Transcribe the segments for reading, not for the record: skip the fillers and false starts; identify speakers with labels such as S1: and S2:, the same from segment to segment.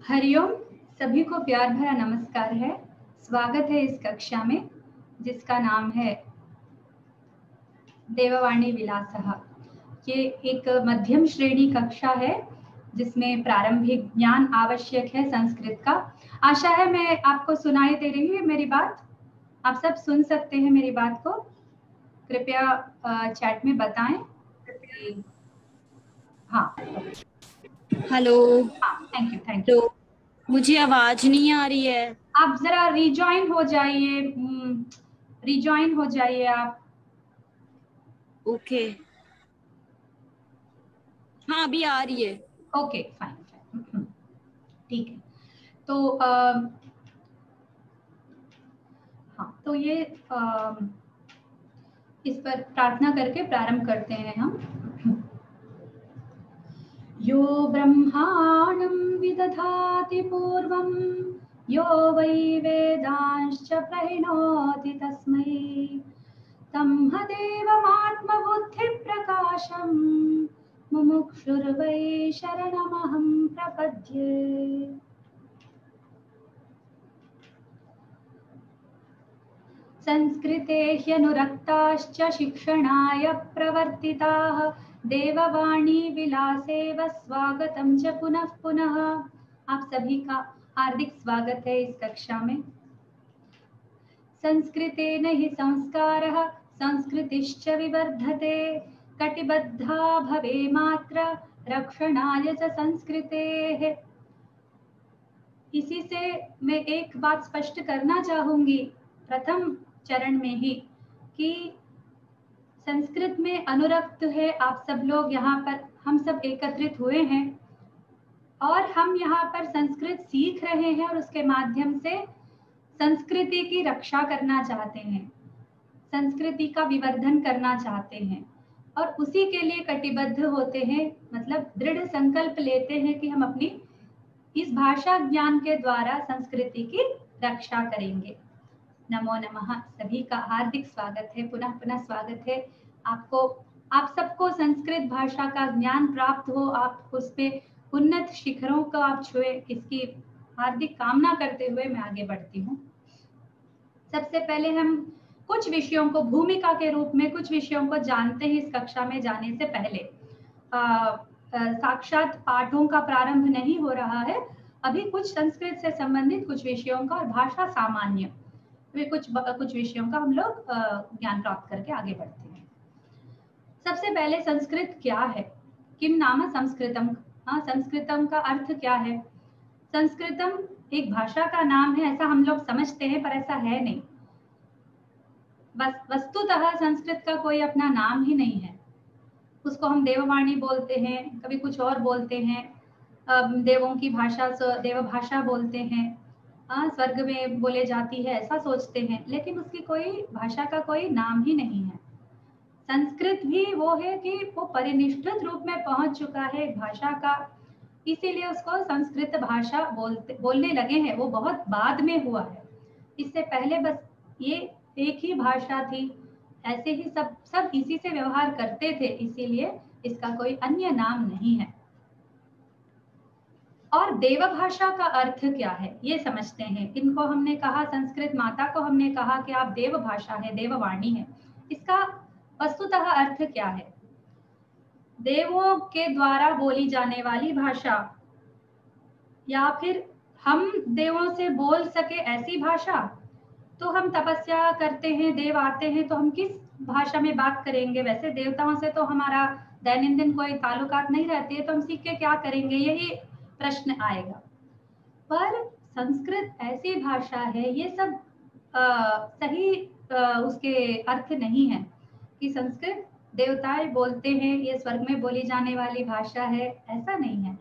S1: हरिओम। सभी को प्यार भरा नमस्कार है। स्वागत है इस कक्षा में जिसका नाम है देववाणी विलासः। ये एक मध्यम श्रेणी कक्षा है जिसमें प्रारंभिक ज्ञान आवश्यक है संस्कृत का। आशा है मैं आपको सुनाई दे रही है मेरी बात। आप सब सुन सकते हैं मेरी बात को। कृपया चैट में बताएं। हाँ,
S2: हेलो।
S1: हाँ, थैंक यू।
S2: तो मुझे आवाज नहीं आ रही है।
S1: आप जरा रिजॉइन हो जाइए। रिजॉइन हो जाइए आप।
S2: ओके, हाँ अभी आ रही है।
S1: Okay, fine. ठीक है। तो हाँ, तो ये इस पर प्रार्थना करके प्रारंभ करते हैं हम। यो ब्रह्माणं विदधाति पूर्वं यो वै वेदांश्च प्रणोति तस्मै तम् देवमात्मबुद्धिप्रकाशं मुमुक्षुर्वै शरणमहं प्रपद्ये। संस्कृते ह्यनुरक्ताश्च शिक्षणाय प्रवर्तिताः देववाणी विलासेव स्वागतं च पुनः पुनः। आप सभी का हार्दिक स्वागत है इस कक्षा में। संस्कृतेन हि संस्कारः संस्कृतिश्च विवर्धते कटिबद्धा भवेमात्र रक्षणाय च संस्कृतेः। इसी से मैं एक बात स्पष्ट करना चाहूंगी प्रथम चरण में ही कि संस्कृत में अनुरक्त है। आप सब लोग यहाँ पर हम सब एकत्रित हुए हैं और हम यहाँ पर संस्कृत सीख रहे हैं और उसके माध्यम से संस्कृति की रक्षा करना चाहते हैं, संस्कृति का विवर्धन करना चाहते हैं और उसी के लिए कटिबद्ध होते हैं। मतलब दृढ़ संकल्प लेते हैं कि हम अपनी इस भाषा ज्ञान के द्वारा संस्कृति की रक्षा करेंगे। नमो नमः। सभी का हार्दिक स्वागत है, पुनः पुनः स्वागत है आपको। आप सबको संस्कृत भाषा का ज्ञान प्राप्त हो, आप उस पे उन्नत शिखरों को आप छुए, इसकी हार्दिक कामना करते हुए मैं आगे बढ़ती हूँ। सबसे पहले हम कुछ विषयों को भूमिका के रूप में कुछ विषयों को जानते हैं। इस कक्षा में जाने से पहले साक्षात पाठों का प्रारंभ नहीं हो रहा है। अभी कुछ संस्कृत से संबंधित कुछ विषयों का और भाषा सामान्य कुछ विषयों का हम लोग ज्ञान प्राप्त करके आगे बढ़ते हैं। सबसे पहले संस्कृत क्या है? किम नाम संस्कृतम। संस्कृतम का अर्थ क्या है? संस्कृतम एक भाषा का नाम है, ऐसा हम लोग समझते हैं, पर ऐसा है नहीं। वस्तुतः संस्कृत का कोई अपना नाम ही नहीं है। उसको हम देववाणी बोलते हैं, कभी कुछ और बोलते हैं, देवों की भाषा देवभाषा बोलते हैं, स्वर्ग में बोले जाती है ऐसा सोचते हैं, लेकिन उसकी कोई भाषा का कोई नाम ही नहीं है। संस्कृत भी वो है कि वो परिनिष्ठित रूप में पहुंच चुका है एक भाषा का, इसीलिए उसको संस्कृत भाषा बोलने लगे हैं। वो बहुत बाद में हुआ है, इससे पहले बस ये एक ही भाषा थी। ऐसे ही सब इसी से व्यवहार करते थे, इसीलिए इसका कोई अन्य नाम नहीं है। और देवभाषा का अर्थ क्या है ये समझते हैं। इनको हमने कहा, संस्कृत माता को हमने कहा कि आप देवभाषा है, देववाणी है। इसका वस्तुतः अर्थ क्या है? देवों के द्वारा बोली जाने वाली भाषा, या फिर हम देवों से बोल सके ऐसी भाषा। तो हम तपस्या करते हैं, देव आते हैं, तो हम किस भाषा में बात करेंगे? वैसे देवताओं से तो हमारा दैनंदिन कोई ताल्लुकात नहीं रहती है, तो हम सीख के क्या करेंगे, यही प्रश्न आएगा। पर संस्कृत ऐसी भाषा है, ये सब सही उसके अर्थ नहीं है कि संस्कृत देवताएं बोलते हैं, ये स्वर्ग में बोली जाने वाली भाषा है, ऐसा नहीं है।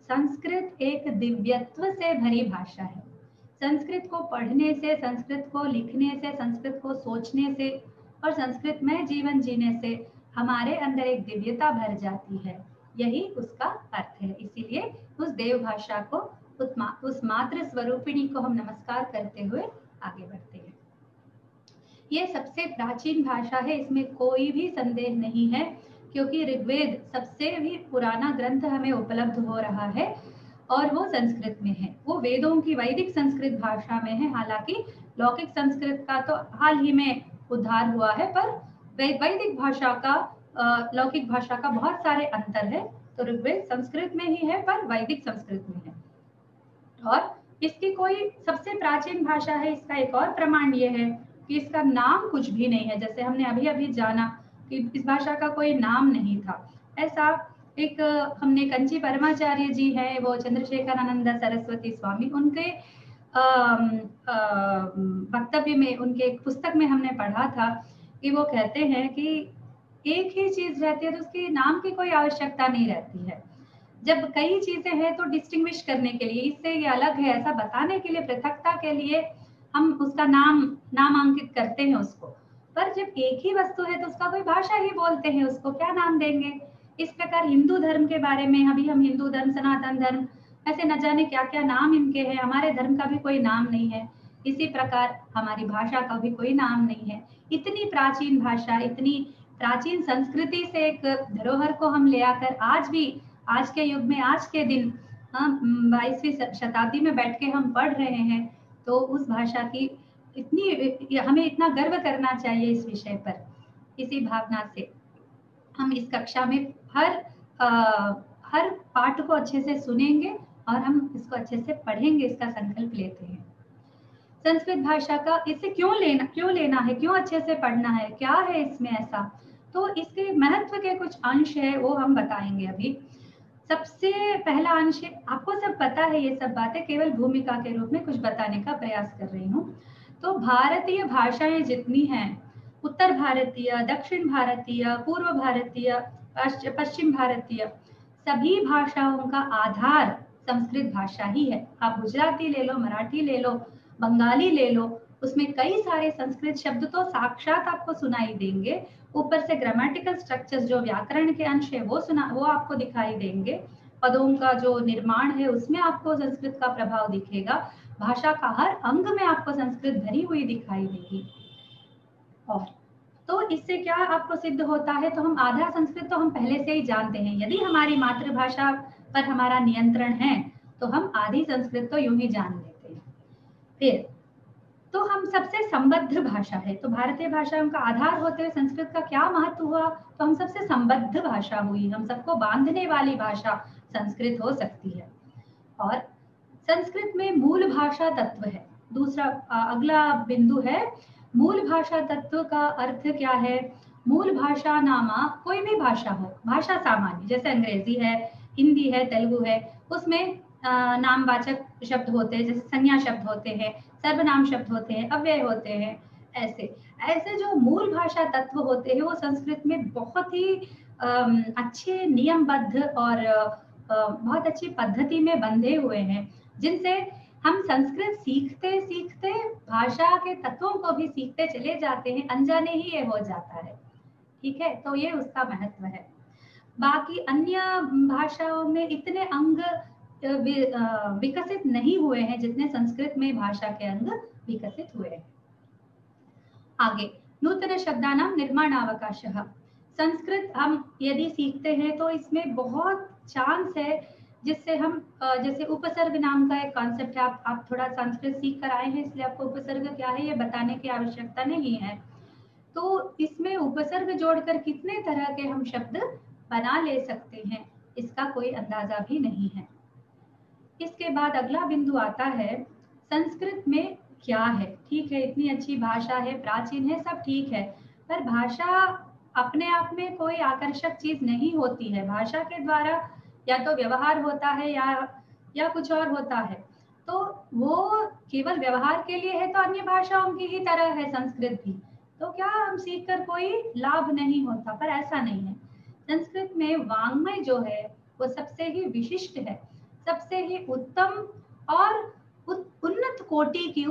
S1: संस्कृत एक दिव्यत्व से भरी भाषा है। संस्कृत को पढ़ने से, संस्कृत को लिखने से, संस्कृत को सोचने से और संस्कृत में जीवन जीने से हमारे अंदर एक दिव्यता भर जाती है, यही उसका अर्थ है। इसीलिए उस देव भाषा को, उस मातृ स्वरूपिणी को हम नमस्कार करते हुए आगे बढ़ते हैं। ये सबसे प्राचीन भाषा है, इसमें कोई भी संदेह नहीं है, क्योंकि ऋग्वेद सबसे भी पुराना ग्रंथ हमें उपलब्ध हो रहा है और वो संस्कृत में है, वो वेदों की वैदिक संस्कृत भाषा में है। हालांकि लौकिक संस्कृत का तो हाल ही में उद्धार हुआ है, पर वैदिक भाषा का लौकिक भाषा का बहुत सारे अंतर है। तो ऋग्वेद संस्कृत में ही है पर वैदिक संस्कृत में है। और इसकी कोई सबसे प्राचीन भाषा है, इसका एक और प्रमाण ये है कि इसका नाम कुछ भी नहीं है। जैसे हमने अभी अभी जाना कि इस भाषा का कोई नाम नहीं था, ऐसा एक हमने कंची परमाचार्य जी है, वो चंद्रशेखरानंद सरस्वती स्वामी, उनके वक्तव्य में, उनके एक पुस्तक में हमने पढ़ा था कि वो कहते हैं कि एक ही चीज रहती है तो उसके नाम की कोई आवश्यकता नहीं रहती है। जब कई चीजें हैं तो डिस्टिंग्विश करने के लिए, इससे ये अलग है ऐसा बताने के लिए, पृथकता के लिए हम उसका नामांकित करते हैं उसको। पर जब एक ही वस्तु है तो उसका कोई भाषा ही बोलते हैं, उसको क्या नाम देंगे। इस प्रकार हिंदू धर्म के बारे में, अभी हम हिंदू धर्म, सनातन धर्म, ऐसे न जाने क्या क्या नाम इनके हैं। हमारे धर्म का भी कोई नाम नहीं है, इसी प्रकार हमारी भाषा का भी कोई नाम नहीं है। इतनी प्राचीन भाषा, इतनी प्राचीन संस्कृति से एक धरोहर को हम ले आकर आज भी, आज के युग में, आज के दिन 22वीं शताब्दी में बैठ के हम पढ़ रहे हैं, तो उस भाषा की इतनी, हमें इतना गर्व करना चाहिए इस विषय पर। इसी भावना से हम इस कक्षा में हर पाठ को अच्छे से सुनेंगे और हम इसको अच्छे से पढ़ेंगे, इसका संकल्प लेते हैं। संस्कृत भाषा का इसे क्यों लेना है, क्यों अच्छे से पढ़ना है, क्या है इसमें ऐसा, तो इसके महत्व के कुछ अंश है वो हम बताएंगे अभी। सबसे पहला अंश, आपको सब पता है ये सब बातें, केवल भूमिका के रूप में कुछ बताने का प्रयास कर रही हूँ। तो भारतीय भाषाएं जितनी हैं, उत्तर भारतीय, दक्षिण भारतीय, पूर्व भारतीय, पश्चिम भारतीय, सभी भाषाओं का आधार संस्कृत भाषा ही है। आप गुजराती ले लो, मराठी ले लो, बंगाली ले लो, उसमें कई सारे संस्कृत शब्द तो साक्षात आपको सुनाई देंगे। ऊपर से ग्रामेटिकल स्ट्रक्चर्स, जो व्याकरण के अंश है, वो आपको दिखाई देंगे। पदों का जो निर्माण है उसमें आपको संस्कृत का प्रभाव दिखेगा। भाषा का हर अंग में आपको संस्कृत भरी हुई दिखाई देगी। और तो इससे क्या आपको सिद्ध होता है, तो हम आधा संस्कृत तो हम पहले से ही जानते हैं। यदि हमारी मातृभाषा पर हमारा नियंत्रण है तो हम आधी संस्कृत तो यूं ही जान लेते हैं। फिर तो हम सबसे संबद्ध भाषा है, तो भारतीय भाषाओं का आधार होते हुए संस्कृत का क्या महत्व हुआ, तो हम सबसे संबद्ध भाषा हुई, हम सबको बांधने वाली भाषा संस्कृत हो सकती है। और संस्कृत में मूल भाषा तत्व है। दूसरा अगला बिंदु है मूल भाषा तत्व का अर्थ क्या है। मूल भाषा नामा कोई भी भाषा हो, भाषा सामान्य, जैसे अंग्रेजी है, हिंदी है, तेलुगु है, उसमें नामवाचक शब्द होते हैं, जैसे संज्ञा शब्द होते हैं, सर्वनाम शब्द होते हैं, अव्यय होते हैं। ऐसे जो मूल भाषा तत्व होते हैं वो संस्कृत में बहुत ही अच्छे नियमबद्ध और बहुत अच्छी पद्धति में बंधे हुए हैं, जिनसे हम संस्कृत सीखते सीखते भाषा के तत्वों को भी सीखते चले जाते हैं, अनजाने ही ये हो जाता है। ठीक है, तो ये उसका महत्व है। बाकी अन्य भाषाओं में इतने अंग विकसित नहीं हुए हैं जितने संस्कृत में भाषा के अंग विकसित हुए हैं। आगे, नूतन शब्दानां निर्माणावकाशः। संस्कृत हम यदि सीखते हैं तो इसमें बहुत चांस है जिससे हम, जैसे उपसर्ग नाम का एक कॉन्सेप्ट है, आप थोड़ा संस्कृत सीख कर आए हैं इसलिए आपको उपसर्ग क्या है ये बताने की आवश्यकता नहीं है। तो इसमें उपसर्ग जोड़कर कितने तरह के हम शब्द बना ले सकते हैं, इसका कोई अंदाजा भी नहीं है। इसके बाद अगला बिंदु आता है संस्कृत में क्या है। ठीक है, इतनी अच्छी भाषा है, प्राचीन है, सब ठीक है, पर भाषा अपने आप में कोई आकर्षक चीज नहीं होती है। भाषा के द्वारा या तो व्यवहार होता है या कुछ और होता है, तो वो केवल व्यवहार के लिए है तो अन्य भाषाओं की ही तरह है संस्कृत भी, तो क्या हम सीख कर कोई लाभ नहीं होता, पर ऐसा नहीं है। संस्कृत में वाङ्मय जो है वो सबसे ही विशिष्ट है, सबसे ही उत्तम और उन्नत कोटि की,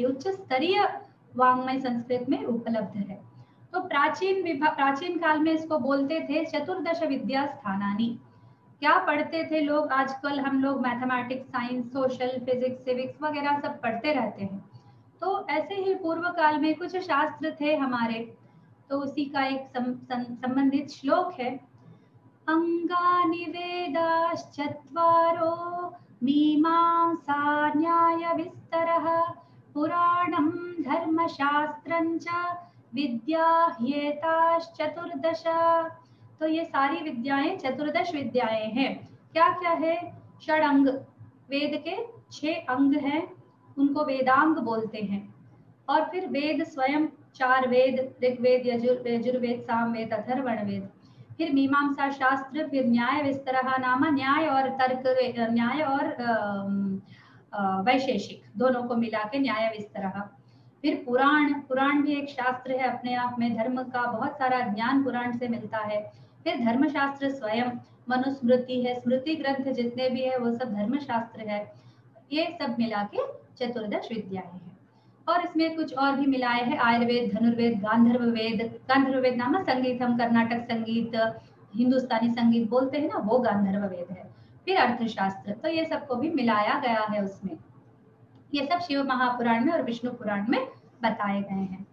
S1: उच्च स्तरीय वाङ्मय संस्कृत में उपलब्ध है। तो प्राचीन काल में इसको बोलते थे चतुर्दश विद्या स्थानानि। क्या पढ़ते थे लोग, आजकल हम लोग mathematics, science, social, physics, civics वगैरह सब पढ़ते रहते हैं, तो ऐसे ही पूर्व काल में कुछ शास्त्र थे हमारे, तो उसी का एक संबंधित श्लोक है। अंगानि वेदाश्चत्वारो मीमांसा न्याय विस्तरः पुराणं धर्मशास्त्रं च विद्या ह्येताश्चतुर्दश। तो ये सारी विद्याएं 14 विद्याएं हैं। क्या क्या है? षडंग, वेद के 6 अंग हैं, उनको वेदांग बोलते हैं। और फिर वेद स्वयं 4 वेद, ऋग्वेद, यजुर्वेद, सामवेद, अथर्वण वेद। फिर मीमांसा शास्त्र, फिर न्याय विस्तरः नाम न्याय और तर्क, न्याय और वैशेषिक दोनों को मिला के न्याय विस्तरः। फिर पुराण, पुराण भी एक शास्त्र है अपने आप में, धर्म का बहुत सारा ज्ञान पुराण से मिलता है। फिर धर्मशास्त्र स्वयं, मनुस्मृति है, स्मृति ग्रंथ जितने भी है वो सब धर्मशास्त्र है। ये सब मिला के 14 विद्याएं हैं। और इसमें कुछ और भी मिलाए हैं, आयुर्वेद, धनुर्वेद, गांधर्व वेद। गांधर्व वेद नाम संगीत, हम कर्नाटक संगीत, हिंदुस्तानी संगीत बोलते हैं ना, वो गांधर्व वेद है। फिर अर्थशास्त्र, तो ये सबको भी मिलाया गया है उसमें। ये सब शिव महापुराण में और विष्णु पुराण में बताए गए हैं।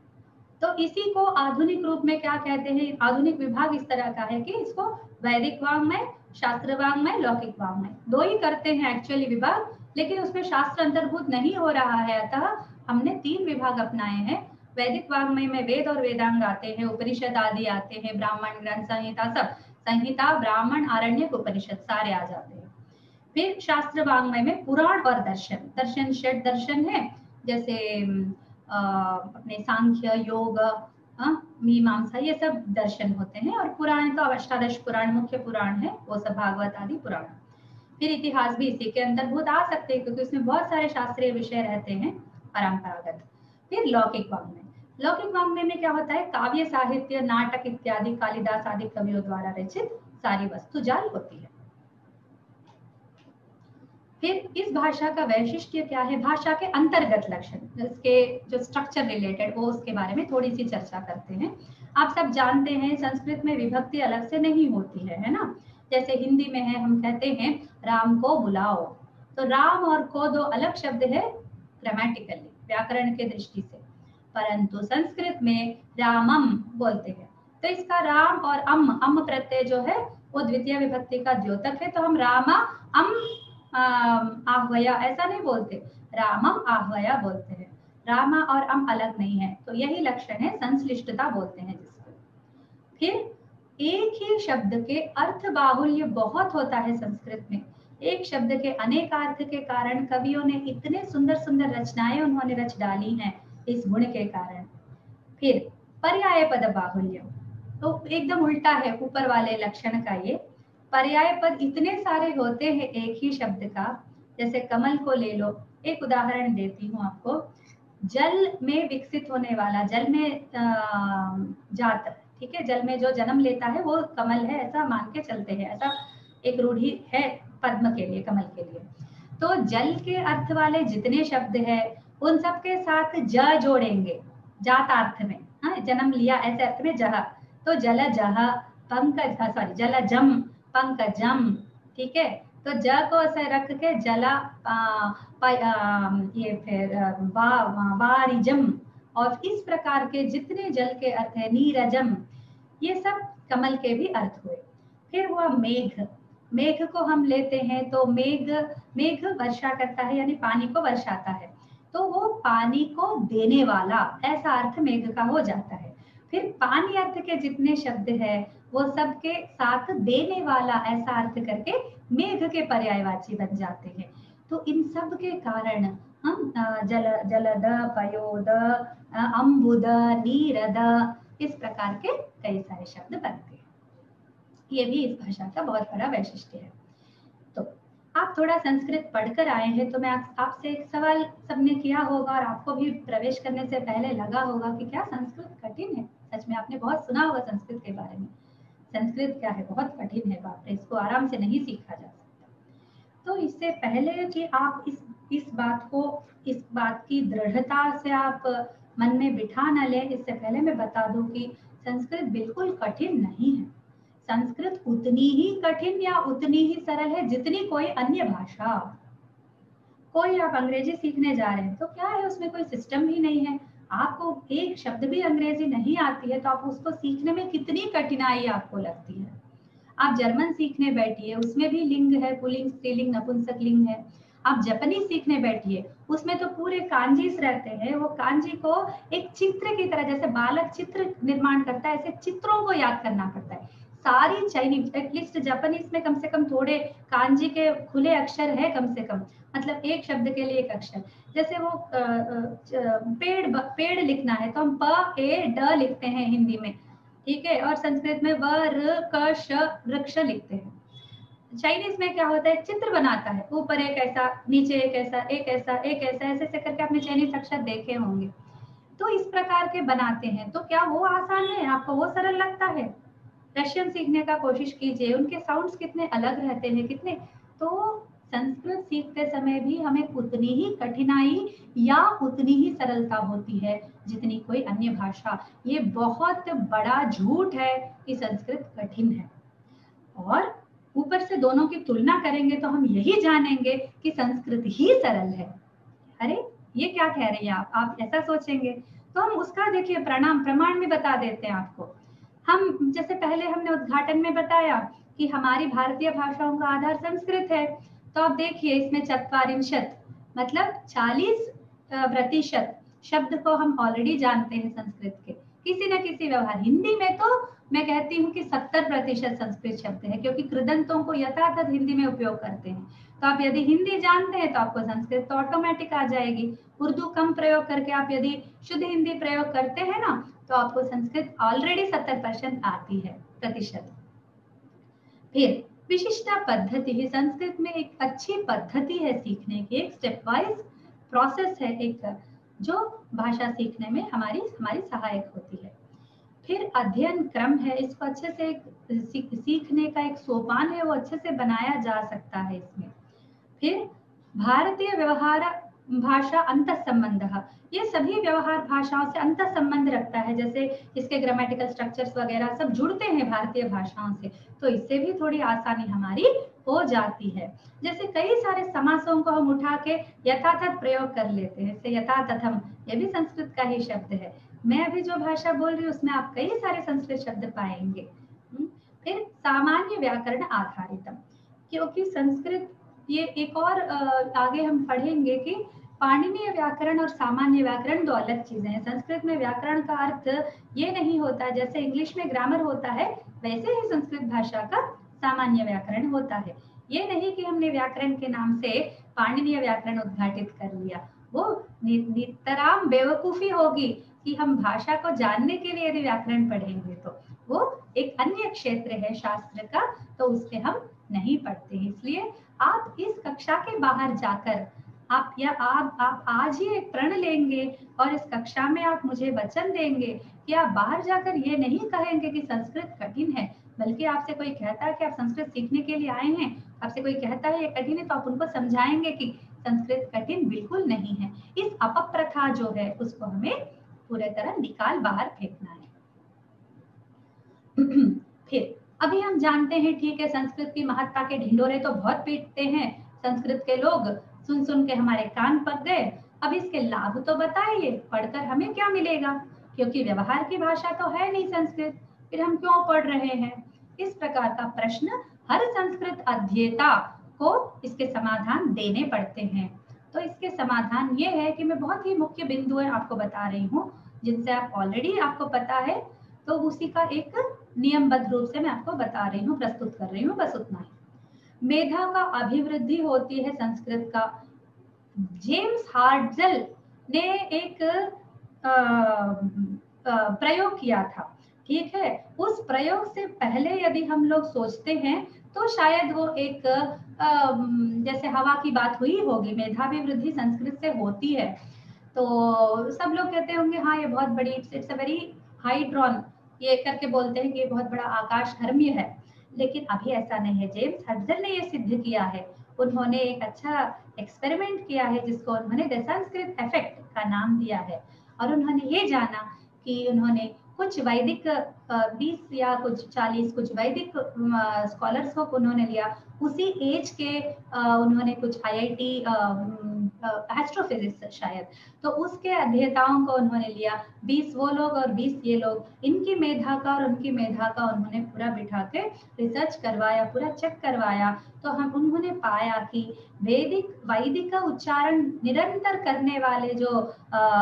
S1: तो इसी को आधुनिक रूप में क्या कहते हैं? आधुनिक विभाग इस तरह का है कि इसको वैदिक वाङ्मय, शास्त्र वाङ्मय, लौकिक वाङ्मय 2 ही करते हैं एक्चुअली विभाग, लेकिन उसमें शास्त्र अंतर्भूत नहीं हो रहा है, अतः हमने 3 विभाग अपनाए हैं। वैदिक वाङ्मय में वेद और वेदांग आते हैं, उपनिषद आदि आते हैं, ब्राह्मण, ग्रंथ, संहिता, सब संहिता, ब्राह्मण, आरण्यक, उपनिषद सारे आ जाते हैं। फिर शास्त्र वाङ्मय में पुराण और दर्शन, दर्शन 6 दर्शन है, जैसे अपने सांख्य, योग, मीमांसा, ये सब दर्शन होते हैं। और पुराण तो अष्टादश पुराण मुख्य पुराण है, वो सब भागवत आदि पुराण। फिर इतिहास भी इसी के अंतर्भूत आ सकते हैं, क्योंकि उसमें बहुत सारे शास्त्रीय विषय रहते हैं परंपरागत। फिर लौकिक वाङ्मय, लौकिक वाङ्मय में क्या होता है? काव्य, साहित्य, नाटक इत्यादि कालिदास आदि कवियों द्वारा रचित सारी वस्तु जाल होती है। फिर इस भाषा का वैशिष्ट्य क्या है? भाषा के अंतर्गत लक्षण, इसके जो स्ट्रक्चर रिलेटेड, वो उसके बारे में थोड़ी सी चर्चा करते हैं। आप सब जानते हैं संस्कृत में विभक्ति अलग से नहीं होती है ना? जैसे हिंदी में है, हम कहते हैं राम को बुलाओ, तो राम और को 2 अलग शब्द है ग्रामेटिकली, व्याकरण के दृष्टि से। परंतु संस्कृत में रामम बोलते हैं, तो इसका राम और अम प्रत्यय जो है वो द्वितीय विभक्ति का द्योतक है, तो हम रामा अम आह्वया ऐसा नहीं बोलते, रामम आह्वया बोलते हैं। रामा और अम अलग नहीं है, तो यही लक्षण है, संश्लिष्टता बोलते हैं जिसको। फिर एक ही शब्द के अर्थ बाहुल्य बहुत होता है संस्कृत में। एक शब्द के अनेक अर्थ के कारण कवियों ने इतने सुंदर सुंदर रचनाएं उन्होंने रच डाली हैं इस गुण के कारण। फिर पर्याय पद बाहुल्य, तो एकदम उल्टा है ऊपर वाले लक्षण का। ये पर्याय पद इतने सारे होते हैं एक ही शब्द का, जैसे कमल को ले लो, एक उदाहरण देती हूँ आपको। जल में विकसित होने वाला, जल में जात, ठीक है, जल में जो जन्म लेता है वो कमल है, ऐसा मान के चलते हैं, ऐसा एक रूढ़ी है पद्म के लिए, कमल के लिए। तो जल के अर्थ वाले जितने शब्द है उन सब के साथ ज जोड़ेंगे, जात अर्थ में, हाँ, जन्म लिया ऐसे अर्थ में जह, तो जल जह, पंकज, सॉरी जलजम, पंकजम, ठीक है। तो ज को ऐसे रख के जला, ये फिर वारिजम, और इस प्रकार के जितने जल के अर्थ है, नीरजम, ये सब कमल के भी अर्थ हुए। फिर हुआ मेघ, मेघ को हम लेते हैं तो मेघ वर्षा करता है, यानी पानी को वर्षाता है, तो वो पानी को देने वाला, ऐसा अर्थ मेघ का हो जाता है। फिर पानी अर्थ के जितने शब्द है वो सबके साथ देने वाला ऐसा अर्थ करके मेघ के पर्यायवाची बन जाते हैं। तो इन सब के कारण हम जलद, पयोद, अम्बुद, नीरद, इस प्रकार के कई सारे शब्द बनते हैं। ये भी इस भाषा का बहुत बड़ा वैशिष्ट्य है। तो आप थोड़ा संस्कृत पढ़कर आए हैं, तो मैं आपसे एक सवाल सबने किया होगा और आपको भी प्रवेश करने से पहले लगा होगा कि क्या संस्कृत कठिन है? सच में आपने बहुत सुना होगा संस्कृत के बारे में। संस्कृत क्या है? बहुत कठिन है, बाप रे, इसको आराम से नहीं सीखा जा सकता। तो इससे पहले कि आप इस बात की दृढ़ता से आप मन में बिठा न लें, इससे पहले मैं बता दूं कि संस्कृत बिल्कुल कठिन नहीं है। संस्कृत उतनी ही कठिन या उतनी ही सरल है जितनी कोई अन्य भाषा। कोई आप अंग्रेजी सीखने जा रहे हैं तो क्या है, उसमें कोई सिस्टम ही नहीं है। आपको एक शब्द भी अंग्रेजी नहीं आती है तो आप उसको सीखने में कितनी कठिनाई आपको लगती है। आप जर्मन सीखने बैठिए, उसमें भी लिंग है, पुल्लिंग, स्त्रीलिंग, नपुंसक लिंग है। आप जापानीज सीखने बैठिए, उसमें तो पूरे कांजीस रहते हैं। वो कांजी को एक चित्र की तरह, जैसे बालक चित्र निर्माण करता है, ऐसे चित्रों को याद करना पड़ता है। सारी चाइनीज, एटलीस्ट जापानीज में कम से कम थोड़े कांजी के खुले अक्षर है कम से कम, मतलब एक शब्द के लिए एक अक्षर। जैसे वो पेड़ लिखना है तो हम प ए ड लिखते हैं हिंदी में, ठीक है, और संस्कृत में व र क श वृक्ष लिखते हैं। चाइनीज में क्या होता है, चित्र बनाता है, ऊपर एक ऐसा, नीचे एक ऐसा, एक ऐसा, एक ऐसा, ऐसे ऐसे करके आपने चाइनीज अक्षर देखे होंगे। तो इस प्रकार के बनाते हैं। तो क्या वो आसान है? आपको वो सरल लगता है? रशियन सीखने का कोशिश कीजिए, उनके साउंड्स कितने अलग रहते हैं, कितने। तो संस्कृत सीखते समय भी हमें उतनी ही कठिनाई या उतनी ही सरलता होती है जितनी कोई अन्य भाषा। ये बहुत बड़ा झूठ है कि संस्कृत कठिन है। और ऊपर से दोनों की तुलना करेंगे तो हम यही जानेंगे कि संस्कृत ही सरल है। अरे ये क्या कह रही हैं आप ऐसा सोचेंगे। तो हम उसका देखिए प्रमाण में बता देते हैं आपको। हम जैसे पहले हमने उद्घाटन में बताया कि हमारी भारतीय भाषाओं का आधार संस्कृत है। तो आप देखिए इसमें ४४ मतलब 40% शब्द को हम ऑलरेडी जानते हैं संस्कृत के, किसी न किसी व्यवहार। हिंदी में तो मैं कहती हूँ कि 70% संस्कृत शब्द है, क्योंकि कृदंतों को यथातथ हिंदी में उपयोग करते हैं। तो आप यदि हिंदी जानते हैं तो आपको संस्कृत तो ऑटोमेटिक आ जाएगी। उर्दू कम प्रयोग करके आप यदि शुद्ध हिंदी प्रयोग करते हैं ना, तो आपको संस्कृत ऑलरेडी 70% आती है प्रतिशत। फिर विशिष्टा पद्धति ही संस्कृत में एक अच्छी पद्धति है सीखने की, एक स्टेप वाइज प्रोसेस है, एक जो भाषा सीखने में हमारी सहायक होती है। फिर अध्ययन क्रम है, इसको अच्छे से सीखने का एक सोपान है, वो अच्छे से बनाया जा सकता है इसमें। फिर भारतीय व्यवहार भाषा अंत संबंध, ये सभी व्यवहार भाषाओं से अंत संबंध रखता है। जैसे इसके ग्रामेटिकल स्ट्रक्चर्स वगैरह सब जुड़ते हैं भारतीय भाषाओं से, तो इससे भी थोड़ी आसानी हमारी हो जाती है। जैसे कई सारे समासों को हम उठा के यथातथ प्रयोग कर लेते हैं, जैसे यथातथम, ये भी संस्कृत का ही शब्द है। मैं अभी जो भाषा बोल रही हूँ उसमें आप कई सारे संस्कृत शब्द पाएंगे। फिर सामान्य व्याकरण आधारितम, क्योंकि संस्कृत ये एक और आगे हम पढ़ेंगे कि पाणिनीय व्याकरण और सामान्य व्याकरण दो अलग चीजें हैं। संस्कृत में व्याकरण का अर्थ ये नहीं होता जैसे इंग्लिश में ग्रामर होता है, वैसे ही संस्कृत भाषा का सामान्य व्याकरण होता है। ये नहीं कि हमने व्याकरण के नाम से पाणिनीय व्याकरण उद्घाटित कर लिया, वो नितराम बेवकूफी होगी कि हम भाषा को जानने के लिए यदि व्याकरण पढ़ेंगे तो वो एक अन्य क्षेत्र है शास्त्र का, तो उससे हम नहीं पढ़ते। इसलिए आप इस कक्षा के बाहर जाकर आप आज ही एक प्रण लेंगे और इस कक्षा में आप मुझे वचन देंगे कि आप बाहर जाकर ये नहीं कहेंगे कि संस्कृत कठिन है, बल्कि आपसे कोई कहता है कि आप संस्कृत सीखने के लिए आए हैं, आपसे कोई कहता है ये कठिन है, तो आप उनको समझाएंगे कि संस्कृत कठिन बिल्कुल नहीं है। इस अपप्रथा जो है उसको हमें पूरे तरह निकाल बाहर फेंकना है। फिर अभी हम जानते हैं, ठीक है, संस्कृत की महत्ता के ढिंढोरे तो बहुत पीटते हैं संस्कृत के लोग, सुन सुन के हमारे कान पक गए। अब इसके लाभ तो बताइए, पढ़कर हमें क्या मिलेगा, क्योंकि व्यवहार की भाषा तो है नहीं संस्कृत, फिर हम क्यों पढ़ रहे हैं। इस प्रकार का प्रश्न हर संस्कृत अध्येता को इसके समाधान देने पड़ते हैं। तो इसके समाधान ये है कि मैं बहुत ही मुख्य बिंदुएं आपको बता रही हूँ, जिनसे आप ऑलरेडी आपको पता है, तो उसी का एक नियमबद्ध रूप से मैं आपको बता रही हूँ, प्रस्तुत कर रही हूँ, बस उतना ही। मेधा का अभिवृद्धि होती है संस्कृत का। जेम्स हार्ट्जल ने एक प्रयोग किया था, ठीक है। उस प्रयोग से पहले यदि हम लोग सोचते हैं तो शायद वो एक जैसे हवा की बात हुई होगी। मेधाभिवृद्धि संस्कृत से होती है, तो सब लोग कहते होंगे हाँ ये बहुत बड़ी, इट्स अ वेरी हाइड्रॉन, ये करके बोलते हैं कि ये बहुत बड़ा आकाशधर्मी है, लेकिन अभी ऐसा नहीं है। जेम्स हर्ट्जल ने ये सिद्ध किया है, उन्होंने एक अच्छा एक्सपेरिमेंट किया है जिसको उन्होंने द संस्कृत इफेक्ट का नाम दिया है। और उन्होंने ये जाना कि उन्होंने कुछ वैदिक 20 या कुछ 40 कुछ वैदिक स्कॉलर्स को उन्होंने लिया, उसी एज के उन्होंने कुछ IIT एस्ट्रोफिजिक्स शायद, तो उसके अध्येताओं को उन्होंने लिया, 20 वो लोग और 20 ये लोग, इनकी मेधा का और उनकी मेधा का उन्होंने पूरा बिठा के रिसर्च करवाया, पूरा चेक करवाया। तो हम उन्होंने पाया कि वैदिक का उच्चारण निरंतर करने वाले जो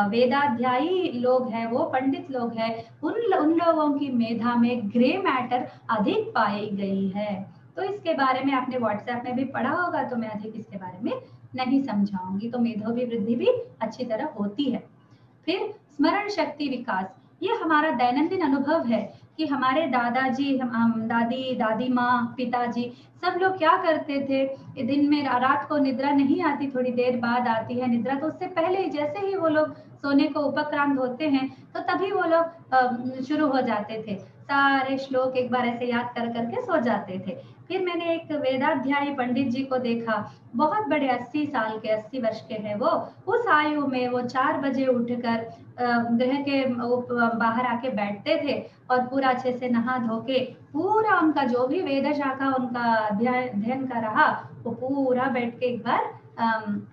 S1: वेदाध्यायी लोग हैं, वो पंडित लोग हैं, उन लोगों की मेधा में ग्रे मैटर अधिक पाई गई है। तो इसके बारे में आपने व्हाट्सएप में भी पढ़ा होगा, तो मैं अधिक इसके बारे में नहीं समझाऊंगी। तो मेधोवी वृद्धि भी अच्छी तरह होती है। फिर स्मरण शक्ति विकास, ये हमारा दैनंदिन अनुभव है कि हमारे दादाजी, हम दादी, दादी माँ, पिताजी सब लोग क्या करते थे, दिन में रात को निद्रा नहीं आती, थोड़ी देर बाद आती है निद्रा, तो उससे पहले जैसे ही वो लोग सोने को उपक्रांत होते हैं तो तभी वो लोग शुरू हो जाते थे, सारे श्लोक एक बार ऐसे याद कर करके सो जाते थे। फिर मैंने एक वेदाध्यायी पंडित जी को देखा, बहुत बड़े 80 साल के, 80 वर्ष के हैं वो। उस आयु में वो 4 बजे उठकर गृह के बाहर आके बैठते थे और पूरा अच्छे से नहा धो के पूरा उनका जो भी वेद शाखा उनका अध्ययन का रहा, वो पूरा बैठ के एक बार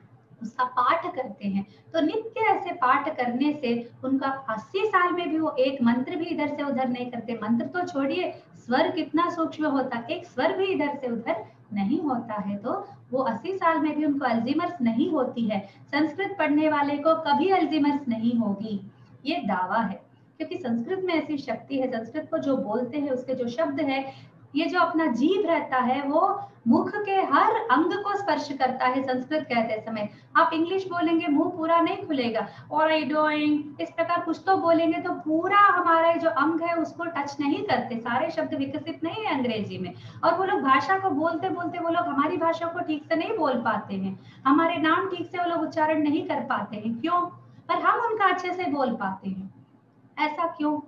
S1: उसका पाठ करते हैं। तो नित्य ऐसे पाठ करने से उनका 80 साल में भी वो एक मंत्र भी इधर से उधर नहीं करते। मंत्र तो छोड़िए, स्वर कितना सूक्ष्म होता है, एक स्वर भी इधर से उधर नहीं होता है। तो वो 80 साल में भी उनको अल्जीमर्स नहीं होती है। संस्कृत पढ़ने वाले को कभी अल्जीमर्स नहीं होगी, ये दावा है, क्योंकि संस्कृत में ऐसी शक्ति है। संस्कृत को जो बोलते हैं, उसके जो शब्द है, ये जो अपना जीव रहता है वो मुख के हर अंग को स्पर्श करता है संस्कृत कहते समय। आप इंग्लिश बोलेंगे मुंह पूरा नहीं खुलेगा, और आई डूइंग, इस प्रकार कुछ तो बोलेंगे तो पूरा हमारा जो अंग है उसको टच नहीं करते, सारे शब्द विकसित नहीं है अंग्रेजी में। और वो लोग भाषा को बोलते बोलते वो लोग हमारी भाषा को ठीक से नहीं बोल पाते हैं, हमारे नाम ठीक से वो लोग उच्चारण नहीं कर पाते हैं। क्यों? पर हम उनका अच्छे से बोल पाते हैं, ऐसा क्यों?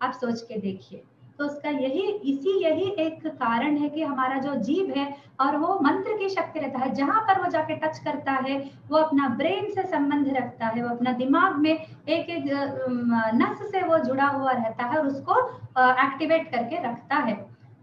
S1: आप सोच के देखिए। तो उसका यही एक कारण है कि हमारा जो जीव है और वो मंत्र की शक्ति रहता है, जहां पर वो जाके टच करता है वो अपना ब्रेन से संबंध रखता है, वो अपना दिमाग में एक एक नस से वो जुड़ा हुआ रहता है और उसको एक्टिवेट करके रखता है।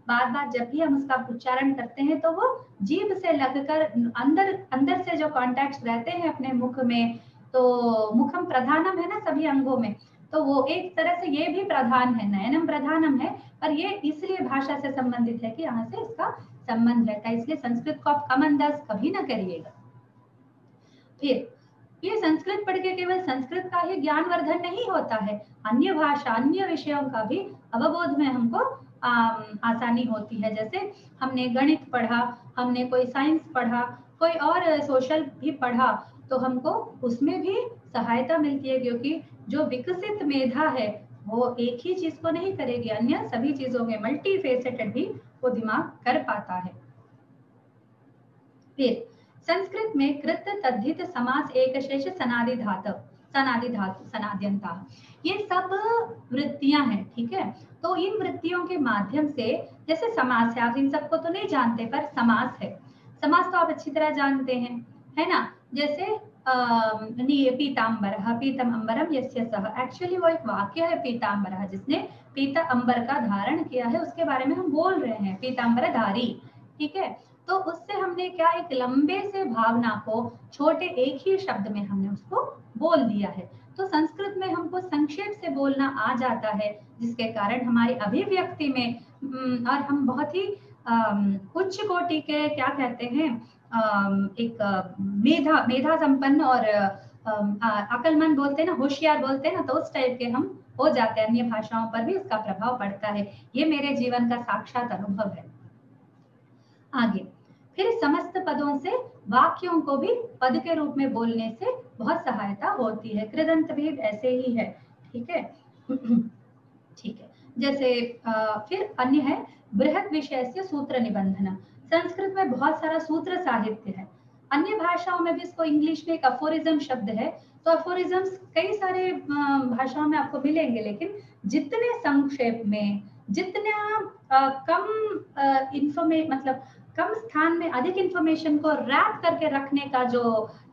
S1: बार बार जब भी हम उसका उच्चारण करते हैं तो वो जीभ से लगकर अंदर से जो कॉन्टैक्ट रहते हैं अपने मुख में, तो मुखम प्रधानम है ना सभी अंगों में, तो वो एक तरह से ये भी प्रधान है, नयनम प्रधानम है, पर ये इसलिए भाषा से संबंधित है कि यहाँ से इसका संबंध रहता है। इसलिए संस्कृत को आप कम अंदाज कभी ना करिएगा। फिर ये संस्कृत पढ़ के केवल संस्कृत का ही ज्ञानवर्धन नहीं होता है, अन्य भाषा, अन्य विषयों का भी अवबोध में हमको आसानी होती है। जैसे हमने गणित पढ़ा, हमने कोई साइंस पढ़ा, कोई और सोशल भी पढ़ा, तो हमको उसमें भी सहायता मिलती है, क्योंकि जो विकसित मेधा है वो एक ही चीज को नहीं करेगी, अन्य सभी चीजों में मल्टी फेसेटेड भी वो दिमाग कर पाता है। फिर संस्कृत में कृत, तद्धित, समास, एकशेष, सनादि धातु, सनाद्यंता, ये सब वृत्तियां हैं, ठीक है। तो इन वृत्तियों के माध्यम से, जैसे समास है, आप इन सबको तो नहीं जानते, पर समास है, समास तो आप अच्छी तरह जानते हैं, है ना। जैसे पीताम्बरः, पीतम अंबरम यस्य सः, एक्चुअली वो एक वाक्य है पीताम्बरः, जिसने पीता अंबर का धारण किया है, उसके बारे में हम बोल रहे हैं, पीताम्बरधारी, ठीक है। तो उससे हमने क्या, एक लंबे से भावना को छोटे एक ही शब्द में हमने उसको बोल दिया है। तो संस्कृत में हमको संक्षेप से बोलना आ जाता है, जिसके कारण हमारी अभिव्यक्ति में और हम बहुत ही उच्च कोटि के, क्या कहते हैं, एक मेधा संपन्न और अकलमंद बोलते हैं ना, होशियार बोलते हैं ना, तो उस टाइप के हम हो जाते हैं। अन्य भाषाओं पर भी इसका प्रभाव पड़ता है, ये मेरे जीवन का साक्षात अनुभव है। आगे फिर समस्त पदों से वाक्यों को भी पद के रूप में बोलने से बहुत सहायता होती है। कृदंत भी ऐसे ही है, ठीक है। ठीक है, जैसे फिर अन्य है बृहत विषय से सूत्र निबंधन। संस्कृत में बहुत सारा सूत्र साहित्य है, अन्य भाषाओं में भी इसको, इंग्लिश में एक अफोरिज्म शब्द है, तो अफोरिज्म्स कई सारे भाषाओं में आपको मिलेंगे, लेकिन जितने संक्षेप में, जितना कम मतलब कम स्थान में अधिक इंफॉर्मेशन को रैप करके रखने का जो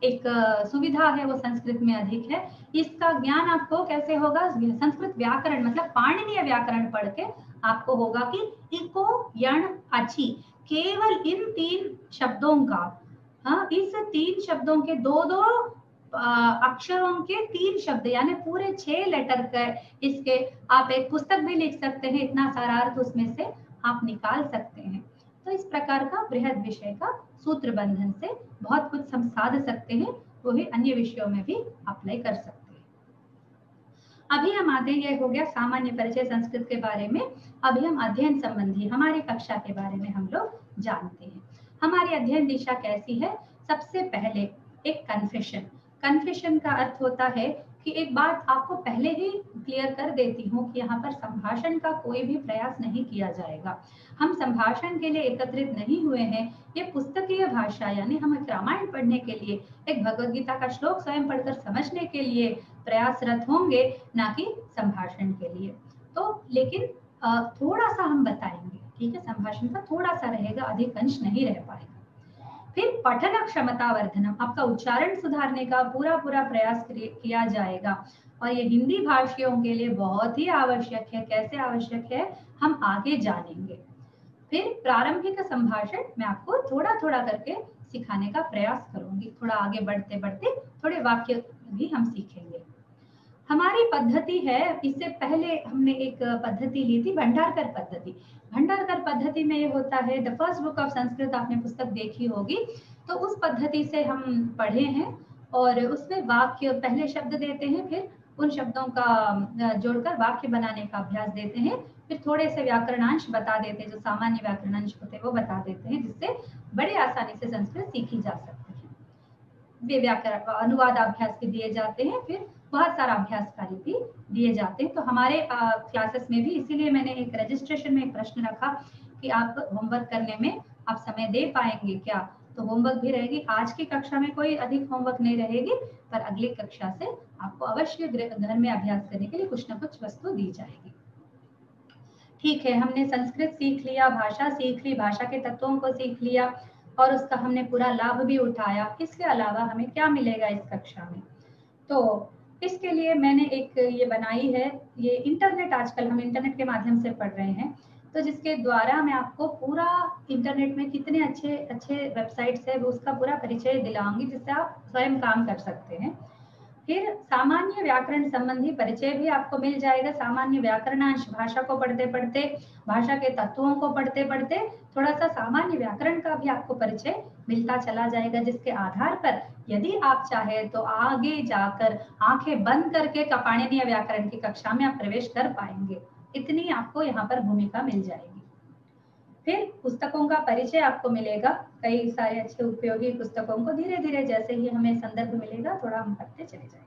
S1: एक सुविधा है, वो संस्कृत में अधिक है। इसका ज्ञान आपको कैसे होगा, संस्कृत व्याकरण मतलब पाणिनीय व्याकरण पढ़ के आपको होगा कि इको, यण, अची, केवल इन 3 शब्दों का हाँ, इस 3 शब्दों के दो दो अक्षरों के 3 शब्द यानी पूरे 6 लेटर के इसके आप एक पुस्तक भी लिख सकते हैं, इतना सारा अर्थ उसमें से आप निकाल सकते हैं। तो इस प्रकार का बृहद विषय का सूत्र बंधन से बहुत कुछ हम साध सकते हैं, वो ही अन्य विषयों में भी अप्लाई कर सकते हैं। अभी हम आते हैं, ये हो गया सामान्य परिचय संस्कृत के बारे में। अभी हम अध्ययन संबंधी हमारी कक्षा के बारे में हम लोग जानते हैं। हमारी अध्ययन दिशा कैसी है? सबसे पहले एक कन्फेशन। कन्फेशन का अर्थ होता है कि एक बात आपको पहले ही क्लियर कर देती हूँ कि यहाँ पर संभाषण का कोई भी प्रयास नहीं किया जाएगा। हम संभाषण के लिए एकत्रित नहीं हुए हैं। ये पुस्तकीय भाषा यानी हम एक रामायण पढ़ने के लिए, एक भगवद गीता का श्लोक स्वयं पढ़कर समझने के लिए प्रयासरत होंगे, ना कि संभाषण के लिए। तो लेकिन थोड़ा सा हम बताएंगे, ठीक है? संभाषण का थोड़ा सा रहेगा, अधिक अंश नहीं रह पाएगा। फिर पठन क्षमता वर्धनम, आपका उच्चारण सुधारने का पूरा प्रयास किया जाएगा और ये हिंदी भाषियों के लिए बहुत ही आवश्यक है। कैसे आवश्यक है हम आगे जानेंगे। फिर प्रारंभिक संभाषण मैं आपको थोड़ा थोड़ा करके सिखाने का प्रयास करूंगी। थोड़ा आगे बढ़ते बढ़ते थोड़े वाक्य भी हम सीखेंगे। हमारी पद्धति है, इससे पहले हमने एक पद्धति ली थी भंडारकर पद्धति। भंडारकर पद्धति में ये होता है, the first book of Sanskrit आपने पुस्तक देखी होगी, तो उस पद्धति से हम पढ़े हैं और उसमें वाक्य पहले शब्द देते हैं, फिर उन शब्दों का जोड़कर वाक्य बनाने का अभ्यास देते हैं, फिर थोड़े से व्याकरणांश बता देते हैं, जो सामान्य व्याकरणांश होते हैं वो बता देते हैं, जिससे बड़े आसानी से संस्कृत सीखी जा सकती है। वे व्याकरण अनुवाद अभ्यास भी दिए जाते हैं, फिर बहुत सारा अभ्यास कार्य भी दिए जाते हैं। तो हमारे क्लासेस में भी इसीलिए मैंने एक रजिस्ट्रेशन में एक प्रश्न रखा कि आप होमवर्क करने में आप समय दे पाएंगे क्या? तो होमवर्क भी रहेगी। आज की कक्षा में कोई अधिक होमवर्क नहीं रहेगी, पर अगली कक्षा से आपको अवश्य घर में अभ्यास करने के लिए कुछ न कुछ वस्तु दी जाएगी। ठीक है, हमने संस्कृत सीख लिया, भाषा सीख ली, भाषा के तत्वों को सीख लिया और उसका हमने पूरा लाभ भी उठाया। इसके अलावा हमें क्या मिलेगा इस कक्षा में? तो इसके लिए मैंने एक ये बनाई है, ये इंटरनेट, आजकल हम इंटरनेट के माध्यम से पढ़ रहे हैं, तो जिसके द्वारा मैं आपको पूरा इंटरनेट में कितने अच्छे अच्छे वेबसाइट्स है वो उसका पूरा परिचय दिलाऊंगी, जिससे आप स्वयं काम कर सकते हैं। फिर सामान्य व्याकरण संबंधी परिचय भी आपको मिल जाएगा। सामान्य व्याकरणांश, भाषा को पढ़ते पढ़ते, भाषा के तत्वों को पढ़ते पढ़ते थोड़ा सा सामान्य व्याकरण का भी आपको परिचय मिलता चला जाएगा, जिसके आधार पर यदि आप चाहे तो आगे जाकर आंखें बंद करके पाणिनीय व्याकरण की कक्षा में आप प्रवेश कर पाएंगे। इतनी आपको यहाँ पर भूमिका मिल जाएगी। फिर पुस्तकों का परिचय आपको मिलेगा, कई सारे अच्छे उपयोगी पुस्तकों को धीरे धीरे जैसे ही हमें संदर्भ मिलेगा थोड़ा हम पढ़ते चले जाएंगे।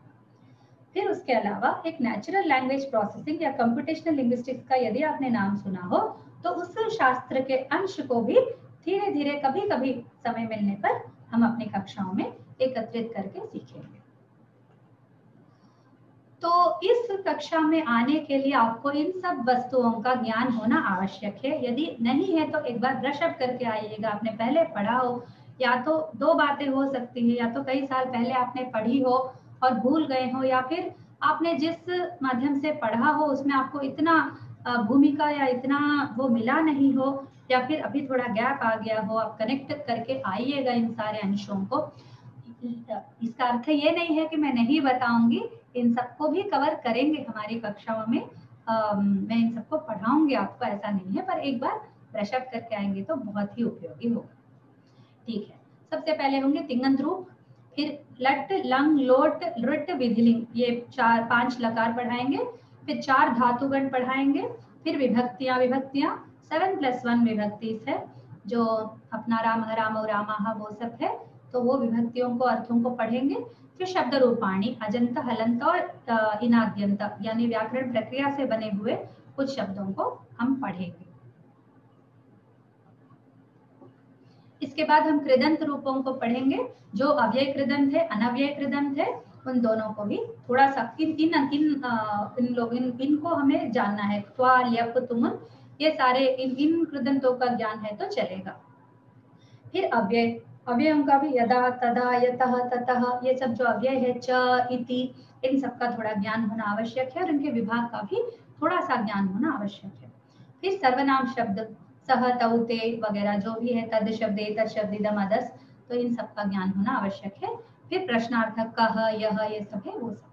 S1: फिर उसके अलावा एक नेचुरल लैंग्वेज प्रोसेसिंग या कंप्यूटेशनल लिंग्विस्टिक्स का यदि आपने नाम सुना हो, तो उस शास्त्र के अंश को भी धीरे धीरे कभी कभी समय मिलने पर हम अपनी कक्षाओं में एकत्रित करके सीखेंगे। तो इस कक्षा में आने के लिए आपको इन सब वस्तुओं का ज्ञान होना आवश्यक है। यदि नहीं है तो एक बार ब्रश अप करके आइएगा। आपने पहले पढ़ा हो, या तो दो बातें हो सकती है, या तो कई साल पहले आपने पढ़ी हो और भूल गए हो, या फिर आपने जिस माध्यम से पढ़ा हो उसमें आपको इतना भूमिका या इतना वो मिला नहीं हो, या फिर अभी थोड़ा गैप आ गया हो। आप कनेक्ट करके आइएगा इन सारे अंशों को। इसका अर्थ ये नहीं है कि मैं नहीं बताऊंगी, इन सबको भी कवर करेंगे हमारी कक्षाओं में। मैं इन सबको पढ़ाऊंगी आपको, ऐसा नहीं है, पर एक बार ब्रश अप करके आएंगे तो बहुत ही उपयोगी होगा। ठीक है, सबसे पहले होंगे तिङन्त रूप, फिर लट, लंग, लोट, लृट, विधिलिंग, ये 4-5 लकार पढ़ाएंगे, फिर 4 धातुगण पढ़ाएंगे, फिर विभक्तियां 7+1 विभक्ति है, जो अपना राम, रामो, रामा वो सब है, तो वो विभक्तियों को, अर्थों को पढ़ेंगे। फिर शब्द रूपाणी, अजंत, हलंत और इनाद्यंत यानी व्याकरण प्रक्रिया से बने हुए कुछ शब्दों को हम पढ़ेंगे। इसके बाद हम कृदंत रूपों को पढ़ेंगे, जो अव्यय कृदंत है, अनव्यय कृदंत है, उन दोनों को भी थोड़ा सा इनको हमें जानना है। त्वा, ल्यप, तुमुन, ये सारे इन कृदंतों का ज्ञान है तो चलेगा। फिर अव्यय, अव्ययों का भी यदा, तदा, यतः, ततः, ये सब जो अव्यय है, च, इति, इन सब का थोड़ा ज्ञान होना आवश्यक है और इनके विभाग का भी थोड़ा सा ज्ञान होना आवश्यक है। फिर सर्वनाम शब्द, सह, तौ, ते वगैरह जो भी है, तद शब्द, एतत् शब्द, इदम्, अदस्, तो इन सब का ज्ञान होना आवश्यक है। फिर प्रश्नार्थक कह यह ये सब है वो सब।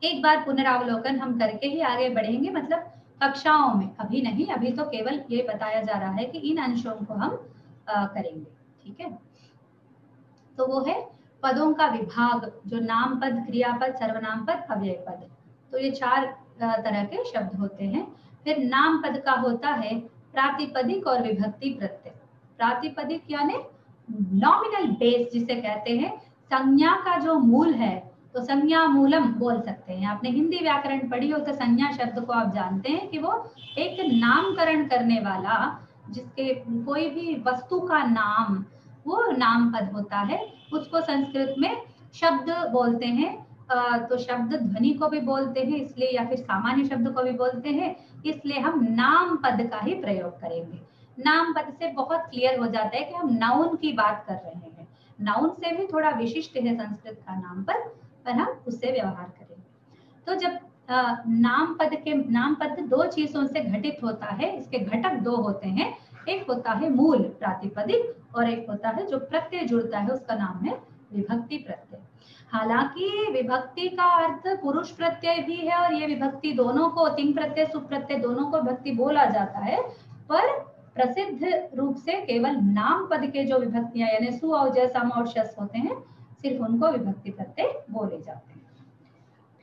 S1: एक बार पुनरावलोकन हम करके ही आगे बढ़ेंगे, मतलब कक्षाओं में, अभी नहीं, अभी तो केवल ये बताया जा रहा है कि इन अंशों को हम करेंगे, ठीक है। तो वो है पदों का विभाग, जो नाम पद, क्रियापद, सर्वनाम पद, अव्यय पद। तो ये 4 तरह के शब्द होते हैं। फिर नाम पद का होता है प्रातिपदिक और विभक्ति प्रत्यय। प्रातिपदिक यानी नॉमिनल बेस जिसे कहते हैं, संज्ञा का जो मूल है, तो संज्ञा मूलम बोल सकते हैं। आपने हिंदी व्याकरण पढ़ी हो तो संज्ञा शब्द को आप जानते हैं कि वो एक नामकरण करने वाला, जिसके कोई भी वस्तु का नाम, वो नाम पद होता है। उसको संस्कृत में शब्द बोलते हैं। तो शब्द ध्वनि को भी बोलते हैं इसलिए, या फिर सामान्य शब्द को भी बोलते हैं, इसलिए हम नाम पद का ही प्रयोग करेंगे। नाम पद से बहुत क्लियर हो जाता है कि हम नाउन की बात कर रहे हैं। नाउन से भी थोड़ा विशिष्ट है संस्कृत का नाम पद, पर हम उससे व्यवहार करेंगे। तो जब नाम पद 2 चीजों से घटित होता है, इसके घटक 2 होते हैं। एक होता है मूल प्रातिपदिक और एक होता है जो प्रत्यय जुड़ता है, उसका नाम है विभक्ति प्रत्यय। हालांकि विभक्ति का अर्थ पुरुष प्रत्यय भी है और ये विभक्ति दोनों को, तिंग प्रत्यय सुप प्रत्यय दोनों को विभक्ति बोला जाता है, पर प्रसिद्ध रूप से केवल नाम पद के जो विभक्तियां यानी सु और ज, सम और शस होते हैं, सिर्फ उनको विभक्ति प्रत्यय बोले जाते हैं।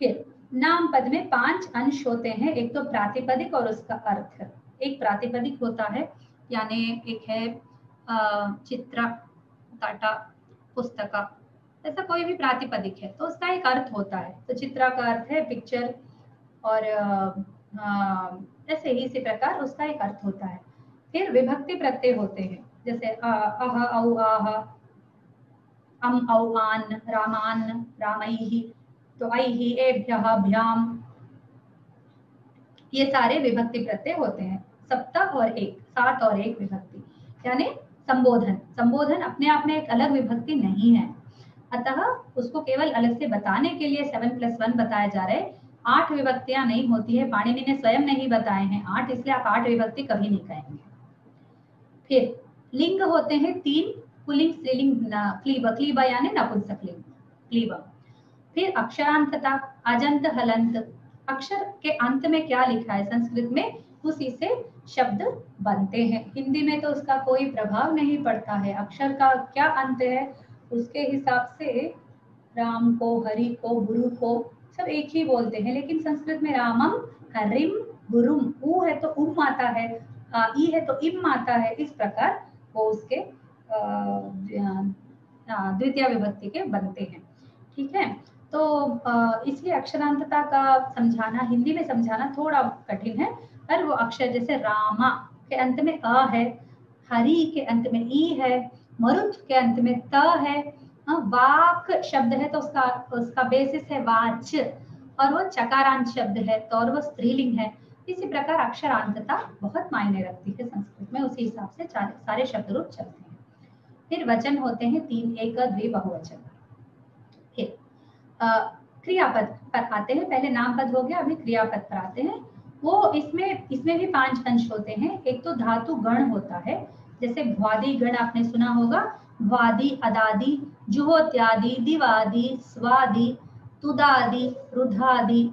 S1: फिर नाम पद में 5 अंश होते हैं। एक तो प्रातिपदिक और उसका अर्थ। एक प्रातिपदिक होता है, यानी एक है चित्र, टाटा, पुस्तका, ऐसा कोई भी प्रातिपदिक है तो उसका एक अर्थ होता है। तो चित्रा का अर्थ है पिक्चर, और ऐसे ही इसी प्रकार उसका एक अर्थ होता है। फिर विभक्ति प्रत्यय होते हैं, जैसे अह, औ, आह, अम, औ, आन, रामान, रामैहि, तो ऐहि, एभ्यः, भ्याम, ये सारे विभक्ति प्रत्यय होते हैं। 7 और 1 विभक्ति, यानी संबोधन। संबोधन अपने आप में एक अलग विभक्ति नहीं है, अतः उसको केवल अलग से बताने के लिए 7+1 बताया जा रहा है। 8 विभक्तियां नहीं होती है, पाणिनि ने स्वयं नहीं बताए हैं 8, इसलिए आप 8 विभक्ति कभी नहीं कहेंगे। फिर लिंग होते हैं 3, पुल्लिंग, स्त्रीलिंग, क्लीब यानी नपुंसकलिंग, क्लीब। फिर अक्षरांतता, अजंत, हलंत, अक्षर के अंत में क्या लिखा है संस्कृत में, उसी से शब्द बनते हैं। हिंदी में तो उसका कोई प्रभाव नहीं पड़ता है, अक्षर का क्या अंत है उसके हिसाब से राम को, हरि को, गुरु को सब एक ही बोलते हैं। लेकिन संस्कृत में रामम, हरिम, गुरुम, ऊ है तो उम आता है, ई है तो इम आता है, इस प्रकार वो उसके द्वितीय विभक्ति के बनते हैं, ठीक है। तो इसलिए अक्षरांतता का समझाना, हिंदी में समझाना थोड़ा कठिन है, पर वो अक्षर जैसे रामा के अंत में अ है, हरि के अंत में ई है, मरुत के अंत में त है, वाक शब्द है तो उसका बेसिस है वाच, और वो चकारांत शब्द है तो और वो स्त्रीलिंग है। इसी प्रकार अक्षरांतता बहुत मायने रखती है संस्कृत में, उसी हिसाब से सारे शब्द रूप चलते हैं। फिर वचन होते हैं 3, एक, द्वि, बहुवचन। फिर क्रियापद पर आते हैं, पहले नाम पद हो गया, अभी क्रियापद पर आते हैं। वो इसमें भी 5 अंश होते हैं। एक तो धातु गण होता है, जैसे भ्वादि गण आपने सुना होगा, भ्वादि, अदादि, जुहोत्यादि, दिवादि, स्वादि, तुदादि, रुधादि,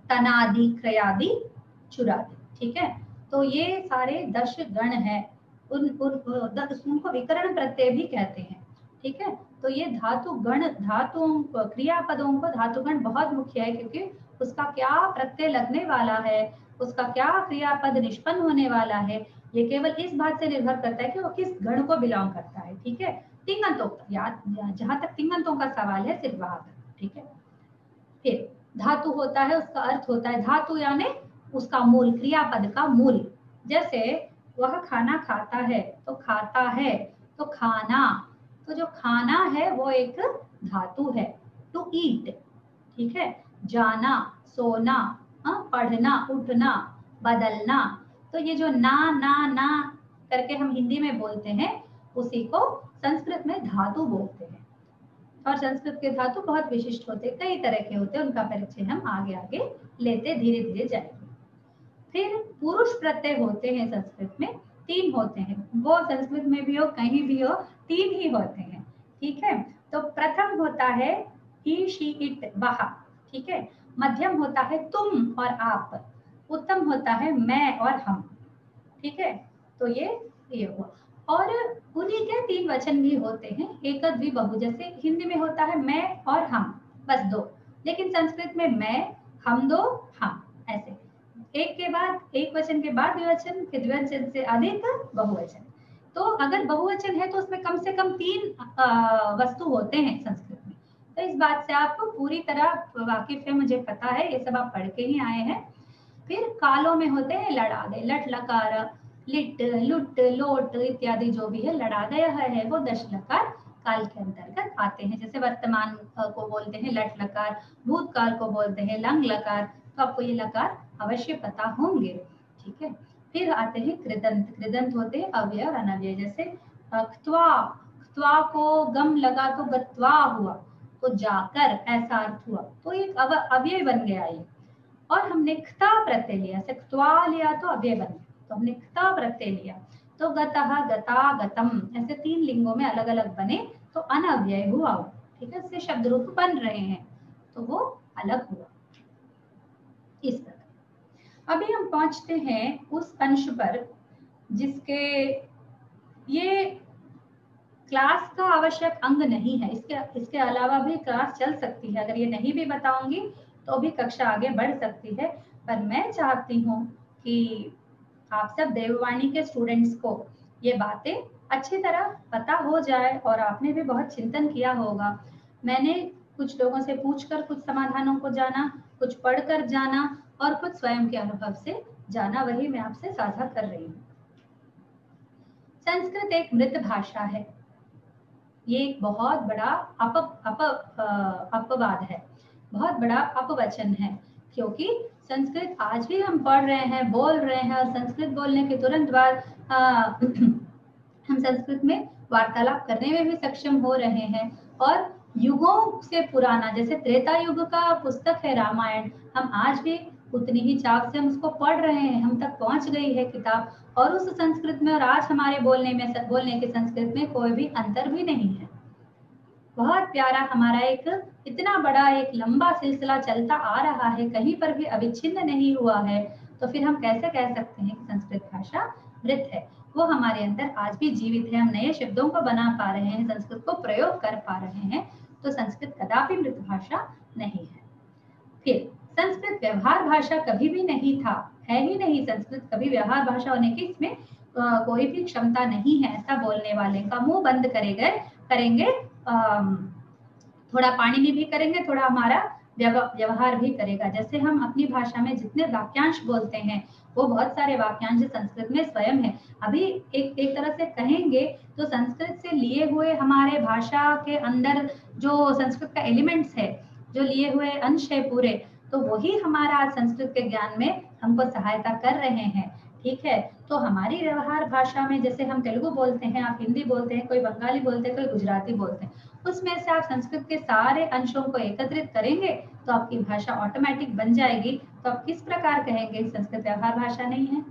S1: तनादि, क्रयादि, चुरादि, ठीक है। तो ये सारे 10 गण है, उनको विकरण प्रत्यय भी कहते हैं, ठीक है। तो ये धातु गण, धातुओं, क्रियापदों को धातुगण बहुत मुख्य है, क्योंकि उसका क्या प्रत्यय लगने वाला है, उसका क्या क्रियापद निष्पन्न होने वाला है, ये केवल इस बात से निर्भर करता है कि वो किस गण को बिलोंग करता है, ठीक है। तिंगंतों, जहां तक तिंगंतों का सवाल है सिर्फ वहां तक, ठीक है। फिर धातु होता है, उसका अर्थ होता है, धातु यानी उसका मूल, क्रियापद का मूल। जैसे वह खाना खाता है तो खाता है, तो खाना, तो जो खाना है वो एक धातु है, टू ईट, ठीक है। जाना, सोना, पढ़ना, उठना, बदलना, तो ये जो ना करके हम हिंदी में बोलते हैं, उसी को संस्कृत में धातु बोलते हैं। और संस्कृत के धातु बहुत विशिष्ट होते हैं, कई तरह के होते हैं, उनका परिचय हम आगे आगे लेते धीरे धीरे जाएंगे। फिर पुरुष प्रत्यय होते हैं संस्कृत में 3 होते हैं, वो संस्कृत में भी हो कहीं भी हो 3 ही होते हैं, ठीक है। तो प्रथम होता है ही शी इट वह, ठीक है। मध्यम होता है तुम और आप, उत्तम होता है मैं और हम, ठीक है। तो ये हुआ। और उन्हीं के 3 वचन भी होते हैं, एक द्विबहु, जैसे हिंदी में होता है मैं और हम, बस 2, लेकिन संस्कृत में मैं, हम 2, हम, ऐसे एक के बाद एक वचन के बाद द्विवचन, फिर द्विवचन से अधिक बहुवचन। तो अगर बहुवचन है तो उसमें कम से कम 3 वस्तु होते हैं संस्कृत में। तो इस बात से आपको पूरी तरह वाकिफ है, मुझे पता है, ये सब आप पढ़ के ही आए हैं। फिर कालों में होते हैं लड़ादे, लट लकार, लिट, लुट, लोट इत्यादि जो भी है लड़ादय है वो 10 लकार काल के अंतर्गत आते हैं। जैसे वर्तमान को बोलते हैं लट लकार, भूतकाल को बोलते हैं लंग लकार, तो आपको ये लकार अवश्य पता होंगे, ठीक है। फिर आते हैं कृदंत, कृदंत होते हैं अव्यय और अनव्यय, जैसे क्त्वा, क्त्वा को गम लगा तो गत्वा हुआ, तो जाकर ऐसा अर्थ हुआ, तो एक अव्यय बन गया ये। और हमने क्ता प्रत्यय लिया, से क्त्वा लिया तो अव्यय बन गया, तो हमने क्ता प्रत्यय लिया तो गतः, गता, गतम, ऐसे 3 लिंगों में अलग अलग बने तो अनव्यय हुआ, ठीक है। इससे शब्द रूप बन रहे हैं तो वो अलग हुआ, इस प्रकार। अभी हम पहुंचते हैं उस अंश पर जिसके ये क्लास का आवश्यक अंग नहीं है, इसके अलावा भी क्लास चल सकती है, अगर ये नहीं भी बताऊंगी तो भी कक्षा आगे बढ़ सकती है। पर मैं चाहती हूँ कि आप सब देववाणी के स्टूडेंट्स को ये बातें अच्छी तरह पता हो जाए, और आपने भी बहुत चिंतन किया होगा। मैंने कुछ लोगों से पूछकर कुछ समाधानों को जाना, कुछ पढ़कर जाना और कुछ स्वयं के अनुभव से जाना, वही मैं आपसे साझा कर रही हूँ। संस्कृत एक मृत भाषा है, ये एक बहुत बड़ा अपवाद है, बहुत बड़ा अपवचन है, क्योंकि संस्कृत आज भी हम पढ़ रहे हैं, बोल रहे हैं, और संस्कृत बोलने के तुरंत बाद हम संस्कृत में वार्तालाप करने में भी सक्षम हो रहे हैं। और युगों से पुराना, जैसे त्रेता युग का पुस्तक है रामायण, हम आज भी उतनी ही चाव से हम उसको पढ़ रहे हैं, हम तक पहुंच गई है किताब, और उस संस्कृत में और आज हमारे बोलने के संस्कृत में कोई भी अंतर भी नहीं है। बहुत प्यारा हमारा एक इतना बड़ा एक लंबा सिलसिला चलता आ रहा है, कहीं पर भी अविच्छिन्न नहीं हुआ है, तो फिर हम कैसे कह सकते हैं कि संस्कृत भाषा मृत है? वो हमारे अंदर आज भी जीवित है, हम नए शब्दों को बना पा रहे हैं, संस्कृत को प्रयोग कर पा रहे हैं, तो संस्कृत कदापि मृत भाषा नहीं है। फिर संस्कृत व्यवहार भाषा कभी भी नहीं था, है ही नहीं, संस्कृत कभी व्यवहार भाषा होने की इसमें कोई भी क्षमता नहीं है। ऐसा बोलने वाले का मुंह बंद करेंगे, थोड़ा पाणिनि भी करेंगे, थोड़ा हमारा व्यवहार भी करेगा। जैसे हम अपनी भाषा में जितने वाक्यांश बोलते हैं वो बहुत सारे वाक्यांश संस्कृत में स्वयं है। अभी एक तरह से कहेंगे तो संस्कृत से लिए हुए हमारे भाषा के अंदर जो संस्कृत का एलिमेंट्स है, जो लिए हुए अंश है पूरे, तो वही हमारा संस्कृत के ज्ञान में हमको सहायता कर रहे हैं, ठीक है। तो हमारी व्यवहार भाषा में जैसे हम तेलुगु बोलते हैं, आप हिंदी बोलते हैं, कोई बंगाली बोलते हैं, कोई गुजराती बोलते हैं, उसमें से आप संस्कृत के सारे अंशों को एकत्रित करेंगे तो आपकी भाषा ऑटोमेटिक बन जाएगी। तो आप किस प्रकार कहेंगे संस्कृत व्यवहार भाषा नहीं है,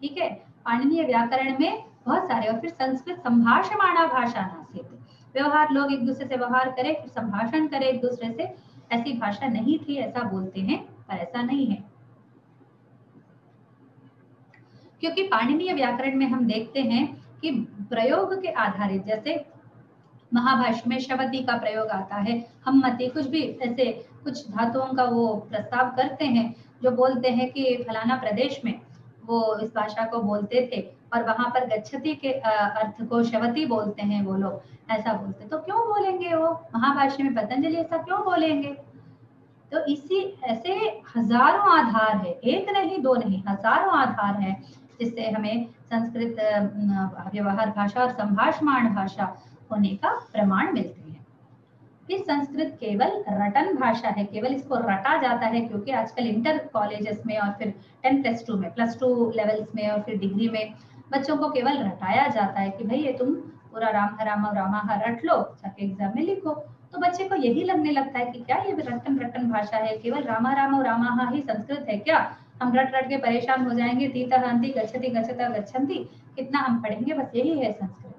S1: ठीक है। पाणिनीय व्याकरण में बहुत सारे, और फिर संस्कृत संभाषमाणा भाषा नासीत, व्यवहार लोग एक दूसरे से व्यवहार करें, फिर संभाषण करें एक दूसरे से, ऐसी भाषा नहीं थी, ऐसा बोलते हैं, पर ऐसा नहीं है। क्योंकि पाणिनीय व्याकरण में हम देखते हैं कि प्रयोग के आधारित, जैसे महाभाष्य में शवती का प्रयोग आता है, हममति, कुछ भी ऐसे कुछ धातुओं का वो प्रस्ताव करते हैं, जो बोलते हैं कि फलाना प्रदेश में वो इस भाषा को बोलते थे, और वहां पर गच्छति के अर्थ को शवती बोलते हैं वो लोग, ऐसा बोलते। तो क्यों बोलेंगे वो महाभाष्य में, पतंजलि ऐसा क्यों बोलेंगे? तो इसी ऐसे हजारों आधार है, एक नहीं दो नहीं, हजारों आधार है, जिससे हमें संस्कृत व्यवहार भाषा और संभाषमाण भाषा होने का प्रमाण मिलते हैं। फिर संस्कृत केवल रटन भाषा है, केवल इसको रटा जाता है, क्योंकि आजकल इंटर कॉलेजेस में और फिर 10+2 में, +2 लेवल्स में और फिर डिग्री में बच्चों को केवल रटाया जाता है कि भाई ये तुम पूरा राम रामा रट लो, जाके एग्जाम में लिखो। तो बच्चे को यही लगने लगता है कि क्या ये रटन भाषा है, केवल रामा ही संस्कृत है क्या? हम रट रट के परेशान हो जाएंगे, तीतः हंति गच्छति गच्छता गच्छन्ति, कितना हम पढ़ेंगे, बस यही है संस्कृत।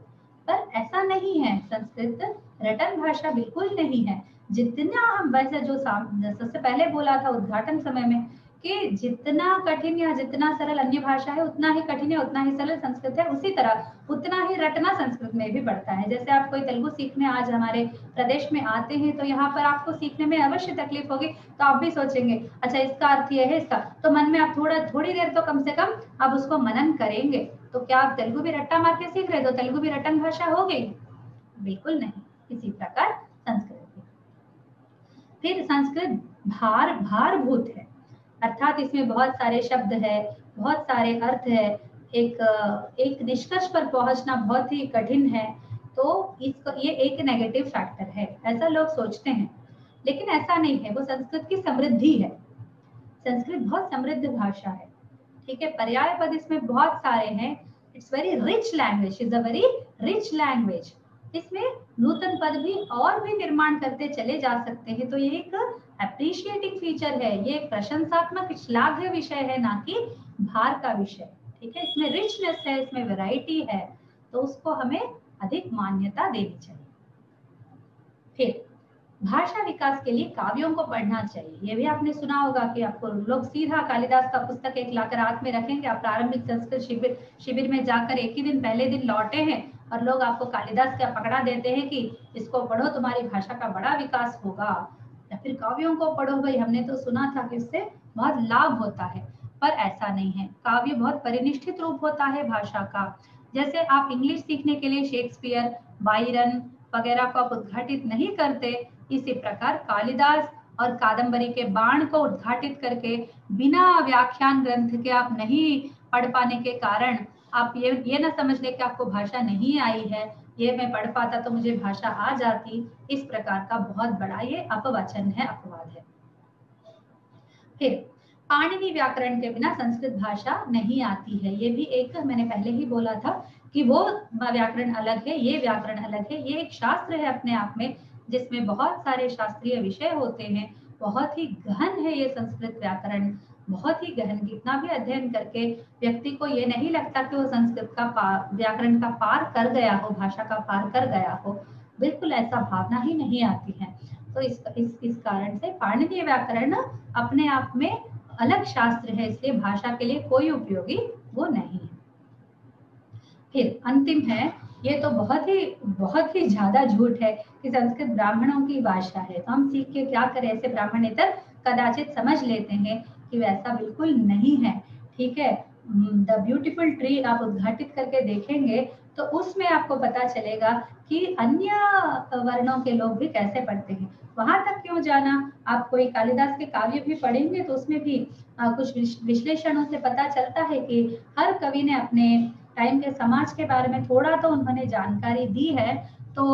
S1: पर ऐसा नहीं है, संस्कृत रटन भाषा बिल्कुल नहीं है। जितना हम, वैसे जो सबसे पहले बोला था उद्घाटन समय में कि जितना कठिन या जितना सरल अन्य भाषा है उतना ही कठिन है, उतना ही सरल संस्कृत है, उसी तरह उतना ही रटना संस्कृत में भी पड़ता है। जैसे आप कोई तेलुगु सीखने आज हमारे प्रदेश में आते हैं तो यहाँ पर आपको सीखने में अवश्य तकलीफ होगी, तो आप भी सोचेंगे अच्छा इसका अर्थ ये है, इसका, तो मन में आप थोड़ी देर तो कम से कम आप उसको मनन करेंगे। तो क्या आप तेलुगु भी रट्टा मार के सीख रहे तो तेलुगु भी रटन भाषा हो गई? बिल्कुल नहीं। इसी प्रकार संस्कृत भी। फिर संस्कृत भारभूत है, अर्थात इसमें बहुत सारे शब्द है, बहुत सारे अर्थ है, एक निष्कर्ष पर पहुंचना बहुत ही कठिन है। तो इसको ये एक नेगेटिव फैक्टर है, ऐसा लोग सोचते हैं, लेकिन ऐसा नहीं है। वो संस्कृत की समृद्धि है। संस्कृत बहुत समृद्ध भाषा है, ठीक है। पर्याय पद इसमें बहुत सारे हैं। It's very rich language, is a very rich language. इसमें नूतन पद भी और भी निर्माण करते चले जा सकते हैं। तो ये एक अप्रिशिएटिंग फीचर है, ये एक प्रशंसात्मक श्लाघ्य विषय है, ना कि भार का विषय, ठीक है। इसमें रिचनेस है, इसमें वैरायटी है, तो उसको हमें अधिक मान्यता देनी चाहिए। फिर भाषा विकास के लिए काव्यों को पढ़ना चाहिए। ये भी आपने सुना होगा कि आपको लोग सीधा कालिदास का पुस्तक एक लाकर हाथ में रखेंगे। आप प्रारंभिक संस्कृत शिविर में जाकर एक ही दिन पहले दिन लौटे हैं और लोग आपको कालिदास का पकड़ा देते हैं कि इसको पढ़ो, तुम्हारी भाषा का बड़ा विकास होगा। या फिर काव्यों को पढ़ो, भाई हमने तो सुना था कि इससे बहुत लाभ होता है, पर ऐसा नहीं है। काव्य बहुत परिनिष्ठित रूप होता है भाषा का। जैसे आप इंग्लिश सीखने के लिए शेक्सपियर, बायरन वगैरह को आप उद्घाटित नहीं करते, इसी प्रकार कालिदास और कादम्बरी के बाण को उद्घाटित करके बिना व्याख्यान ग्रंथ के आप नहीं पढ़ पाने के कारण आप ये ना समझ ले कि आपको भाषा नहीं आई है, ये मैं पढ़ पाता तो मुझे भाषा आ जाती। इस प्रकार का बहुत बड़ा ये अपवचन है, अपवाद है। फिर पाणिनि व्याकरण के बिना संस्कृत भाषा नहीं आती है। ये भी एक, मैंने पहले ही बोला था कि वो व्याकरण अलग है, ये व्याकरण अलग है। ये एक शास्त्र है अपने आप में, जिसमें बहुत सारे शास्त्रीय विषय होते हैं। बहुत ही गहन है ये संस्कृत व्याकरण, बहुत ही गहन। कितना भी अध्ययन करके व्यक्ति को ये नहीं लगता कि वो संस्कृत का व्याकरण का पार कर गया हो, भाषा का पार कर गया हो। बिल्कुल ऐसा भावना ही नहीं आती है। तो इस कारण से पाणिनीय व्याकरण अपने आप में अलग शास्त्र है, इसलिए भाषा के लिए कोई उपयोगी वो नहीं है। फिर अंतिम है, ये तो बहुत ही ज्यादा झूठ है कि संस्कृत ब्राह्मणों की भाषा है, तो हम सीख के क्या करें। ऐसे ब्राह्मणेतर कदाचित समझ लेते हैं कि वैसा बिल्कुल नहीं है, ठीक है। द ब्यूटीफुल ट्री आप उद्घाटित करके देखेंगे तो उसमें आपको पता चलेगा कि अन्य वर्णों के लोग भी कैसे पढ़ते हैं। वहां तक क्यों जाना, आप कोई कालिदास के काव्य भी पढ़ेंगे तो उसमें भी कुछ विश्लेषणों से पता चलता है कि हर कवि ने अपने टाइम के समाज के बारे में थोड़ा तो उन्होंने जानकारी दी है। तो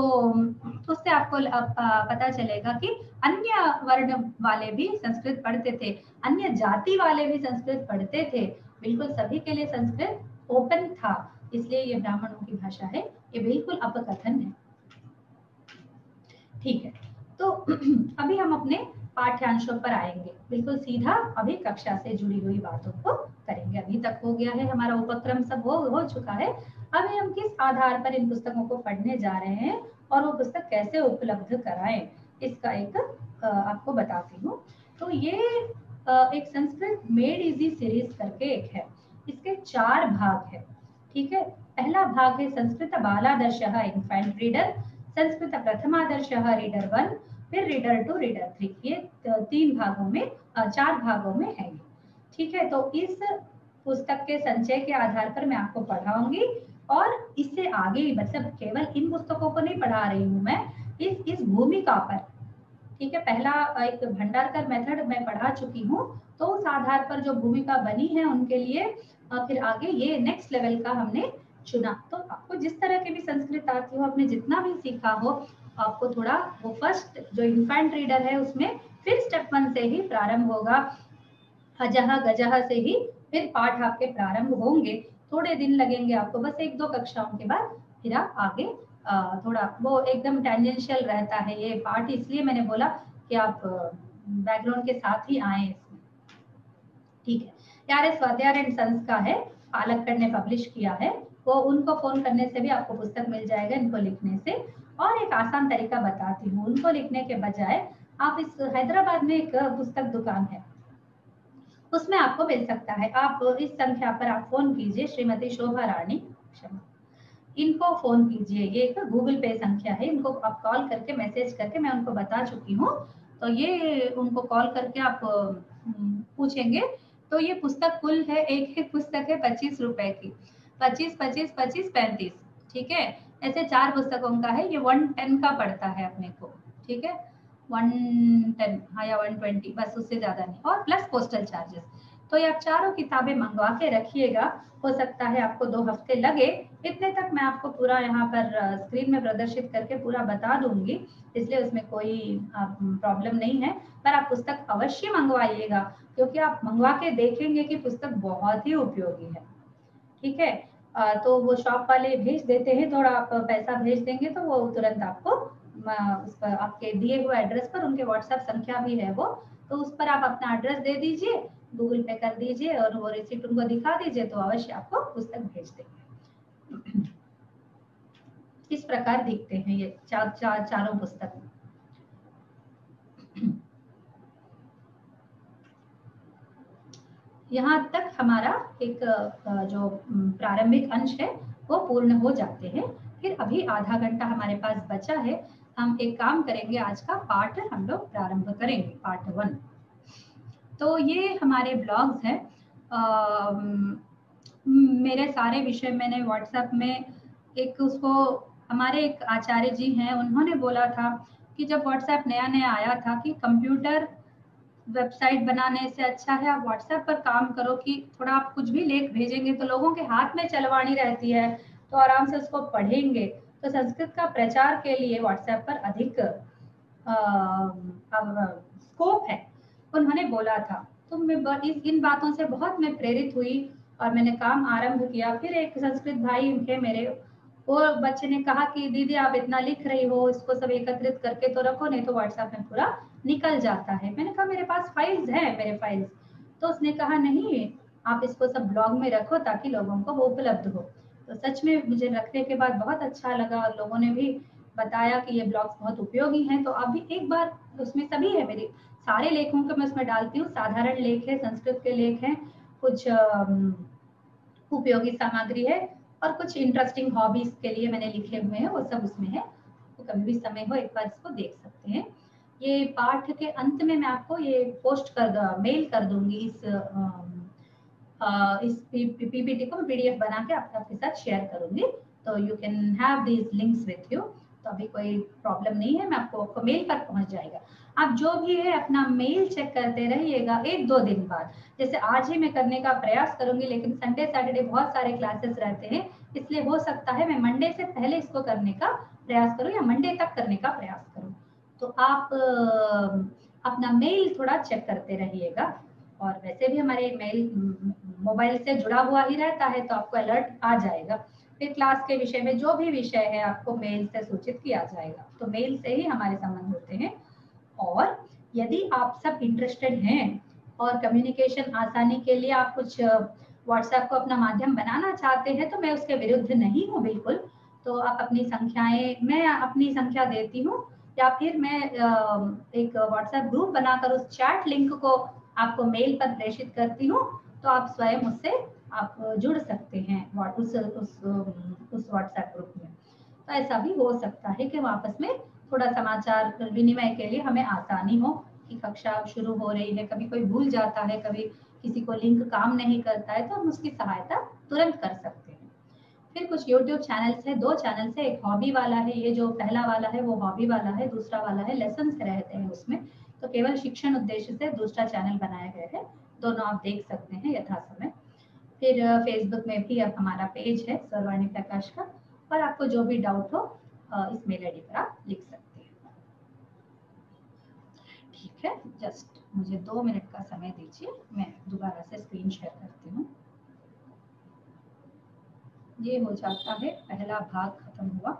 S1: उससे आपको पता चलेगा कि अन्य वर्ण वाले भी संस्कृत पढ़ते थे, अन्य जाति वाले भी संस्कृत पढ़ते थे। बिल्कुल सभी के लिए संस्कृत ओपन था, इसलिए ये ब्राह्मणों की भाषा है, ये बिल्कुल अपकथन है, ठीक है। तो अभी हम अपने पाठ्यांशों पर आएंगे, बिल्कुल सीधा अभी कक्षा से जुड़ी हुई बातों को करेंगे। अभी तक हो गया है हमारा उपक्रम, सब हो चुका है। अभी हम किस आधार पर इन पुस्तकों को पढ़ने जा रहे हैं और वो पुस्तक कैसे उपलब्ध कराएं, इसका एक आपको बताती हूँ। तो ये एक संस्कृत मेड इजी सीरीज करके एक है, इसके 4 भाग है, ठीक है। पहला भाग है Sanskrit Baladarsha infant reader, Sanskrit Prathamadarsha reader 1, फिर रीडर 2, रीडर 3। ये 3 भागों में 4 भागों में है, ठीक है। तो इस पुस्तक के संचय के आधार पर मैं आपको पढ़ाऊंगी और इससे आगे मतलब केवल इन पुस्तकों को नहीं पढ़ा रही हूँ मैं, इस भूमिका पर, ठीक है। पहला एक भंडारकर मेथड मैं पढ़ा चुकी हूँ, तो उस आधार पर जो भूमिका बनी है उनके लिए फिर आगे ये नेक्स्ट लेवल का हमने चुना। तो आपको जिस तरह की भी संस्कृत आती हो, आपने जितना भी सीखा हो, आपको थोड़ा वो फर्स्ट जो इन्फैंट रीडर है उसमें फिर स्टेप 1 से ही प्रारंभ होगा, अजह गजह से ही फिर पाठ आपके प्रारंभ होंगे। थोड़े दिन लगेंगे आपको, बस 1-2 कक्षाओं के बाद फिर आप आगे थोड़ा वो एकदम टेंजेंशियल रहता है ये पाठ, इसलिए मैंने बोला कि आप बैकग्राउंड के साथ ही आए इसमें, ठीक है। RS वादियार एंड सन्स का है, पालक्कड़ ने पब्लिश किया है। वो उनको फोन करने से भी आपको पुस्तक मिल जाएगा इनको लिखने से। और एक आसान तरीका बताती हूँ, उनको लिखने के बजाय आप इस हैदराबाद में एक पुस्तक दुकान है, उसमें आपको मिल सकता है। आप इस संख्या पर आप फोन कीजिए, श्रीमती शोभा रानी, क्षमा, इनको फोन कीजिए। ये एक गूगल पे संख्या है, इनको आप कॉल करके मैसेज करके, मैं उनको बता चुकी हूँ, तो ये उनको कॉल करके आप पूछेंगे तो ये पुस्तक कुल है, एक एक पुस्तक है 25 रुपए की, 25 25 25 35, ठीक है। ऐसे 4 पुस्तकों का है, ये 110 का पड़ता है अपने को, ठीक है, 110 हाँ या 120, बस उससे ज्यादा नहीं, और प्लस पोस्टल चार्जेस। तो ये आप चारों किताबें मंगवा के रखिएगा, हो सकता है आपको 2 हफ्ते लगे। इतने तक मैं आपको पूरा यहाँ पर स्क्रीन में प्रदर्शित करके पूरा बता दूंगी, इसलिए उसमें कोई प्रॉब्लम नहीं है। पर आप पुस्तक अवश्य मंगवाइएगा, क्योंकि आप मंगवा के देखेंगे कि पुस्तक बहुत ही उपयोगी है, ठीक है। तो वो शॉप वाले भेज देते हैं, थोड़ा आप पैसा भेज देंगे तो वो तुरंत आपको उस पर आपके दिए हुए एड्रेस पर, उनके व्हाट्सएप संख्या भी है वो, तो उस पर आप अपना एड्रेस दे दीजिए, गूगल पे कर दीजिए और वो रिसीप्ट उनको दिखा दीजिए, तो अवश्य आपको पुस्तक भेज देंगे। इस प्रकार दिखते हैं ये चारों पुस्तक। यहाँ तक हमारा एक जो प्रारंभिक अंश है वो पूर्ण हो जाते हैं। फिर अभी आधा घंटा हमारे पास बचा है, हम एक काम करेंगे, आज का पाठ हम लोग प्रारंभ करेंगे, पार्ट 1। तो ये हमारे ब्लॉग्स हैं, मेरे सारे विषय मैंने व्हाट्सएप में एक उसको, हमारे एक आचार्य जी हैं, उन्होंने बोला था कि जब व्हाट्सएप नया नया आया था कि कंप्यूटर वेबसाइट बनाने से अच्छा है आप व्हाट्सएप पर काम करो, कि थोड़ा आप कुछ भी लेख भेजेंगे तो लोगों के हाथ में चलवानी रहती है, तो आराम से उसको पढ़ेंगे। तो संस्कृत का प्रचार के लिए व्हाट्सएप पर अधिक स्कोप है, उन्होंने बोला था। तो मैं इन बातों से बहुत मैं प्रेरित हुई और मैंने काम आरंभ किया। फिर एक संस्कृत भाई थे मेरे, वो बच्चे ने कहा कि दीदी आप इतना लिख रही हो, इसको सब एकत्रित करके तो रखो, नहीं तो व्हाट्सएप में पूरा निकल जाता है। मैंने कहा मेरे पास फाइल्स हैं, मेरे फाइल्स। तो उसने कहा नहीं, आप इसको सब ब्लॉग में रखो ताकि लोगों को वो उपलब्ध हो। तो सच में मुझे रखने के बाद बहुत अच्छा लगा, और लोगों ने भी बताया कि ये ब्लॉग्स बहुत उपयोगी हैं। तो अभी एक बार उसमें सभी है, मेरे सारे लेखों को मैं उसमें डालती हूँ, साधारण लेख है, संस्कृत के लेख हैं, कुछ उपयोगी सामग्री है, और कुछ इंटरेस्टिंग हॉबीज के लिए मैंने लिखे हुए हैं, वो सब उसमें है। तो कभी भी समय हो एक बार इसको देख सकते हैं। ये पाठ के अंत में मैं आपको ये पोस्ट कर मेल कर दूंगी, इस पीपीटी को पीडीएफ बना के आपके साथ शेयर करूंगी, तो you can have these links with you. तो अभी कोई प्रॉब्लम नहीं है, मैं आपको मेल पर पहुंच जाएगा। आप जो भी है अपना मेल चेक करते रहिएगा 1-2 दिन बाद। जैसे आज ही मैं करने का प्रयास करूंगी, लेकिन संडे सैटरडे बहुत सारे क्लासेस रहते हैं, इसलिए हो सकता है मैं मंडे से पहले इसको करने का प्रयास करूं या मंडे तक करने का प्रयास करूं। तो आप अपना मेल थोड़ा चेक करते रहिएगा। और वैसे भी हमारे मेल मोबाइल से जुड़ा हुआ ही रहता है, तो आपको अलर्ट आ जाएगा। फिर क्लास के विषय में जो भी विषय है आपको मेल से सूचित किया जाएगा, तो मेल से ही हमारे संबंध होते हैं। और यदि आप सब इंटरेस्टेड हैं और कम्युनिकेशन आसानी के लिए आप कुछ व्हाट्सएप को अपना माध्यम बनाना चाहते हैं, तो मैं उसके विरुद्ध नहीं हूँ बिल्कुल। तो आप अपनी संख्याएं, मैं अपनी संख्या देती हूँ, या फिर मैं एक व्हाट्सएप ग्रुप बनाकर उस चैट लिंक को आपको मेल पर प्रेषित करती हूँ, तो आप स्वयं उससे आप जुड़ सकते हैं उस व्हाट्सएप ग्रुप में। तो ऐसा भी हो सकता है कि आपस में थोड़ा समाचार विनिमय के लिए हमें आसानी हो, कि कक्षा शुरू हो रही है, कभी कोई भूल जाता है, कभी किसी को लिंक काम नहीं करता है, तो हम उसकी सहायता तुरंत कर सकते हैं। फिर कुछ YouTube चैनल्स है, 2 चैनल्स है, एक हॉबी वाला है, ये जो पहला वाला है वो हॉबी वाला है, दूसरा वाला है लेसन्स रहते हैं उसमें, तो केवल शिक्षण उद्देश्य से दूसरा चैनल बनाया गया है, दोनों आप देख सकते हैं यथा समय। फिर फेसबुक में भी अब हमारा पेज है सर्वाणी प्रकाश का, और आपको जो भी डाउट हो इस मेल आईडी पर आप लिख सकते हैं। ठीक है, जस्ट मुझे 2 मिनट का समय दीजिए, मैं दोबारा से स्क्रीन शेयर करती हूँ। ये हो जाता है, पहला भाग खत्म हुआ।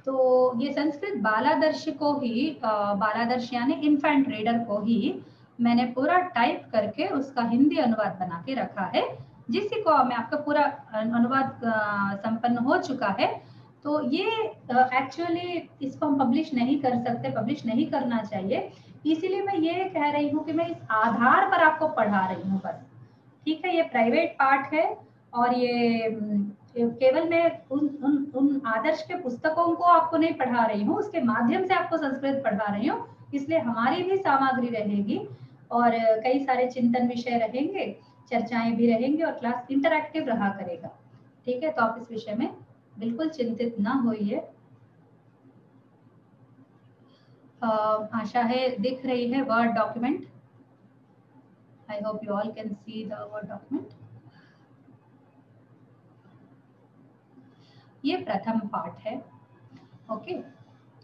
S1: तो ये संस्कृत बालादर्श को ही बालादर्श यानी इन्फेंट रीडर को ही मैंने पूरा टाइप करके उसका हिंदी अनुवाद बना के रखा है, जिसी को मैं आपका पूरा अनुवाद संपन्न हो चुका है। तो ये एक्चुअली इसको हम पब्लिश नहीं कर सकते, पब्लिश नहीं करना चाहिए, इसीलिए मैं ये कह रही हूँ कि मैं इस आधार पर आपको पढ़ा रही हूँ बस, ठीक है। ये प्राइवेट पार्ट है और ये केवल मैं उन आदर्श के पुस्तकों को आपको नहीं पढ़ा रही हूँ, उसके माध्यम से आपको संस्कृत पढ़ा रही हूँ, इसलिए हमारी भी सामग्री रहेगी और कई सारे चिंतन विषय रहेंगे, चर्चाएं भी रहेंगी और क्लास इंटरैक्टिव रहा करेगा, ठीक है। तो आप इस विषय में बिल्कुल चिंतित ना होइए। आशा है दिख रही है word document. I hope you all can see the word document. ये प्रथम पार्ट है, ओके।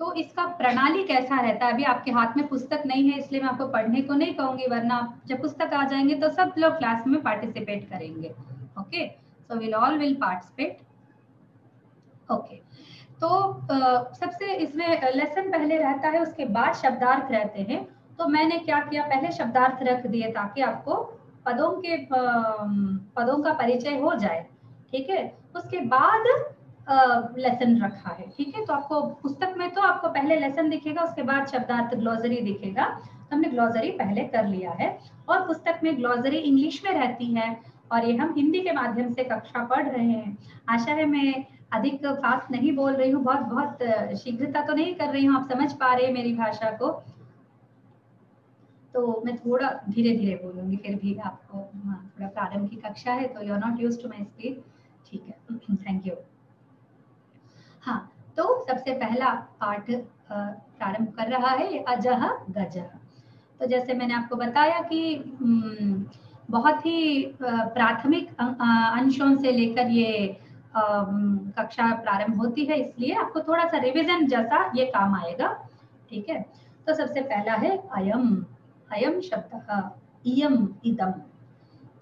S1: तो इसका प्रणाली कैसा रहता है, अभी आपके हाथ में पुस्तक नहीं है इसलिए मैं आपको पढ़ने को नहीं कहूंगी, वरना जब पुस्तक आ जाएंगे तो सब लोग क्लास में पार्टिसिपेट करेंगे, okay. So will all will participate, okay. तो सबसे इसमें लेसन पहले रहता है, उसके बाद शब्दार्थ रहते हैं। तो मैंने क्या किया, पहले शब्दार्थ रख दिए ताकि आपको पदों का परिचय हो जाए, ठीक है। उसके बाद लेसन रखा है, ठीक है। तो आपको पुस्तक में तो आपको पहले लेसन दिखेगा, उसके बाद शब्दार्थ ग्लोसरी दिखेगा। तो हमने ग्लोसरी पहले कर लिया है और पुस्तक में ग्लोसरी इंग्लिश में रहती है और ये हम हिंदी के माध्यम से कक्षा पढ़ रहे हैं। आशा है मैं अधिक फास्ट नहीं बोल रही हूँ, बहुत शीघ्रता तो नहीं कर रही हूँ, आप समझ पा रहे हैं मेरी भाषा को। तो मैं थोड़ा धीरे धीरे बोलूंगी, फिर भी आपको थोड़ा प्रारंभ की कक्षा है तो you are not used to my speed, ठीक है। Thank you. हाँ, तो सबसे पहला पाठ प्रारंभ कर रहा है अजह गजह। तो जैसे मैंने आपको बताया कि बहुत ही प्राथमिक अंशों से लेकर ये कक्षा प्रारंभ होती है, इसलिए आपको थोड़ा सा रिवीजन जैसा ये काम आएगा, ठीक है। तो सबसे पहला है अयम, अयम शब्द, इयम, इदम।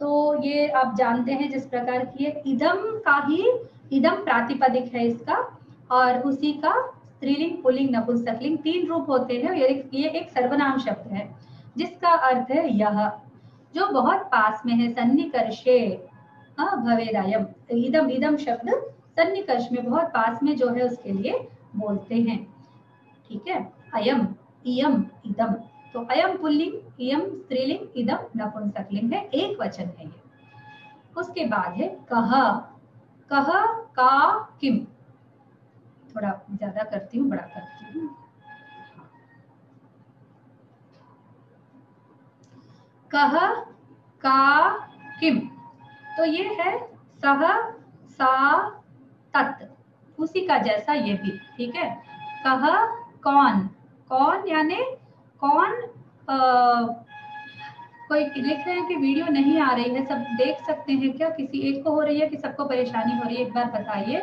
S1: तो ये आप जानते हैं जिस प्रकार की है, इदम का ही, इदम प्रातिपदिक है इसका और उसी का स्त्रीलिंग, पुल्लिंग, नपुंसकलिंग 3 रूप होते हैं। ये एक सर्वनाम शब्द है जिसका अर्थ है यह, जो बहुत पास में है, सन्निकर्षे भवेदायम। इदम, इदम शब्द सन्निकर्ष में, बहुत पास में जो है उसके लिए बोलते हैं, ठीक है। अयम, इयम, इदम। तो अयम पुल्लिंग, इयम स्त्रीलिंग, इदम नपुंसकलिंग है, एक वचन है ये। उसके बाद है कह, कह, का, किम। थोड़ा ज्यादा करती हूँ, बड़ा करती हूँ। कह, का, किम। तो ये है सह, सा, तत्, उसी का जैसा ये भी, ठीक है। कह, कौन, कौन यानी कौन। कोई लिख रहे हैं कि वीडियो नहीं आ रही है, सब देख सकते हैं क्या? किसी एक को हो रही है कि सबको परेशानी हो रही है, एक बार बताइए।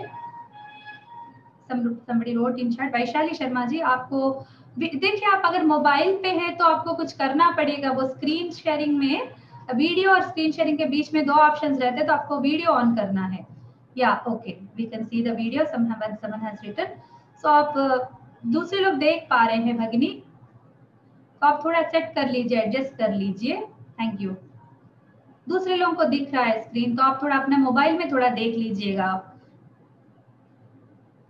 S1: somebody wrote in chat, Vaishali Sharma ji, आपको देखिए, आप अगर मोबाइल पे हैं तो आपको कुछ करना पड़ेगा। वो स्क्रीन शेयरिंग में, वीडियो और स्क्रीन शेयरिंग के बीच में 2 ऑप्शंस रहते हैं, तो आपको वीडियो ऑन करना है। या okay, we can see the video, someone has written। So आप दूसरे लोग देख पा रहे हैं भगिनी, तो आप थोड़ा सेट कर लीजिए, एडजस्ट कर लीजिए, थैंक यू। दूसरे लोगों को दिख रहा है स्क्रीन, तो आप थोड़ा अपने मोबाइल में थोड़ा देख लीजिएगा।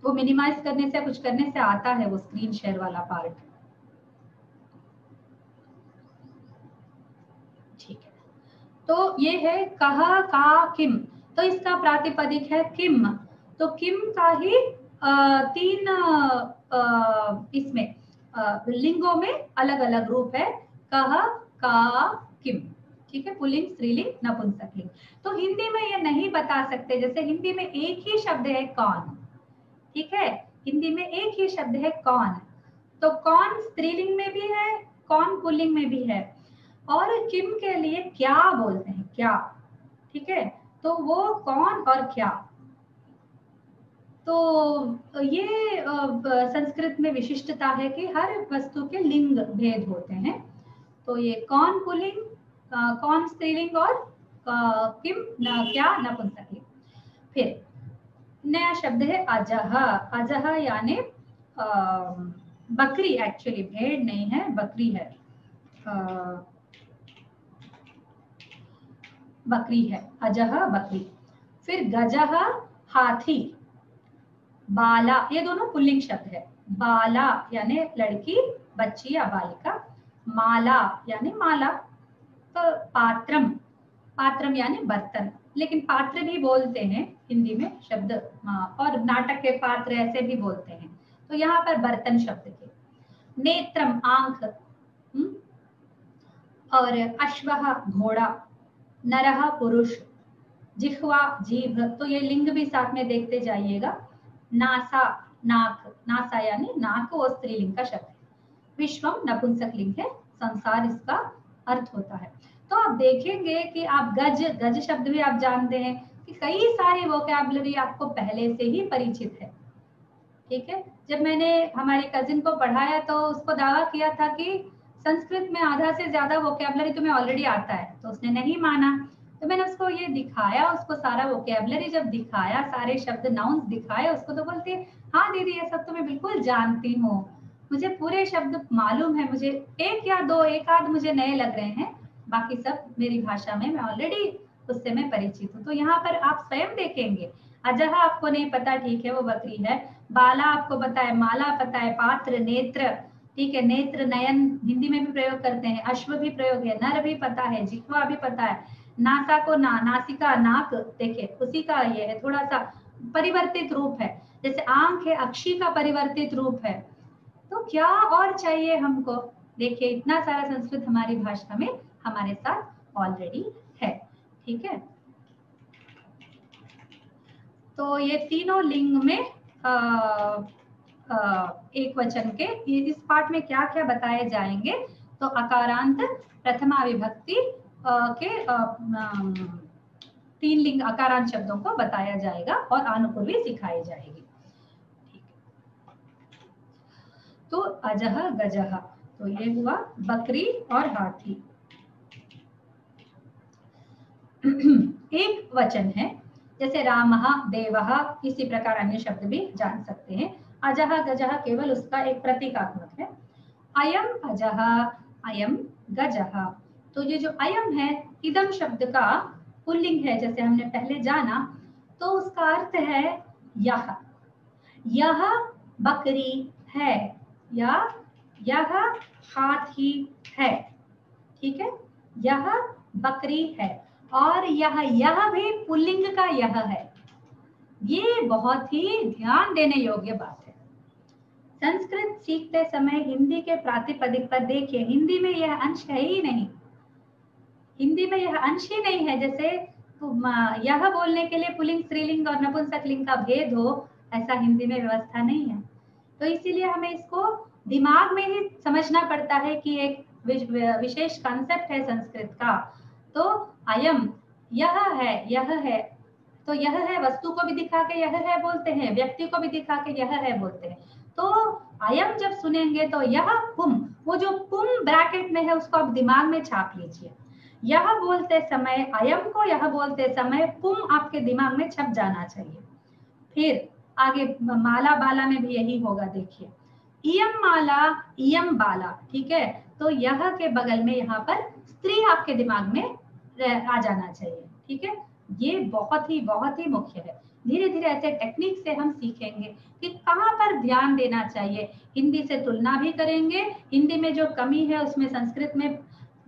S1: वो मिनिमाइज करने से, कुछ करने से आता है वो स्क्रीन शेयर वाला पार्ट, ठीक है। तो ये है कहा, का, किम। तो इसका प्रातिपदिक है किम। तो किम का ही 3 इसमें लिंगों में अलग अलग रूप है, कहा, का, किम, ठीक है। पुल्लिंग, स्त्रीलिंग, नपुंसकलिंग। तो हिंदी में ये नहीं बता सकते, जैसे हिंदी में एक ही शब्द है कौन, ठीक है। हिंदी में एक ही शब्द है कौन, तो कौन स्त्रीलिंग में भी है, कौन पुल्लिंग में भी है। और किम के लिए क्या बोलते हैं, क्या, ठीक है। तो वो कौन और क्या। तो ये संस्कृत में विशिष्टता है कि हर वस्तु के लिंग भेद होते हैं। तो ये कौन पुल्लिंग, कौन स्त्रीलिंग और किम क्या नपुंसकलिंग। फिर नया शब्द है अजह, अजह यानी बकरी, एक्चुअली भेड़ नहीं है, बकरी है, बकरी है, अजह बकरी। फिर गजह हाथी, बाला, ये दोनों पुल्लिंग शब्द है। बाला यानी लड़की, बच्ची या बालिका, माला यानी माला, तो पात्रम, पात्रम यानी बर्तन, लेकिन पात्र भी बोलते हैं हिंदी में शब्द, और नाटक के पात्र ऐसे भी बोलते हैं, तो यहाँ पर बर्तन शब्द के। नेत्रम आंख, और अश्वः घोड़ा, नरः पुरुष, जिह्वा जीभ, तो ये लिंग भी साथ में देखते जाइएगा। नासा नाक, नासा यानी नाक, वो स्त्रीलिंग का शब्द है। विश्वम नपुंसक लिंग है, संसार इसका अर्थ होता है। तो आप देखेंगे कि आप गज, गज शब्द भी आप जानते हैं कि कई सारी वोकैबुलरी आपको पहले से ही परिचित है, ठीक है। जब मैंने हमारी कजिन को पढ़ाया तो उसको दावा किया था कि संस्कृत में आधा से ज्यादा वोकैबुलरी तुम्हें ऑलरेडी आता है, तो उसने नहीं माना। तो मैंने उसको ये दिखाया, उसको सारा वोकैबुलरी जब दिखाया, सारे शब्द नाउन्स दिखाए उसको, तो बोलती है हाँ दीदी ये सब तो मैं बिल्कुल जानती हूँ, मुझे पूरे शब्द मालूम है, मुझे एक या दो, एक आध मुझे नए लग रहे हैं, बाकी सब मेरी भाषा में मैं ऑलरेडी उससे मैं परिचित हूँ। तो यहाँ पर आप स्वयं देखेंगे, अजह आपको नहीं पता, ठीक है वो बकरी है। बाला आपको पता है, माला पता है, पात्र, नेत्र, ठीक है, नेत्र नयन हिंदी में भी प्रयोग करते हैं, अश्व भी प्रयोग है, नर भी पता है, जिह्वा भी पता है, नासा को नासिका, नाक, देखिए उसी का ये है, थोड़ा सा परिवर्तित रूप है, जैसे आंख है, अक्षी का परिवर्तित रूप है। तो क्या और चाहिए हमको, देखिए इतना सारा संस्कृत हमारी भाषा में हमारे साथ ऑलरेडी है, ठीक है। तो ये तीनों लिंग में एक वचन के इस पार्ट में क्या क्या बताए जाएंगे, तो अकारांत प्रथमा विभक्ति के 3 लिंग अकारांत शब्दों को बताया जाएगा और आनुपूर्वी सिखाई जाएगी, ठीक है। तो अजह गजह, तो ये हुआ बकरी और हाथी। एक वचन है, जैसे रामः, देवः, इसी प्रकार अन्य शब्द भी जान सकते हैं। अजह गजह केवल उसका एक प्रतीकात्मक है। अयम अजह, अयम गजह, तो ये जो अयम है, इदम शब्द का पुल्लिंग है, जैसे हमने पहले जाना, तो उसका अर्थ है यह, यह बकरी है, या यह हाथी है, ठीक है, यह बकरी है, और यह भी पुल्लिंग का यह है। ये बहुत ही ध्यान देने योग्य बात है। संस्कृत सीखते समय हिंदी के प्रातिपदिक पर देखिए, हिंदी में यह अंश है ही नहीं, हिंदी में यह अंश ही नहीं है। जैसे यह बोलने के लिए पुल्लिंग, स्त्रीलिंग और नपुंसक लिंग का भेद हो, ऐसा हिंदी में व्यवस्था नहीं है। तो इसीलिए हमें इसको दिमाग में ही समझना पड़ता है कि एक विशेष कॉन्सेप्ट है संस्कृत का। तो अयम, यह है, तो यह है वस्तु को भी दिखा के यह है बोलते हैं, व्यक्ति को भी दिखा के यह है बोलते हैं। तो अयम जब सुनेंगे तो यह पुम, वो जो पुम ब्रैकेट में है उसको आप दिमाग में छाप लीजिए। यह बोलते समय, अयम को यह बोलते समय पुम आपके दिमाग में छप जाना चाहिए। फिर आगे माला बाला में भी यही होगा, देखिए इयम माला, इयम बाला, ठीक है। तो यह के बगल में यहाँ पर स्त्री आपके दिमाग में आ जाना चाहिए, ठीक है। ये बहुत ही मुख्य है। धीरे धीरे ऐसे टेक्निक से हम सीखेंगे कि कहाँ पर ध्यान देना चाहिए। हिंदी से तुलना भी करेंगे, हिंदी में जो कमी है उसमें संस्कृत में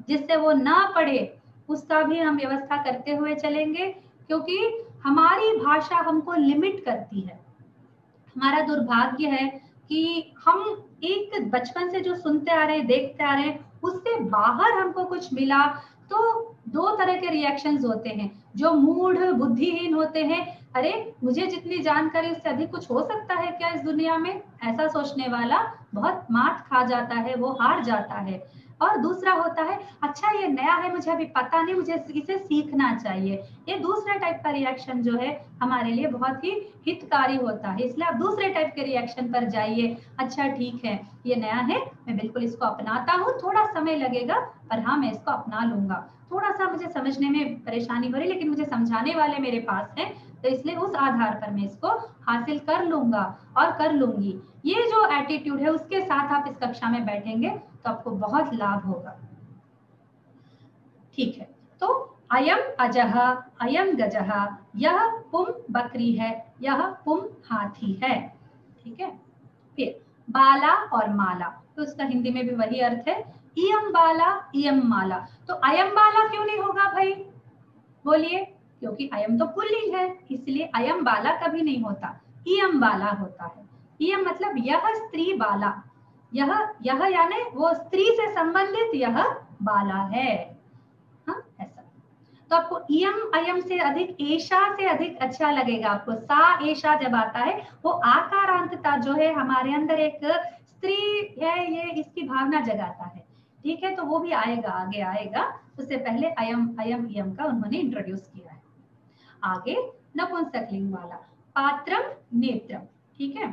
S1: जिससे वो ना पढ़े उसका भी हम व्यवस्था करते हुए चलेंगे, क्योंकि हमारी भाषा हमको लिमिट करती है। हमारा दुर्भाग्य है कि हम एक बचपन से जो सुनते आ रहे, देखते आ रहे, उससे बाहर हमको कुछ मिला तो 2 तरह के रिएक्शंस होते हैं। जो मूढ़ बुद्धिहीन होते हैं, अरे मुझे जितनी जानकारी उससे अधिक कुछ हो सकता है क्या इस दुनिया में, ऐसा सोचने वाला बहुत मात खा जाता है, वो हार जाता है। और दूसरा होता है, अच्छा ये नया है, मुझे अभी पता नहीं, मुझे इसे सीखना चाहिए। ये दूसरा टाइप का रिएक्शन जो है हमारे लिए बहुत ही हितकारी होता है। इसलिए आप दूसरे टाइप के रिएक्शन पर जाइए। अच्छा ठीक है, ये नया है, मैं बिल्कुल इसको अपनाता हूँ, थोड़ा समय लगेगा पर हाँ मैं इसको अपना लूंगा। थोड़ा सा मुझे समझने में परेशानी हो रही, लेकिन मुझे समझाने वाले मेरे पास हैं, तो इसलिए उस आधार पर मैं इसको हासिल कर लूंगा और कर लूंगी, ये जो एटीट्यूड है उसके साथ आप इस कक्षा में बैठेंगे तो आपको बहुत लाभ होगा। ठीक है, तो अयम अजह, अयम गजह, यह पुम बकरी है, यह पुम हाथी है। ठीक है, फिर बाला और माला, तो उसका हिंदी में भी वही अर्थ है, इयम बाला इयम माला। तो अयम बाला क्यों नहीं होगा भाई, बोलिए? क्योंकि अयम तो पुल्लिंग है, इसलिए अयम बाला कभी नहीं होता, इयम बाला होता है। इयम मतलब यह स्त्री बाला, यह यानी वो स्त्री से संबंधित यह बाला है। हाँ, ऐसा। तो आपको इयम अयम से अधिक एशा से अधिक अच्छा लगेगा आपको। सा एशा जब आता है वो आकारांतता जो है हमारे अंदर एक स्त्री है, ये इसकी भावना जगाता है। ठीक है, तो वो भी आएगा, आगे आएगा। उससे पहले अयम अयम इयम का उन्होंने इंट्रोड्यूस किया है। आगे नपुंसकलिंग वाला पात्रम नेत्रम। ठीक है,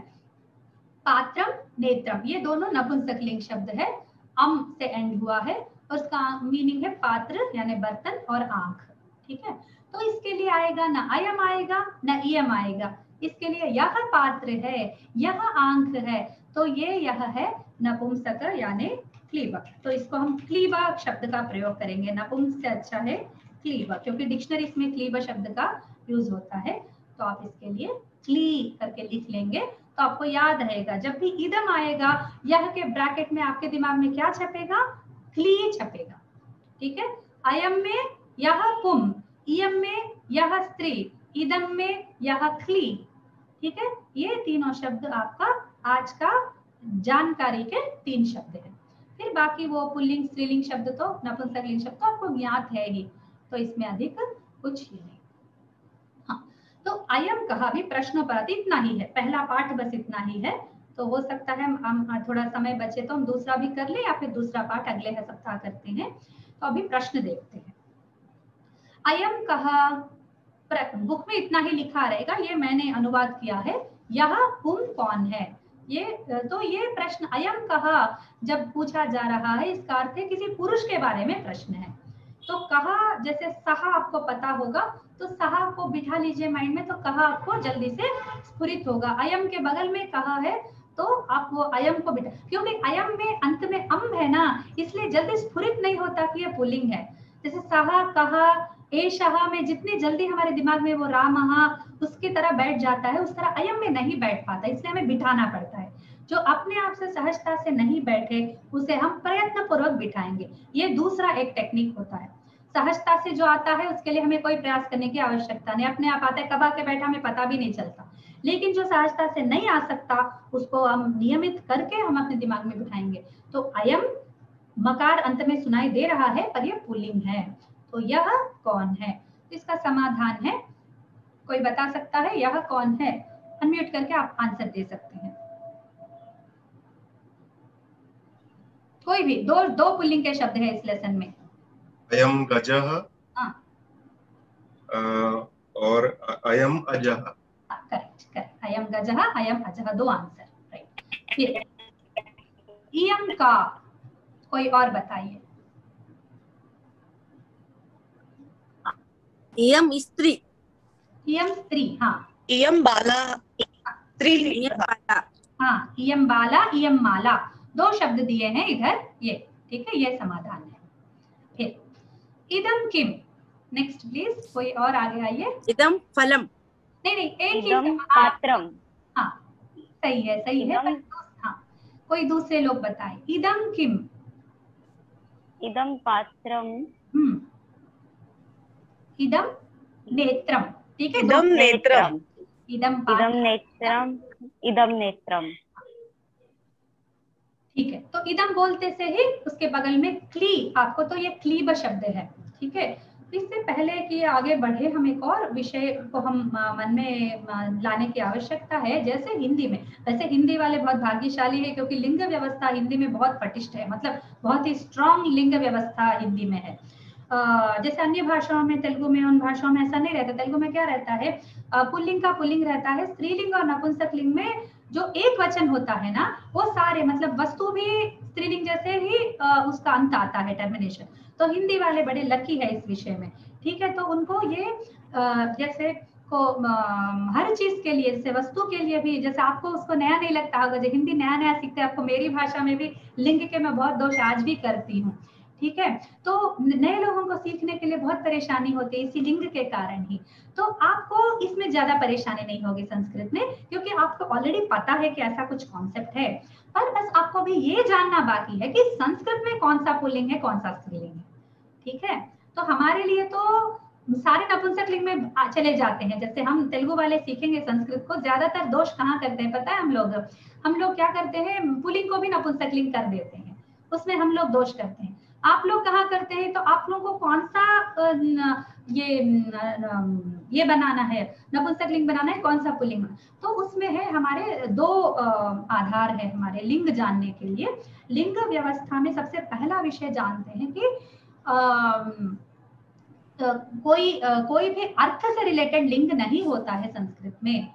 S1: पात्रम नेत्रम ये दोनों नपुंसकलिंग शब्द है, अम से एंड हुआ है और उसका मीनिंग है पात्र यानी बर्तन और आंख। ठीक है, तो इसके लिए आएगा ना अयम आएगा ना इयम आएगा, इसके लिए यह पात्र है, यह आंख है, तो ये यह है नपुंसक यानी क्लीब। तो इसको हम क्लीब शब्द का प्रयोग करेंगे, नपुंसक से अच्छा है क्लीब, क्योंकि डिक्शनरी में क्लीब शब्द का यूज होता है। तो आप इसके लिए क्ली करके लिख लेंगे तो आपको याद रहेगा। जब भी इदम आएगा यह के ब्रैकेट में आपके दिमाग में क्या छपेगा, क्ली छपेगा। ठीक है, अयम में यह पुम, इयम में यह स्त्री, इदम में यह क्ली। ठीक है, ये तीनों शब्द आपका आज का जानकारी के 3 शब्द हैं। फिर बाकी वो पुल्लिंग स्त्रीलिंग शब्द तो नपुंसकलिंग शब्द तो आपको ज्ञात है ही, तो इसमें अधिक कुछ ही नहीं। हाँ, तो अयम कहा भी प्रश्नों पर इतना ही है, पहला पाठ बस इतना ही है। तो हो सकता है हम थोड़ा समय बचे तो हम दूसरा भी कर ले या फिर दूसरा पाठ अगले सप्ताह करते हैं। तो अभी प्रश्न देखते हैं। अयम कहा, बुक में इतना ही लिखा रहेगा, ये मैंने अनुवाद किया है। यह पुम कौन है, ये तो ये प्रश्न अयम कहा जब पूछा जा रहा है इसका अर्थ है किसी पुरुष के बारे में प्रश्न है। तो कहा जैसे सहा आपको पता होगा, तो सहा को बिठा लीजिए माइंड में, तो कहा आपको जल्दी से स्फुरित होगा। अयम के बगल में कहा है तो आप वो अयम को बिठा, क्योंकि अयम में अंत में अम है ना, इसलिए जल्दी स्फुरित नहीं होता कि ये पुल्लिंग है। जैसे सहा कहा एशहा में जितनी जल्दी हमारे दिमाग में वो रामहा उसकी तरह बैठ जाता है, उस तरह अयम में नहीं बैठ पाता, इसलिए हमें बिठाना पड़ता है। जो अपने आप से सहजता से नहीं बैठे उसे हम प्रयत्न पूर्वक बिठाएंगे, ये दूसरा एक टेक्निक होता है। सहजता से जो आता है उसके लिए हमें कोई प्रयास करने की आवश्यकता नहीं, अपने आप आता है, कब आके बैठा हमें पता भी नहीं चलता। लेकिन जो सहजता से नहीं आ सकता उसको हम नियमित करके हम अपने दिमाग में बिठाएंगे। तो अयम मकार अंत में सुनाई दे रहा है पर यह पुल्लिंग है, तो यह कौन है, इसका समाधान है। कोई बता सकता है यह कौन है? अनम्यूट करके आप आंसर दे सकते हैं। कोई भी दो पुल्लिंग के शब्द है इस लेसन में।
S3: अयम गजः और अयम अजः।
S1: करेक्ट, अयम गजः अयम अजः, 2 आंसर राइट। फिर इयम का कोई और बताइए।
S4: इयम स्त्री,
S1: इयम स्त्री, हाँ।
S4: इयम बाला, स्त्री बाला,
S1: हाँ, इयम बाला इयम माला, 2 शब्द दिए हैं इधर ये। ठीक है, ये समाधान है। फिर इदम किम, नेक्स्ट प्लीज, कोई और आगे आइए।
S4: इदम फलम,
S1: नहीं एक
S2: इदम पात्रम।
S1: हाँ सही है हाँ, कोई दूसरे लोग बताएं। इदम किम,
S2: इदम पात्रम,
S1: इदम नेत्रम। ठीक है,
S4: इदम नेत्रम,
S1: इदम
S2: नेत्रम, इदम नेत्रम।
S1: ठीक है, तो इदम बोलते से ही उसके बगल में क्ली, आपको तो ये क्लीब शब्द है। ठीक है, इससे पहले कि आगे बढ़े हम एक और विषय को हम मन में लाने की आवश्यकता है। जैसे हिंदी में, वैसे हिंदी वाले बहुत भाग्यशाली है क्योंकि लिंग व्यवस्था हिंदी में बहुत पटिष्ठ है, मतलब बहुत ही स्ट्रॉन्ग लिंग व्यवस्था हिंदी में है। जैसे अन्य भाषाओं में, तेलुगु में, उन भाषाओं में ऐसा नहीं रहता। तेलुगु में क्या रहता है, पुल्लिंग का पुल्लिंग रहता है, स्त्रीलिंग और नपुंसक लिंग में जो एक वचन होता है ना, वो सारे मतलब वस्तु भी स्त्रीलिंग जैसे ही उसका अंत आता है, टर्मिनेशन। तो हिंदी वाले बड़े लकी है इस विषय में। ठीक है, तो उनको ये जैसे को हर चीज के लिए, जैसे वस्तु के लिए भी, जैसे आपको उसको नया नहीं लगता होगा, जो हिंदी नया नया सीखते हैं, आपको मेरी भाषा में भी लिंग के मैं बहुत दोष आज भी करती हूँ, ठीक है। तो नए लोगों को सीखने के लिए बहुत परेशानी होती है इसी लिंग के कारण ही। तो आपको इसमें ज्यादा परेशानी नहीं होगी संस्कृत में, क्योंकि आपको ऑलरेडी पता है कि ऐसा कुछ कॉन्सेप्ट है। पर बस आपको भी ये जानना बाकी है कि संस्कृत में कौन सा पुल्लिंग है, कौन सा स्त्रीलिंग है, ठीक है। तो हमारे लिए तो सारे नपुंसक लिंग में चले जाते हैं। जैसे हम तेलुगु वाले सीखेंगे संस्कृत को, ज्यादातर दोष कहाँ करते हैं पता है? हम लोग क्या करते हैं, पुल्लिंग को भी नपुंसक लिंग कर देते हैं, उसमें हम लोग दोष करते हैं। आप लोग कहाँ करते हैं? तो आप लोगों को कौन सा ये बनाना है, नपुंसक लिंग बनाना है, कौन सा पुल्लिंग? तो उसमें है हमारे दो आधार है हमारे लिंग जानने के लिए। लिंग व्यवस्था में सबसे पहला विषय जानते हैं कि कोई भी अर्थ से रिलेटेड लिंग नहीं होता है संस्कृत में,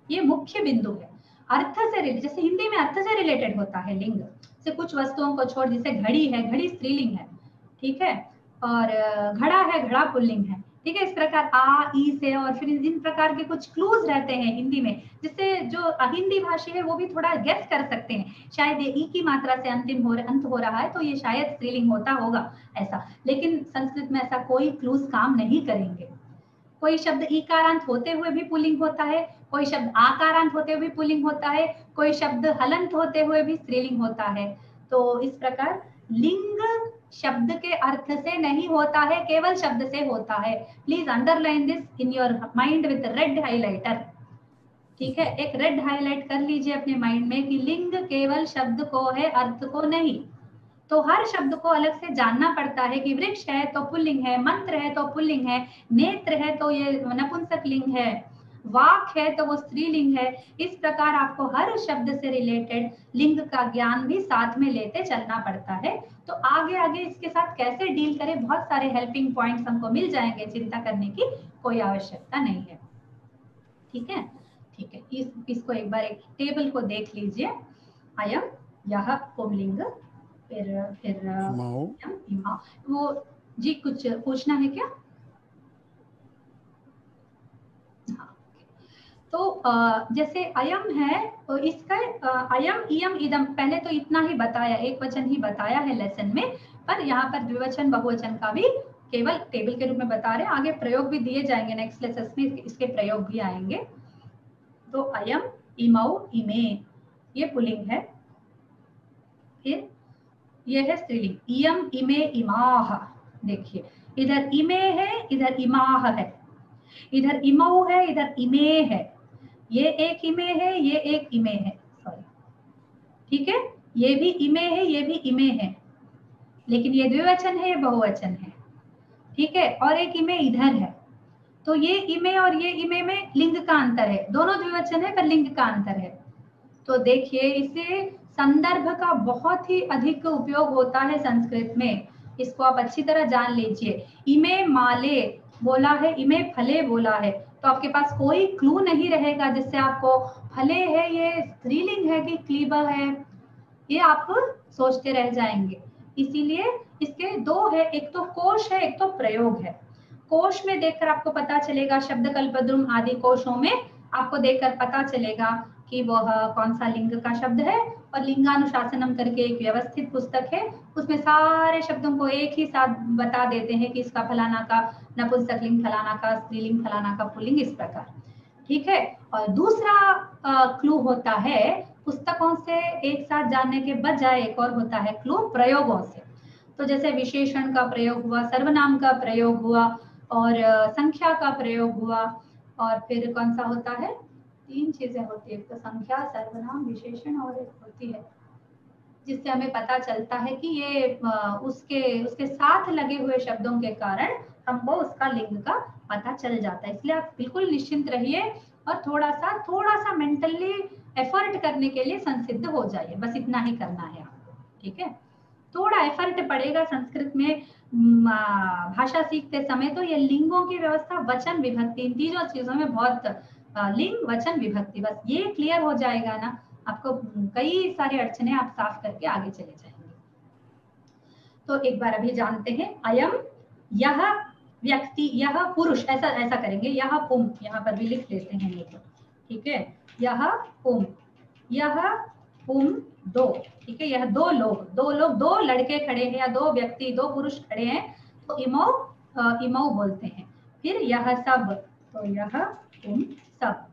S1: ये मुख्य बिंदु है। अर्थ से रिलेटेड, जैसे हिंदी में अर्थ से रिलेटेड होता है लिंग, से कुछ वस्तुओं को छोड़, जैसे घड़ी है, घड़ी स्त्रीलिंग है, ठीक है, और घड़ा है, घड़ा पुल्लिंग है, ठीक है। इस प्रकार आ, ई से, और फिर इन प्रकार के कुछ क्लूज रहते हैं हिंदी में, जिससे जो हिंदी भाषी है वो भी थोड़ा गेस कर सकते हैं, शायद ये ई की मात्रा से अंत हो रहा है तो ये शायद स्त्रीलिंग होता होगा ऐसा। लेकिन संस्कृत में ऐसा कोई क्लूज काम नहीं करेंगे। कोई शब्द ईकारांत होते हुए भी पुल्लिंग होता है, कोई शब्द आकारांत होते हुए भी पुल्लिंग होता है, कोई शब्द हलंत होते हुए भी स्त्रीलिंग होता है। तो इस प्रकार लिंग शब्द के अर्थ से नहीं होता है, केवल शब्द से होता है। Please underline this in your mind with red highlighter, ठीक है। एक रेड हाईलाइट कर लीजिए अपने माइंड में कि लिंग केवल शब्द को है, अर्थ को नहीं। तो हर शब्द को अलग से जानना पड़ता है कि वृक्ष है तो पुल्लिंग है, मंत्र है तो पुल्लिंग है, नेत्र है तो ये नपुंसक लिंग है, वाक है तो वो स्त्रीलिंग है। इस प्रकार आपको हर शब्द से रिलेटेड लिंग का ज्ञान भी साथ में लेते चलना पड़ता है। तो आगे आगे इसके साथ कैसे डील करें, बहुत सारे हेल्पिंग पॉइंट्स हमको मिल जाएंगे, चिंता करने की कोई आवश्यकता नहीं है, ठीक है। ठीक है, इसको एक बार एक टेबल को देख लीजिए। अयम, यह पुल्लिंग, फिर वो जी कुछ पूछना है क्या? हाँ, तो जैसे अयम है तो इसका अयम इयम इदम, पहले तो इतना ही बताया, एक वचन ही बताया है लेसन में, पर यहाँ पर द्विवचन बहुवचन का भी केवल टेबल के रूप में बता रहे हैं। आगे प्रयोग भी दिए जाएंगे नेक्स्ट लेसन में, इसके प्रयोग भी आएंगे। तो अयम, इमौ, इमे, ये पुल्लिंग है। फिर ये है स्त्रीलिंग, इयम, इमे, इमाह। देखिए इधर इमे है, इधर इमाह है, इधर इमौ है, इधर इमे है, ये एक इमे है, ये एक इमे है, सॉरी, ठीक है। ये भी इमे है, ये भी इमे है, लेकिन ये द्विवचन है, ये बहुवचन है, ठीक है। और एक इमे इधर है, तो ये इमे और ये इमे में लिंग का अंतर है, दोनों द्विवचन है पर लिंग का अंतर है। तो देखिए इसे संदर्भ का बहुत ही अधिक उपयोग होता है संस्कृत में, इसको आप अच्छी तरह जान लीजिए। इमे माले बोला है, इमे फले बोला है, तो आपके पास कोई क्लू नहीं रहेगा जिससे आपको फले है ये स्त्रीलिंग है कि क्लीब है, ये आप सोचते रह जाएंगे। इसीलिए इसके दो है, एक तो कोश है, एक तो प्रयोग है। कोश में देखकर आपको पता चलेगा, शब्द कल्पद्रुम आदि कोशों में आपको देखकर पता चलेगा कि वह कौन सा लिंग का शब्द है। और लिंगानुशासनम करके एक व्यवस्थित पुस्तक है, उसमें सारे शब्दों को एक ही साथ बता देते हैं कि इसका फलाना का नपुंसक लिंग, फलाना का स्त्रीलिंग, फलाना का पुल्लिंग, इस प्रकार, ठीक है। और दूसरा क्लू होता है पुस्तकों से एक साथ जानने के बजाय, एक और होता है क्लू प्रयोगों से। तो जैसे विशेषण का प्रयोग हुआ, सर्वनाम का प्रयोग हुआ, और संख्या का प्रयोग हुआ, और फिर कौन सा होता है, तीन चीजें होती है, तो संख्या, सर्वनाम, विशेषण, और एक होती है जिससे हमें पता चलता है कि ये उसके साथ लगे हुए शब्दों के कारण हमको उसका लिंग का पता चल जाता है। इसलिए आप बिल्कुल निश्चिंत रहिए और थोड़ा सा मेंटली एफर्ट करने के लिए संसिद्ध हो जाइए, बस इतना ही करना है आपको, ठीक है। थोड़ा एफर्ट पड़ेगा संस्कृत में भाषा सीखते समय, तो ये लिंगों की व्यवस्था, वचन विभक्ति, इन तीनों चीजों में बहुत लिंग, वचन, विभक्ति, बस ये क्लियर हो जाएगा ना, आपको कई सारे अड़चने आप साफ करके आगे चले जाएंगे। तो एक बार अभी जानते हैं, अयम, यह व्यक्ति, यह पुरुष, ऐसा ऐसा करेंगे, यह पुम, यहाँ पर भी लिख लेते हैं ये तो, ठीक है, यह पुम, यह पुम दो, ठीक है, यह दो लोग, दो लड़के खड़े हैं या दो व्यक्ति, दो पुरुष खड़े हैं तो इमो इमो बोलते हैं। फिर यह सब, तो यह तुम सब,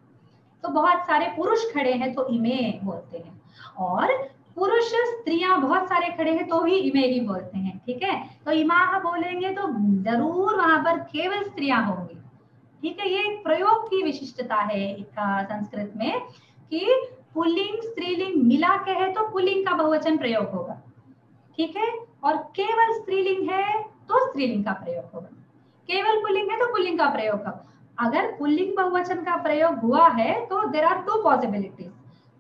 S1: तो बहुत सारे पुरुष खड़े हैं तो इमे बोलते हैं, और पुरुष स्त्रियां बहुत सारे खड़े हैं तो भी इमे ही बोलते हैं, ठीक है। तो इमाह बोलेंगे तो जरूर वहां पर केवल स्त्रियां होंगी, ठीक है। ये एक प्रयोग की विशिष्टता है संस्कृत में कि पुल्लिंग स्त्रीलिंग मिला के है तो पुल्लिंग का बहुवचन प्रयोग होगा, ठीक है, और केवल स्त्रीलिंग है तो स्त्रीलिंग का प्रयोग होगा, केवल पुल्लिंग है तो पुल्लिंग का प्रयोग होगा। अगर पुल्लिंग बहुवचन का प्रयोग हुआ है तो देयर आर टू पॉसिबिलिटीज,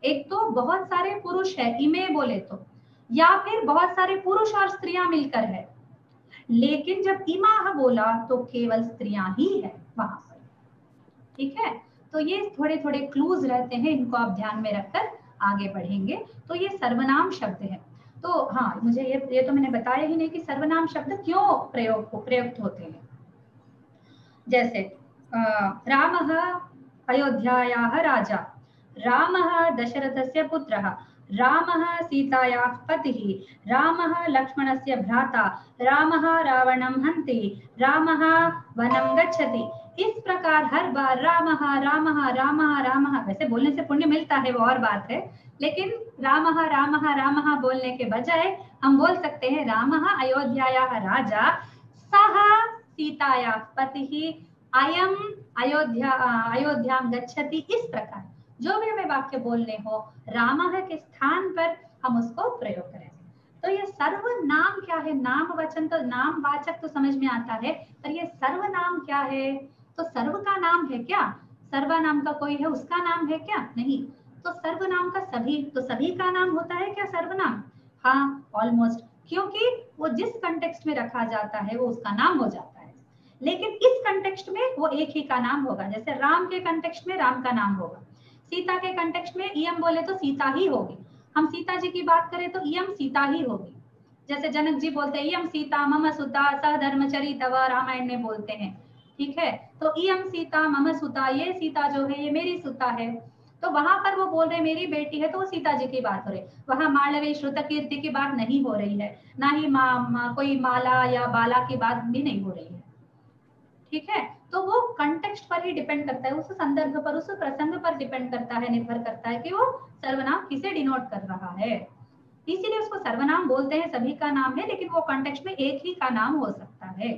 S1: एक तो बहुत सारे पुरुष है इमे बोले तो, या फिर बहुत सारे पुरुष और स्त्रियां मिलकर है, लेकिन जब इमाह बोला तो केवल स्त्रियां ही है वहां पर, ठीक है। तो ये थोड़े थोड़े क्लूज रहते हैं, इनको आप ध्यान में रखकर आगे बढ़ेंगे। तो ये सर्वनाम शब्द है। तो हाँ, मुझे ये तो मैंने बताया ही नहीं कि सर्वनाम शब्द क्यों प्रयुक्त होते हैं। जैसे रामः अयोध्यायाः राजा, रामः दशरथस्य पुत्रः, रामः सीतायाः पतिः, रामः लक्ष्मणस्य भ्राता, रामः रावणं हन्ति, रामः वनं गच्छति। इस प्रकार हर बार रामः रामः रामः रामः, वैसे बोलने से पुण्य मिलता है वो और बात है, लेकिन रामः रामः रामः बोलने के बजाय हम बोल सकते हैं रामः अयोध्यायाः राजा, सः सीतायाः पतिः, अयम अयोध्यां गच्छति। इस प्रकार जो भी हमें वाक्य बोलने हो, रामः के स्थान पर हम उसको प्रयोग करेंगे। तो ये सर्वनाम क्या है? नाम वचन तो नाम वाचक तो समझ में आता है, पर ये सर्वनाम क्या है? तो सर्व का नाम है क्या? सर्वनाम का कोई है उसका नाम है क्या? नहीं। तो सर्वनाम का सभी, तो सभी का नाम होता है क्या सर्वनाम? हाँ, ऑलमोस्ट, क्योंकि वो जिस कंटेक्स्ट में रखा जाता है वो उसका नाम हो जाता है, लेकिन इस कंटेक्स्ट में वो एक ही का नाम होगा। जैसे राम के कंटेक्स्ट में राम का नाम होगा, सीता के कंटेक्स्ट में इयम बोले तो सीता ही होगी, हम सीता जी की बात करें तो इयम सीता ही होगी। जैसे जनक जी बोलते हैं इयम सीता मम सुता स धर्मचरी तव, रामायण में बोलते हैं, ठीक है। तो इयम सीता मम सुता, ये सीता जो है ये मेरी सुता है, तो वहां पर वो बोल रहे मेरी बेटी है, तो वो सीता जी की बात हो रही। वहां मालवी श्रुत कीर्ति की बात नहीं हो रही है, ना ही कोई माला या बाला की बात भी नहीं हो रही है, ठीक है। तो वो कंटेक्स्ट पर ही डिपेंड करता है, उस संदर्भ पर, उस प्रसंग पर डिपेंड करता है, निर्भर करता है कि वो सर्वनाम किसे डिनोट कर रहा है। इसीलिए उसको सर्वनाम बोलते हैं, सभी का नाम है, लेकिन वो कॉन्टेक्स्ट में एक ही का नाम हो सकता है।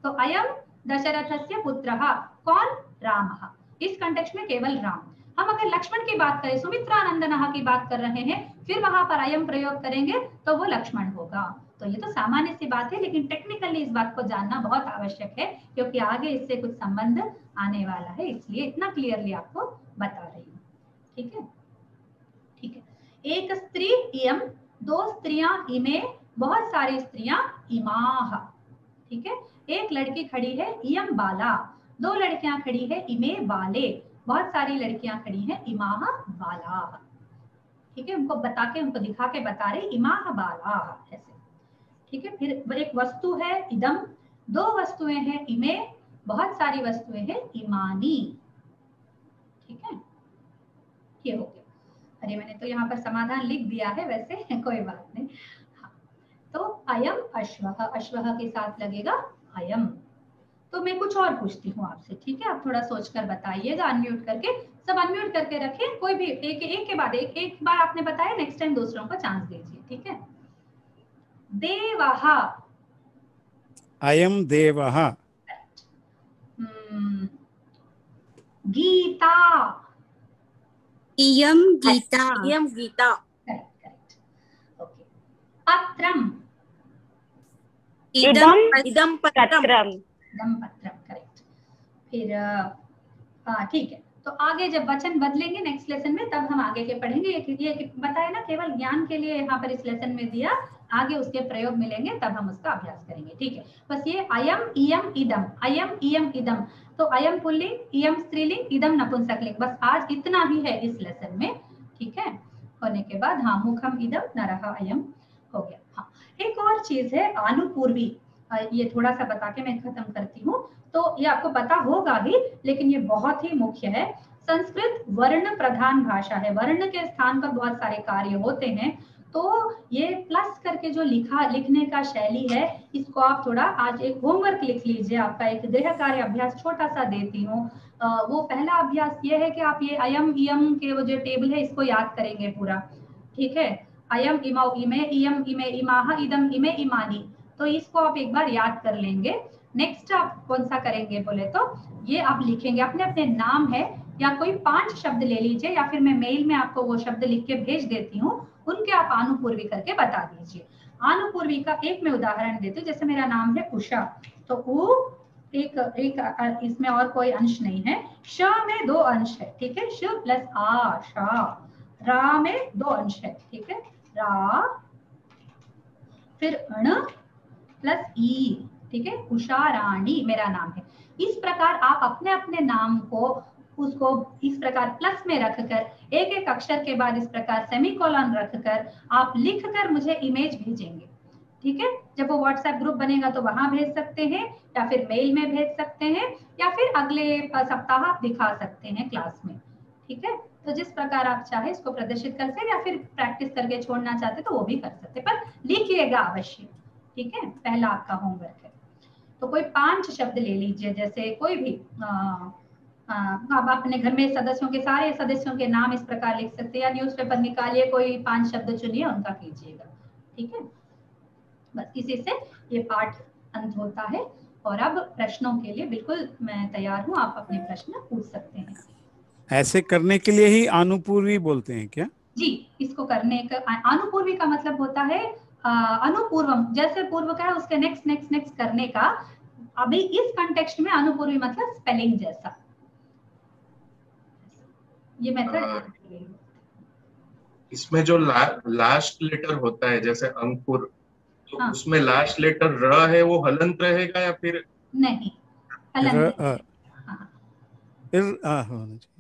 S1: तो अयम दशरथस्य पुत्रः, कौन? रामः, इस कॉन्टेक्स्ट में केवल राम। हम अगर लक्ष्मण की बात करें, सुमित्रा नंदनः की बात कर रहे हैं, फिर वहां पर अयम प्रयोग करेंगे तो वो लक्ष्मण होगा। तो ये तो सामान्य सी बात है, लेकिन टेक्निकली इस बात को जानना बहुत आवश्यक है, क्योंकि आगे इससे कुछ संबंध आने वाला है, इसलिए इतना क्लियरली आपको बता रही हूँ, ठीक है। ठीक है, एक स्त्री इयम, दो स्त्रियां इमे, बहुत सारी स्त्रियां इमाह, ठीक है। एक लड़की खड़ी है इयम बाला, दो लड़कियां खड़ी है इमे बाले, बहुत सारी लड़कियां खड़ी हैं इमाह बाला, ठीक है। उनको बता के, उनको दिखा के बता रहे इमाह बाला ऐसे, ठीक है। फिर एक वस्तु है इदम, दो वस्तुएं हैं इमे, बहुत सारी वस्तुएं हैं इमानी, ठीक है। ये हो गया। अरे मैंने तो यहाँ पर समाधान लिख दिया है वैसे कोई बात नहीं। हाँ, तो अयम अश्वः, अश्वः के साथ लगेगा अयम। तो मैं कुछ और पूछती हूँ आपसे, ठीक है। आप थोड़ा सोचकर बताइएगा, अनम्यूट करके, सब अनम्यूट करके रखें, कोई भी एक के बाद एक बार आपने बताया, नेक्स्ट टाइम दूसरों को चांस दीजिए, ठीक है। देवः,
S5: अयम देवः,
S1: गीता,
S4: इयम गीता, इयम गीता,
S1: करेक्ट, ओके। पत्रम,
S4: इदम पत्रम,
S1: इदम पत्रम, करेक्ट। फिर ठीक है। तो आगे जब वचन बदलेंगे नेक्स्ट लेसन में, तब हम आगे के पढ़ेंगे। ये बताया ना, केवल ज्ञान के लिए यहाँ पर इस लेसन में दिया, आगे उसके प्रयोग मिलेंगे तब हम उसका अभ्यास करेंगे, ठीक है। बस ये अयम इयम इदम, अयम इयम इदम, तो अयम पुल्लिंग, इयम स्त्रीलिंग, इदम नपुंसकलिंग, बस आज इतना ही है इस लेसन में, ठीक है। होने के बाद हाँ, मुखम इदम नरः अयम हो गया। हाँ, एक और चीज है अनुपूर्वी, ये थोड़ा सा बता के मैं खत्म करती हूँ। तो ये आपको पता होगा ही, लेकिन ये बहुत ही मुख्य है। संस्कृत वर्ण प्रधान भाषा है, वर्ण के स्थान पर बहुत सारे कार्य होते हैं। तो ये प्लस करके जो लिखने का शैली है, इसको आप थोड़ा आज एक होमवर्क लिख लीजिए। आपका एक गृह कार्य अभ्यास छोटा सा देती हूँ। वो पहला अभ्यास ये है कि आप ये अयम इयम के वो जो टेबल है इसको याद करेंगे पूरा, ठीक है। अयम इमौ इमे इयम इमे इमाह इदम इमे इमानी, तो इसको आप एक बार याद कर लेंगे। नेक्स्ट आप कौन सा करेंगे बोले तो ये आप लिखेंगे अपने अपने नाम है या कोई 5 शब्द ले लीजिए, या फिर मैं मेल में आपको वो शब्द लिख के भेज देती हूँ, उनके आप आनुपूर्वी करके बता दीजिए। आनुपूर्वी का एक मैं उदाहरण देती हूँ। जैसे मेरा नाम है उषा, तो उ एक इसमें और कोई अंश नहीं है, श में 2 अंश है, ठीक है, श प्लस आ शा। रा में 2 अंश है, ठीक है, रा, फिर अण प्लस ई, ठीक है, उषा रानी मेरा नाम है। इस प्रकार आप अपने अपने नाम को उसको इस प्रकार प्लस में रखकर एक एक अक्षर के बाद इस प्रकार सेमीकोलन रखकर आप लिखकर मुझे इमेज भेजेंगे, ठीक है। जब वो व्हाट्सएप ग्रुप बनेगा तो वहां भेज सकते हैं, या फिर मेल में भेज सकते हैं, या फिर अगले सप्ताह आप दिखा सकते हैं क्लास में, ठीक है। तो जिस प्रकार आप चाहे इसको प्रदर्शित कर सकते, या फिर प्रैक्टिस करके छोड़ना चाहते तो वो भी कर सकते, पर लिखिएगा अवश्य, ठीक है। पहला आपका होमवर्क है। तो कोई 5 शब्द ले लीजिए, जैसे कोई भी आप अपने घर में सदस्यों के सारे सदस्यों के नाम इस प्रकार लिख सकते हैं, या न्यूज़पेपर निकालिए, कोई 5 शब्द चुनिए, उनका कीजिएगा, ठीक है। बस इसी से ये पाठ अंत होता है। और अब प्रश्नों के लिए बिल्कुल मैं तैयार हूँ, आप अपने प्रश्न पूछ सकते हैं।
S5: ऐसे करने के लिए ही आनुपूर्वी बोलते हैं क्या?
S1: जी, इसको करने का आनुपूर्वी का मतलब होता है अनुपूर्वम, जैसे पूर्व का है उसके नेक्स्ट नेक्स्ट नेक्स्ट करने का। अभी इस कंटेक्स्ट में अनुपूर्वी मतलब स्पेलिंग जैसा, ये मेथड।
S3: इसमें जो लास्ट लेटर होता है जैसे अंकुर, तो
S1: हाँ।
S3: उसमें लास्ट लेटर र है, वो हलंत रहेगा या फिर
S1: नहीं, हलंत नहीं। हाँ।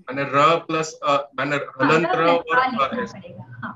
S3: माने र प्लस माने हलंत र और
S1: लिखना पड़ेगा। हाँ,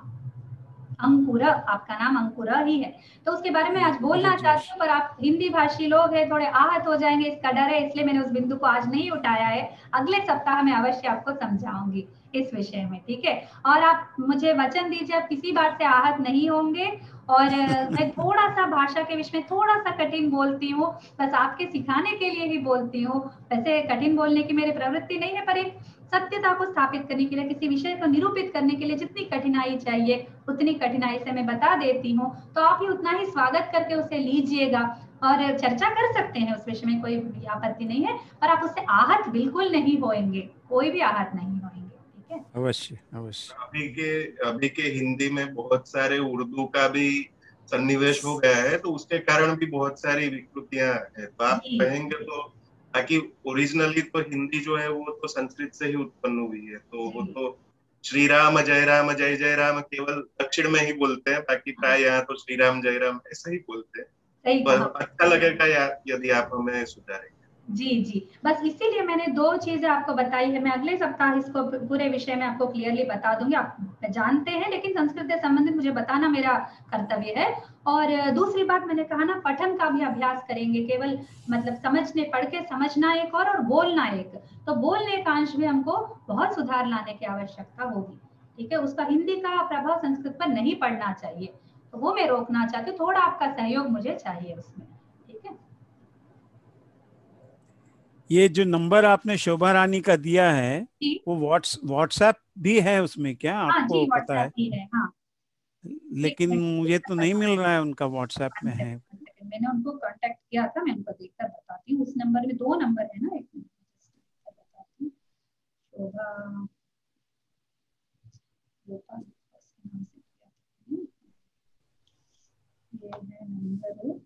S1: अंकुरा, आपका नाम अंकुरा ही है, तो उसके बारे में आज बोलना चाहती हूँ, पर आप हिंदी भाषी लोग हैं, थोड़े आहत हो जाएंगे, इसका डर है, इसलिए मैंने उस बिंदु को आज नहीं उठाया है। अगले सप्ताह में अवश्य आपको समझाऊंगी इस विषय में, ठीक है। और आप मुझे वचन दीजिए, आप किसी बात से आहत नहीं होंगे। और मैं थोड़ा सा भाषा के विषय में थोड़ा सा कठिन बोलती हूँ, बस आपके सिखाने के लिए ही बोलती हूँ। वैसे कठिन बोलने की मेरी प्रवृत्ति नहीं है, पर एक सत्यता को स्थापित करने के लिए, किसी विषय को निरूपित करने के लिए जितनी कठिनाई चाहिए उतनी कठिनाई से मैं बता देती हूँ। तो आप ही उतना ही स्वागत करके उसे लीजिएगा और चर्चा कर सकते हैं, उस विषय में कोई आपत्ति नहीं है, पर आप उससे आहत बिल्कुल नहीं होंगे, कोई भी आहत नहीं होंगे, ठीक है।
S5: अवश्य अवश्य।
S3: अभी के हिंदी में बहुत सारे उर्दू का भी सन्निवेश हो गया है, तो उसके कारण भी बहुत सारी विकृतियां हैं। तो आप कहेंगे तो, ताकि ओरिजिनली तो हिंदी जो है वो तो संस्कृत से ही उत्पन्न हुई है, तो वो तो श्री राम जय जय राम केवल दक्षिण में ही बोलते हैं, बाकी प्राय यहाँ तो श्री राम जय राम ऐसा ही बोलते हैं। तो अच्छा लगेगा यदि आप हमें सुधारेंगे।
S1: जी जी, बस इसीलिए मैंने 2 चीजें आपको बताई है। मैं अगले सप्ताह इसको पूरे विषय में आपको क्लियरली बता दूंगी। आप जानते हैं, लेकिन संस्कृत से संबंधित मुझे बताना मेरा कर्तव्य है। और दूसरी बात मैंने कहा ना, पठन का भी अभ्यास करेंगे, केवल मतलब समझने, पढ़ के समझना एक और बोलना एक। तो बोलने का अंश भी हमको बहुत सुधार लाने की आवश्यकता होगी, ठीक है। उसका हिंदी का प्रभाव संस्कृत पर नहीं पड़ना चाहिए, तो वो मैं रोकना चाहती हूँ। थोड़ा आपका सहयोग मुझे चाहिए उसमें, ठीक है।
S5: ये जो नंबर आपने शोभा रानी का दिया है, वो व्हाट्सएप भी है उसमें क्या? आपको पता है?
S1: हाँ।
S5: लेकिन मुझे तो नहीं मिल रहा है उनका व्हाट्सएप में है।
S1: मैंने उनको कांटेक्ट किया था, मैं उनको देखकर बताती हूँ। उस नंबर में 2 नंबर है ना, एक बताती हूँ। शोभा ये है नंबर,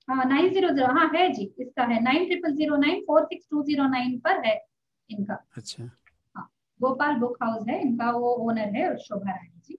S1: हाँ 900, हाँ है जी, इसका है 9009462009 पर है इनका।
S5: अच्छा,
S1: हाँ, गोपाल बुक हाउस है इनका, वो ओनर है शोभा रानी जी।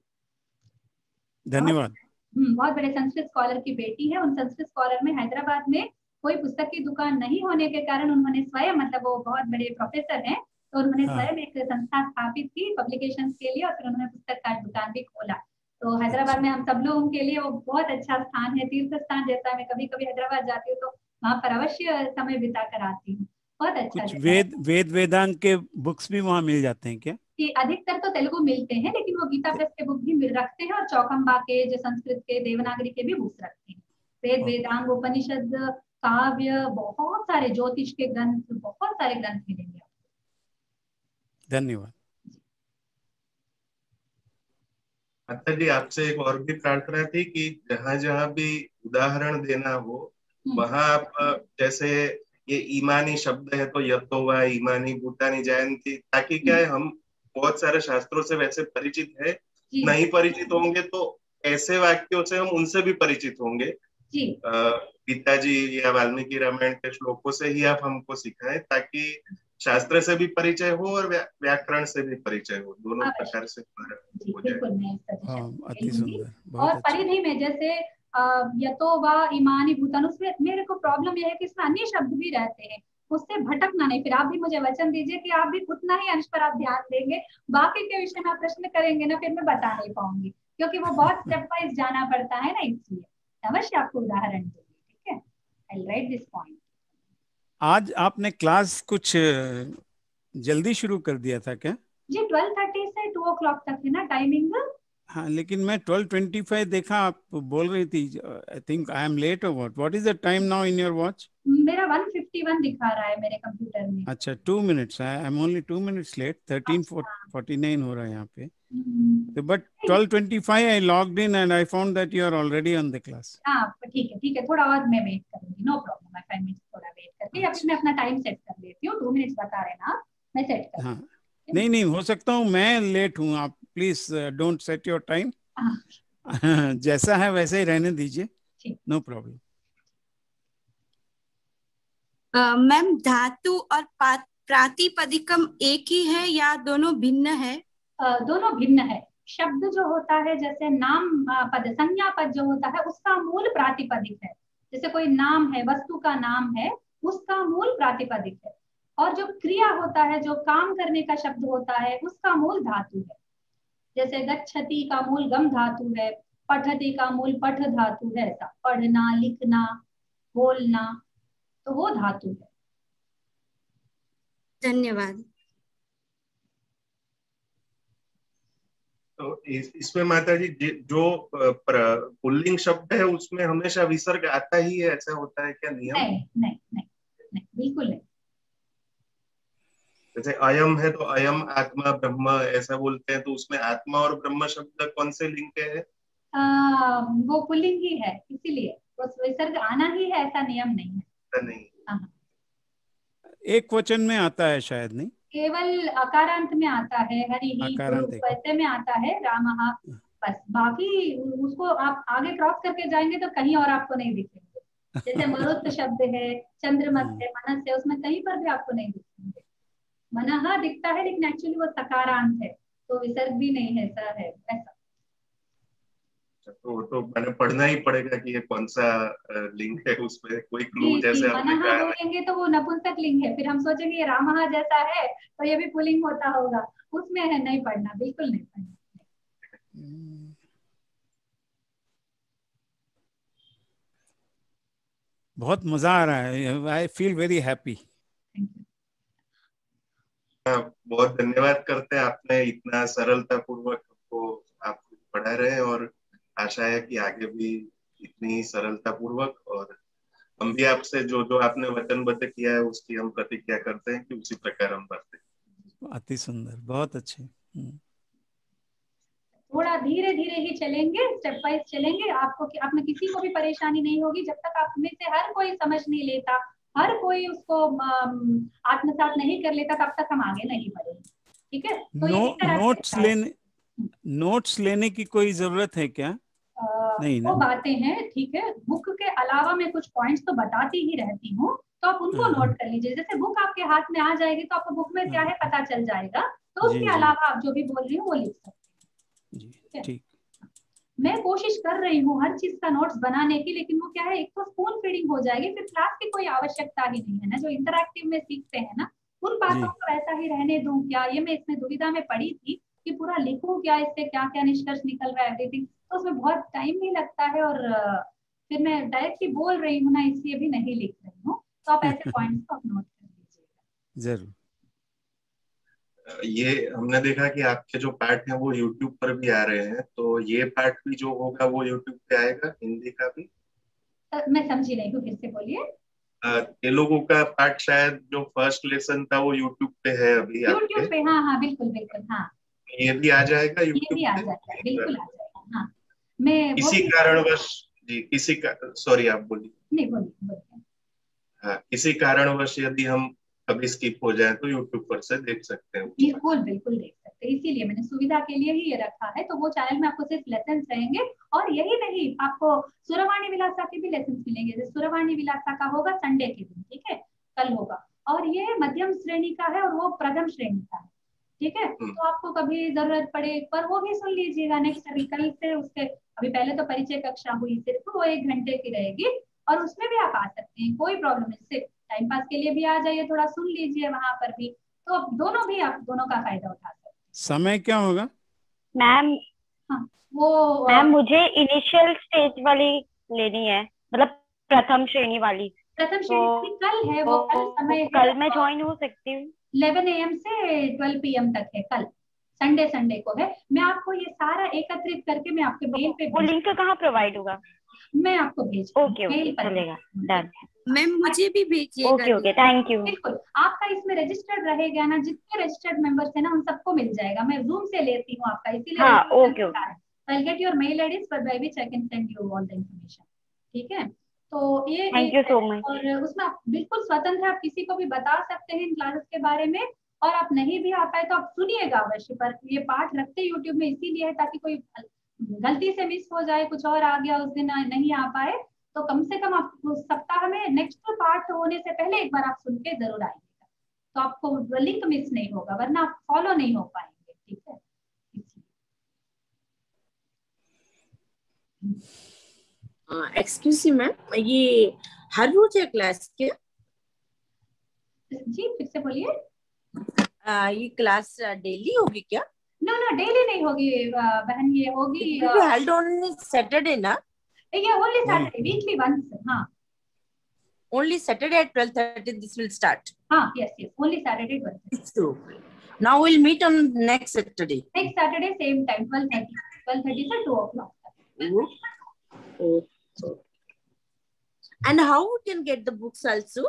S5: धन्यवाद।
S1: बहुत बड़े संस्कृत स्कॉलर की बेटी है। उन संस्कृत स्कॉलर में हैदराबाद में कोई पुस्तक की दुकान नहीं होने के कारण उन्होंने स्वयं, मतलब वो बहुत बड़े प्रोफेसर हैं, तो उन्होंने स्वयं एक संस्था स्थापित की पब्लिकेशंस के लिए, और फिर उन्होंने पुस्तक का दुकान भी खोला। तो हैदराबाद में हम सब लोगों के लिए वो बहुत अच्छा स्थान है, तीर्थ स्थान जैसा। मैं कभी कभी हैदराबाद जाती हूँ तो वहाँ पर अवश्य समय बिता कर आती हूँ। बहुत अच्छा
S5: कुछ
S1: जगह है।
S5: वेदांत के बुक्स भी वहाँ मिल जाते हैं क्या?
S1: कि अधिकतर तो तेलुगु मिलते हैं, लेकिन वो गीता प्रेस के बुक भी रखते हैं, और चौकम्बा के जो संस्कृत के देवनागरी के भी बुक्स रखते हैं। वेद, वेदांग, उपनिषद, काव्य, बहुत सारे ज्योतिष के ग्रंथ, बहुत सारे ग्रंथ मिलेंगे।
S5: धन्यवाद।
S3: माता जी, आपसे एक और भी प्रार्थना थी कि जहाँ जहाँ भी उदाहरण देना हो वहाँ आप जैसे ये ईमानी शब्द है तो यतोवा, ईमानी, भूतानी, जयंती, ताकि क्या है हम बहुत सारे शास्त्रों से वैसे परिचित है, नहीं परिचित होंगे तो ऐसे वाक्यों से हम उनसे भी परिचित होंगे। पिताजी या वाल्मीकि रामायण के श्लोकों से ही आप हमको सिखाएं, ताकि शास्त्र से भी परिचय हो और व्याकरण से भी परिचय हो, दोनों प्रकार से हो जाए।
S5: अति सुंदर।
S1: और परिधि में जैसे यतो वा ईमानी भूतान, उसमें मेरे को प्रॉब्लम यह है कि इसमें अन्य शब्द भी रहते हैं, उससे भटकना नहीं। फिर आप भी मुझे वचन दीजिए कि आप भी उतना ही अंश पर आप ध्यान देंगे, बाकी के विषय में आप प्रश्न करेंगे ना, फिर मैं बता नहीं पाऊंगी, क्योंकि वो बहुत स्टेप वाइज जाना पड़ता है ना, इसलिए अवश्य आपको उदाहरण दूंगी। ठीक है, I will write this point.
S5: आज आपने क्लास कुछ जल्दी शुरू कर दिया था क्या?
S1: जी 12:30 से 2 o'clock तक है ना टाइमिंग।
S5: हाँ, लेकिन मैं 12:25 देखा, आप बोल रही थी। I think I am late और what is the time now in your watch?
S1: मेरा 1:51 दिखा रहा है मेरे कंप्यूटर में।
S5: अच्छा, 2 minutes. I am only 2 minutes late. 13:49 हो रहा है यहाँ पे। तो but 12:25 I logged in and I found that you are already on the class.
S1: हाँ ठीक है, थोड़ा और मैं वेट करूंगी, नो प्रॉब्लम। मैं 5 मिनट्स थोड़ा वेट करके या फिर मैं अपना टाइम सेट कर लेती हूँ। 2 मिनट्स बता रहे ना, मैं सेट कर।
S5: हाँ, नहीं हो सकता हूँ मैं लेट हूँ। आप please don't set your time. जैसा है वैसे ही रहने दीजिए, नो प्रॉब्लम।
S4: मैम, धातु और प्रातिपदिकम एक ही है या दोनों भिन्न है?
S1: दोनों भिन्न है। शब्द जो होता है, जैसे नाम पद, संज्ञा पद जो होता है उसका मूल प्रातिपदिक है। जैसे कोई नाम है, वस्तु का नाम है, उसका मूल प्रातिपदिक है। और जो क्रिया होता है, जो काम करने का शब्द होता है, उसका मूल धातु है। जैसे गच्छति का मूल गम धातु है, पठति का मूल पठ धातु है। ऐसा पढ़ना, लिखना, बोलना, तो वो धातु है।
S4: धन्यवाद।
S3: तो इसमें माता जी जो पुल्लिंग शब्द है उसमें हमेशा विसर्ग आता ही है, ऐसा होता है क्या नियम?
S1: नहीं, बिल्कुल नहीं।
S3: जैसे अयम है तो अयम आत्मा ब्रह्म ऐसा बोलते हैं, तो उसमें आत्मा और ब्रह्म शब्द कौन से लिंग के है?
S1: वो पुल्लिंग ही है, इसीलिए उस विसर्ग आना ही है, ऐसा नियम नहीं है।
S3: नहीं,
S5: एक वचन में आता है शायद, नहीं?
S1: केवल अकारांत में आता है, हरि ही वैसे में आता है, रामः, बस। बाकी उसको आप आगे क्रॉस करके जाएंगे तो कहीं और आपको नहीं दिखेंगे। जैसे मरुत शब्द है, चंद्रमस है, मनस है, उसमें कहीं पर भी आपको नहीं दिखेंगे। मनः दिखता है, लेकिन एक्चुअली वो सकारांत है, तो विसर्ग भी नहीं है, ऐसा है, ऐसा।
S3: तो मैंने पढ़ना ही पड़ेगा कि ये कौन सा लिंग है, उसमें कोई क्लू जैसे आपने कहा है।
S1: बोलेंगे तो वो नपुंसक लिंग है, फिर हम सोचेंगे ये रामः जैसा है तो ये भी पुल्लिंग होता होगा, उसमें है नहीं पढ़ना, बिल्कुल नहीं पढ़ना।
S5: बहुत मजा आ रहा है, आई फील वेरी हैप्पी।
S3: बहुत धन्यवाद करते हैं, आपने इतना सरलता पूर्वक को आप पढ़ा रहे हैं, और आशा है कि आगे भी इतनी सरलता पूर्वक, और हम भी आपसे जो जो आपने वचनबद्ध किया है उसकी हम प्रतिज्ञा करते हैं कि उसी प्रकार हम बढ़ते।
S5: अति सुंदर, बहुत अच्छे।
S1: थोड़ा धीरे धीरे ही चलेंगे, स्टेप वाइज चलेंगे। आपको आप में किसी को भी परेशानी नहीं होगी जब तक आप में से हर कोई समझ नहीं लेता, हर कोई उसको आत्मसात नहीं कर लेता, तब तक हम आगे नहीं बढ़ेंगे। ठीक है, तो
S5: नोट्स लेने की कोई जरूरत है क्या? नहीं ना,
S1: वो बातें हैं, ठीक है। बुक के अलावा मैं कुछ पॉइंट्स तो बताती ही रहती हूँ, तो आप उनको नोट कर लीजिए। जैसे बुक आपके हाथ में आ जाएगी तो आपको बुक में क्या है पता चल जाएगा, तो उसके अलावा आप जो भी बोल रही हो वो लिख सकते हैं। ठीक, मैं कोशिश कर रही हूँ हर चीज का नोट्स बनाने की, लेकिन वो क्या है, एक तो स्पून फीडिंग हो जाएगी, फिर क्लास की कोई आवश्यकता ही नहीं है ना। जो इंटरैक्टिव में सीखते हैं ना, उन बातों को वैसा ही रहने दूं क्या, ये मैं इसमें दुविधा में पड़ी थी कि पूरा लिखूं क्या, इससे क्या क्या निष्कर्ष निकल रहा है, एवरीथिंग, तो उसमें बहुत टाइम भी लगता है, और फिर मैं डायरेक्टली बोल रही हूँ ना, इसलिए भी नहीं लिख रही। तो आप ऐसे पॉइंट्स को नोट कर लीजिएगा।
S5: जरूर।
S3: ये हमने देखा कि आपके जो पाठ हैं वो YouTube पर भी आ रहे हैं, तो ये पाठ भी जो होगा वो YouTube पे आएगा, हिंदी का भी?
S1: मैं समझी नहीं हूँ, फिर से बोलिए।
S3: तेलुगु का पाठ शायद जो फर्स्ट लेसन था वो YouTube पे है अभी
S1: YouTube
S3: आपके?
S1: पे, हाँ हाँ बिल्कुल बिल्कुल, हाँ
S3: ये भी आ जाएगा
S1: ये
S3: YouTube
S1: भी आ
S3: पे?
S1: जाएगा, बिल्कुल आ जाएगा। हाँ मैं
S3: किसी कारणवश जी, किसी का सॉरी आप बोलिए।
S1: नहीं, बोलिए बोलिए।
S3: हाँ, किसी कारणवश यदि हम अभी स्किप हो जाए तो YouTube पर से देख सकते हैं।
S1: बिल्कुल बिल्कुल देख सकते हैं, इसीलिए मैंने सुविधा के लिए ही ये रखा है। तो वो चैनल में आपको सिर्फ लेसन रहेंगे, और यही नहीं, आपको सुरवाणी विलासा के भी लेसन मिलेंगे। जैसे सुरवाणी विलासा का होगा संडे के दिन, ठीक है, कल होगा, और ये मध्यम श्रेणी का है और वो प्रथम श्रेणी का है, ठीक है। तो आपको कभी जरूरत पड़े पर वो भी सुन लीजिएगा नेक्स्ट, अभी कल से उसके, अभी पहले तो परिचय कक्षा हुई सिर्फ, वो 1 घंटे की रहेगी, और उसमें भी आप आ सकते हैं, कोई प्रॉब्लम नहीं। सिर्फ टाइम पास के लिए भी आ जाइए, थोड़ा सुन लीजिए वहां पर भी, तो दोनों भी, आप दोनों का फायदा उठा सकते हैं।
S5: समय क्या होगा
S2: मैम?
S1: हाँ वो
S2: मैम मुझे इनिशियल स्टेज वाली लेनी है, मतलब प्रथम श्रेणी वाली।
S1: प्रथम श्रेणी कल है, वो कल समय
S2: कल मैं ज्वाइन हो सकती हूँ?
S1: 11 AM से 12 PM तक है, कल संडे को है। मैं आपको ये सारा एकत्रित करके मैं आपके मेल पे,
S2: वो लिंक कहाँ प्रोवाइड होगा?
S1: मैं आपको भेज,
S2: ओके ओके, चलेगा, डन।
S4: मैम मुझे भी भेजिएगा।
S2: Okay okay, thank you.
S1: बिल्कुल, आपका इसमें रजिस्टर्ड रहेगा ना, जितने रजिस्टर्ड मेंबर्स है ना उन सबको मिल जाएगा। मैं जूम से लेती हूँ आपका, इसीलिए
S2: हाँ, okay okay.
S1: I'll get your mail IDs by which I can send you all the information, ठीक है। तो ये
S2: थैंक यू सो मच।
S1: और उसमें आप बिल्कुल स्वतंत्र है, आप किसी को भी बता सकते हैं इन क्लासेस के बारे में, और आप नहीं भी आ पाए तो आप सुनिएगा अवश्य। पर ये पाठ रखते यूट्यूब में इसीलिए है ताकि कोई गलती से मिस हो जाए, कुछ और आ गया उस दिन नहीं आ पाए, तो कम से कम आप सप्ताह में नेक्स्ट पार्ट होने से पहले एक बार आप सुन के जरूर आइएगा, तो आपको लिंक मिस नहीं होगा, वरना आप फॉलो नहीं हो पाएंगे, ठीक है।
S6: एक्सक्यूज मी मैम, ये हर रोज है क्लास क्या?
S1: जी फिर से बोलिए।
S6: ये क्लास डेली होगी क्या?
S1: नो डेली नहीं होगी बहन, ये होगी
S6: हेल्ड ऑन सैटरडे ना?
S1: ये ओनली सैटरडे, वीकली वंस। हाँ
S6: only Saturday at 12:30 this will start.
S1: हाँ yes only Saturday 12:30.
S6: So now we'll meet on next Saturday.
S1: Next Saturday same time 12:30 से 2 o'clock.
S6: Oh. And how we can get the books also?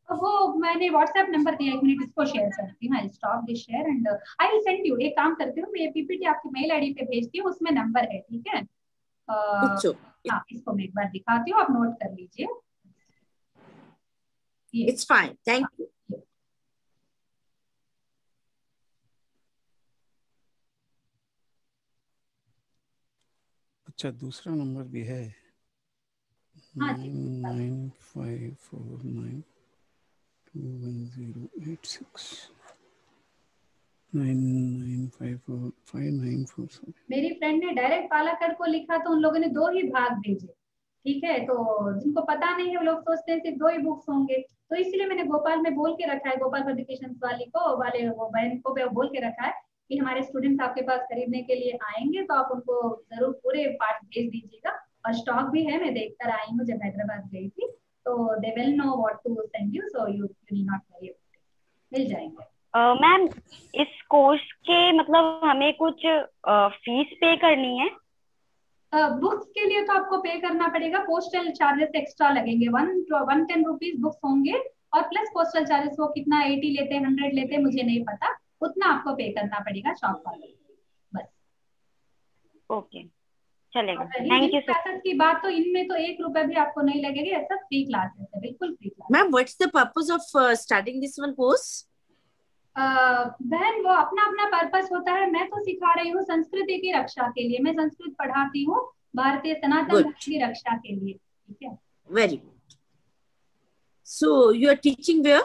S1: वो मैंने WhatsApp number दिया, 1 minute इसको share करती हूँ। I stop this share and I will send you. एक काम करती हूँ, मैं ये पीपीटी आपकी मेल आईडी पे भेजती हूँ, उसमें नंबर है, ठीक है। हाँ इसको मैं एक बार दिखाती हूँ, आप नोट कर लीजिए।
S6: It's fine, thank you.
S5: अच्छा दूसरा नंबर भी है। 9549210869954594।
S1: मेरी फ्रेंड ने डायरेक्ट पालाकर को लिखा तो उन लोगों ने 2 ही भाग भेजे, ठीक है। तो जिनको पता नहीं है वो लोग सोचते हैं सिर्फ 2 ही बुक्स होंगे, तो इसलिए मैंने गोपाल में बोल के रखा है, गोपाल पब्लिकेशंस वाले वो बहन को बोल के रखा है कि हमारे स्टूडेंट्स आपके पास खरीदने के लिए आएंगे तो आप उनको जरूर पूरे पार्ट भेज दीजिएगा। और स्टॉक भी है, मैं देखकर आई हूँ जब हैदराबाद गई थी, तो they will know what to send you, so you will not worry, मिल जाएंगे।
S2: मैम इस कोर्स के मतलब हमें कुछ फीस पे करनी है?
S1: बुक्स के लिए तो आपको पे करना पड़ेगा, पोस्टल चार्जेस एक्स्ट्रा लगेंगे, 110 रुपीज बुक्स होंगे, और प्लस पोस्टल चार्जेस वो कितना 80 लेते हैं 100 लेते हैं मुझे नहीं पता, उतना आपको पे करना पड़ेगा शॉप वाले, बस।
S2: ओके चलेगा, थैंक यू
S1: क्लासेस की बात तो इनमें तो 1 रुपया भी आपको नहीं लगेगा, सब फ्री क्लासेस है, बिल्कुल free class.
S6: Ma'am what's the purpose of starting this one course?
S1: बहन वो अपना अपना पर्पस होता है, मैं तो सिखा रही हूँ संस्कृति की रक्षा के लिए, मैं संस्कृत पढ़ाती हूँ भारतीय सनातन धर्म की रक्षा के लिए, ठीक है।
S6: Very good. So you are teaching where?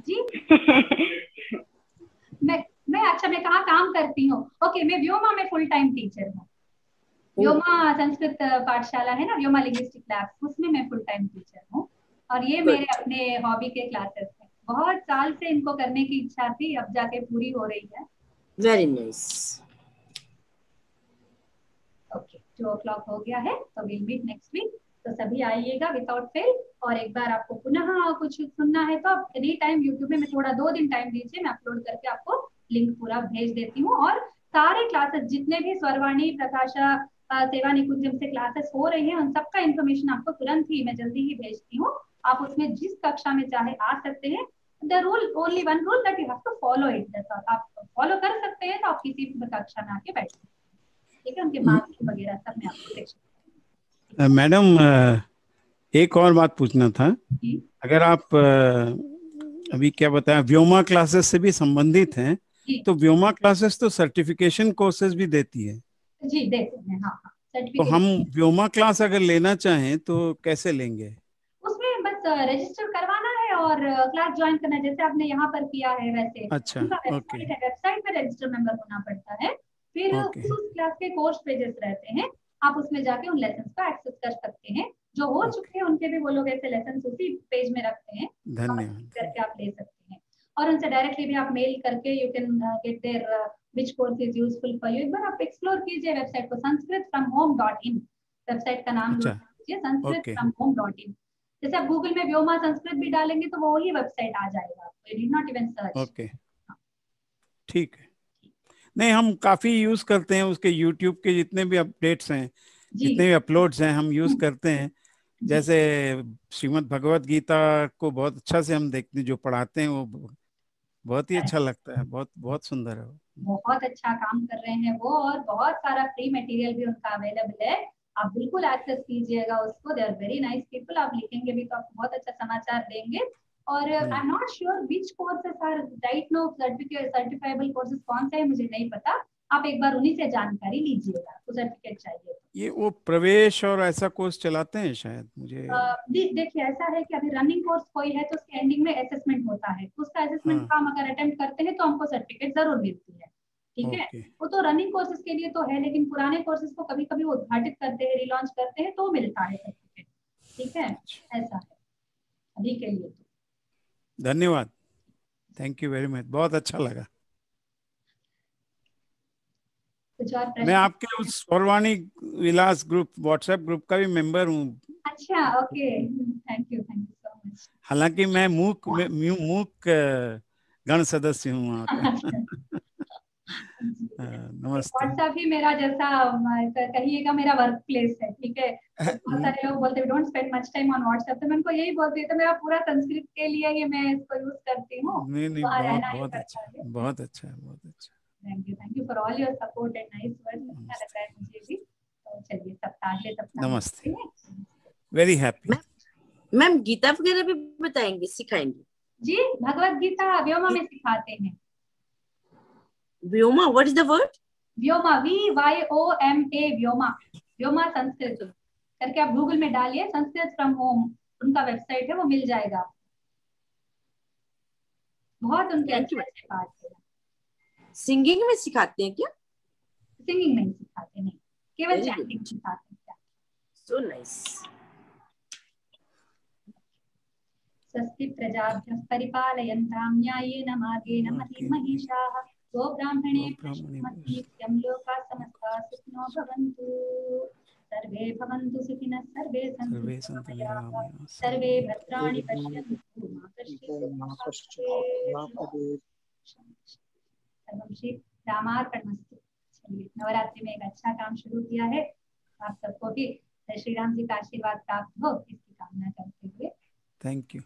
S1: जी मैं कहाँ काम करती हूँ? ओके, मैं व्योमा में फुल टाइम टीचर हूँ। व्योमा संस्कृत पाठशाला है ना, व्योमा लिंग्विस्टिक लैब, उसमें मैं फुल टाइम टीचर हूँ, और ये मेरे अपने हॉबी के क्लासेस हैं। बहुत साल से इनको करने की इच्छा थी, अब जाके पूरी हो रही है।
S6: Very nice.
S1: ओके 2 o'clock हो गया है, तो विल मीट नेक्स्ट वीक। तो सभी आइएगा विदाउट फेल। और एक बार आपको पुनः कुछ सुनना है तो आप एनी टाइम यूट्यूब में थोड़ा 2 दिन टाइम दीजिए, मैं अपलोड करके आपको लिंक पूरा भेज देती हूँ। और सारे क्लासेस जितने भी स्वरवाणी प्रकाशा सेवा निकुंजम से क्लासेस हो रही हैं उन सबका इन्फॉर्मेशन आपको तुरंत ही मैं जल्दी ही भेजती हूँ। आप उसमें जिस कक्षा में चाहे आ सकते हैं। The rule only one rule that you have to follow it, that's all. आप फॉलो कर सकते हैं तो आप किसी भी कक्षा में आके बैठ सकते हैं, ठीक है। उनके मार्क्स वगैरह सब मैं आपको देख।
S5: मैडम एक और बात पूछना था, अगर आप अभी क्या बताया व्योमा क्लासेस से भी संबंधित हैं, तो व्योमा क्लासेस तो सर्टिफिकेशन कोर्सेज भी देती है।
S1: जी देते हैं, हाँ हाँ।
S5: तो हम व्योमा क्लास अगर लेना चाहें तो कैसे लेंगे?
S1: उसमें बस रजिस्टर करवाना है और क्लास ज्वाइन करना है, जैसे आपने यहाँ पर किया है वैसे।
S5: अच्छा,
S1: उनका वेबसाइट है, वेबसाइट पे रजिस्टर मेंबर होना पड़ता है। फिर उस क्लास के कोर्स पेजेस रहते हैं, आप उसमें जाके उन लेसन्स को एक्सेस कर सकते हैं। जो हो चुके हैं उनके भी वो लोग ऐसे लेसन्स उसी पेज में रखते हैं,
S5: धन्यवाद
S1: करके आप ले सकते हैं। और उनसे डायरेक्टली भी आप मेल करके you can get there which course is useful for you। एक बार आप एक्सप्लोर कीजिए वेबसाइट को, sanskritfromhome.in वेबसाइट का नाम नोट कीजिए, sanskritfromhome.in। जैसे आप गूगल में व्योमा संस्कृत भी डालेंगे तो वो ही वेबसाइट आ जाएगा, आपको you need not even search.
S5: Okay, ठीक है। नहीं, हम काफी यूज करते हैं उसके, यूट्यूब के जितने भी अपडेट्स हैं, जितने भी अपलोड्स हैं हम यूज करते हैं। जैसे श्रीमद् भगवत गीता को बहुत अच्छा से हम देखते हैं, जो पढ़ाते हैं वो बहुत ही अच्छा लगता है, बहुत बहुत सुंदर है।
S1: बहुत अच्छा काम कर रहे हैं वो, और बहुत सारा फ्री मटेरियल भी उनका अवेलेबल है, आप बिल्कुल एक्सेस कीजिएगा उसको। They are very nice people, आप लिखेंगे भी तो आपको बहुत अच्छा समाचार देंगे। और I am not sure which courses are right no certifiable courses कौन से हैं मुझे नहीं पता, आप एक बार उन्हीं से जानकारी लीजिएगा, आपको सर्टिफिकेट चाहिए तो।
S5: ये वो प्रवेश और ऐसा कोर्स चलाते हैं शायद, मुझे
S1: देखिए ऐसा है कि अभी रनिंग कोर्स कोई है तो उसके एंडिंग में असेसमेंट होता है, उसका असेसमेंट का हम अगर अटेम्प्ट करते हैं तो हमको सर्टिफिकेट जरूर मिलती है, ठीक है। वो तो रनिंग कोर्सेज के लिए तो है, लेकिन पुराने कोर्सेज को कभी कभी वो उद्घाटित करते हैं, रिलॉन्च करते हैं तो मिलता है सर्टिफिकेट, ठीक है। ऐसा है अभी के लिए तो।
S5: धन्यवाद, थैंक यू वेरी मच, बहुत अच्छा लगा। मैं आपके उस स्वरवाणी विलास ग्रुप, व्हाट्सएप ग्रुप का भी मेंबर हूँ।
S1: अच्छा, okay, thank you so much.
S5: हालांकि मैं मूक गण सदस्य हूँ वहाँ का। नमस्ते।
S1: व्हाट्सएप ही मेरा जैसा कहिएगा मेरा वर्क प्लेस है, ठीक है। बहुत सारे लोग बोलते हैं don't spend much time on WhatsApp, तो मैं उनको यही बोलती हूँ, तो मेरा पूरा संस्कृत के लिए ही मैं इसको यूज करती हूँ।
S5: नहीं, बहुत अच्छा, बहुत अच्छा, बहुत अच्छा।
S1: Thank you for all your support and nice words, अच्छा लगा है मुझे भी। तो चलिए सप्ताह
S5: नमस्ते, वेरी हैप्पी।
S6: मैम गीता वगैरह भी बताएंगे, सिखाएंगे?
S1: जी, भगवत गीता व्योमा में सिखाते हैं।
S6: Vyoma, what is the word?
S1: Vyoma, VYOMA, Vyoma, Vyoma Sanskrit करके आप गूगल में डालिए, संस्कृत फ्रॉम होम उनका वेबसाइट है, वो मिल जाएगा। बहुत उनके अच्छे पाठ है।
S6: सिंगिंग में सिखाते हैं क्या?
S1: सिंगिंग नहीं सिखाते, नहीं, केवल चैंटिंग सिखाते हैं।
S6: So nice.
S1: स्वस्ति प्रजाभ्यः परिपालयन्तां न्यायेन मार्गेण महीं महिषाः गोब्राह्मणेभ्यः नित्यं लोकाः समस्ताः सुखिनो भवन्तु। सर्वे भवन्तु सुखिनः, सर्वे सन्तु निरामयाः, सर्वे भद्राणि पश्यन्तु मा कश्चित् सर्वं श्री रामार्पणमस्तु। चलिए, नवरात्रि में एक अच्छा काम शुरू किया है, आप सबको भी श्री राम जी का आशीर्वाद प्राप्त हो इसकी कामना करते हुए
S5: थैंक यू।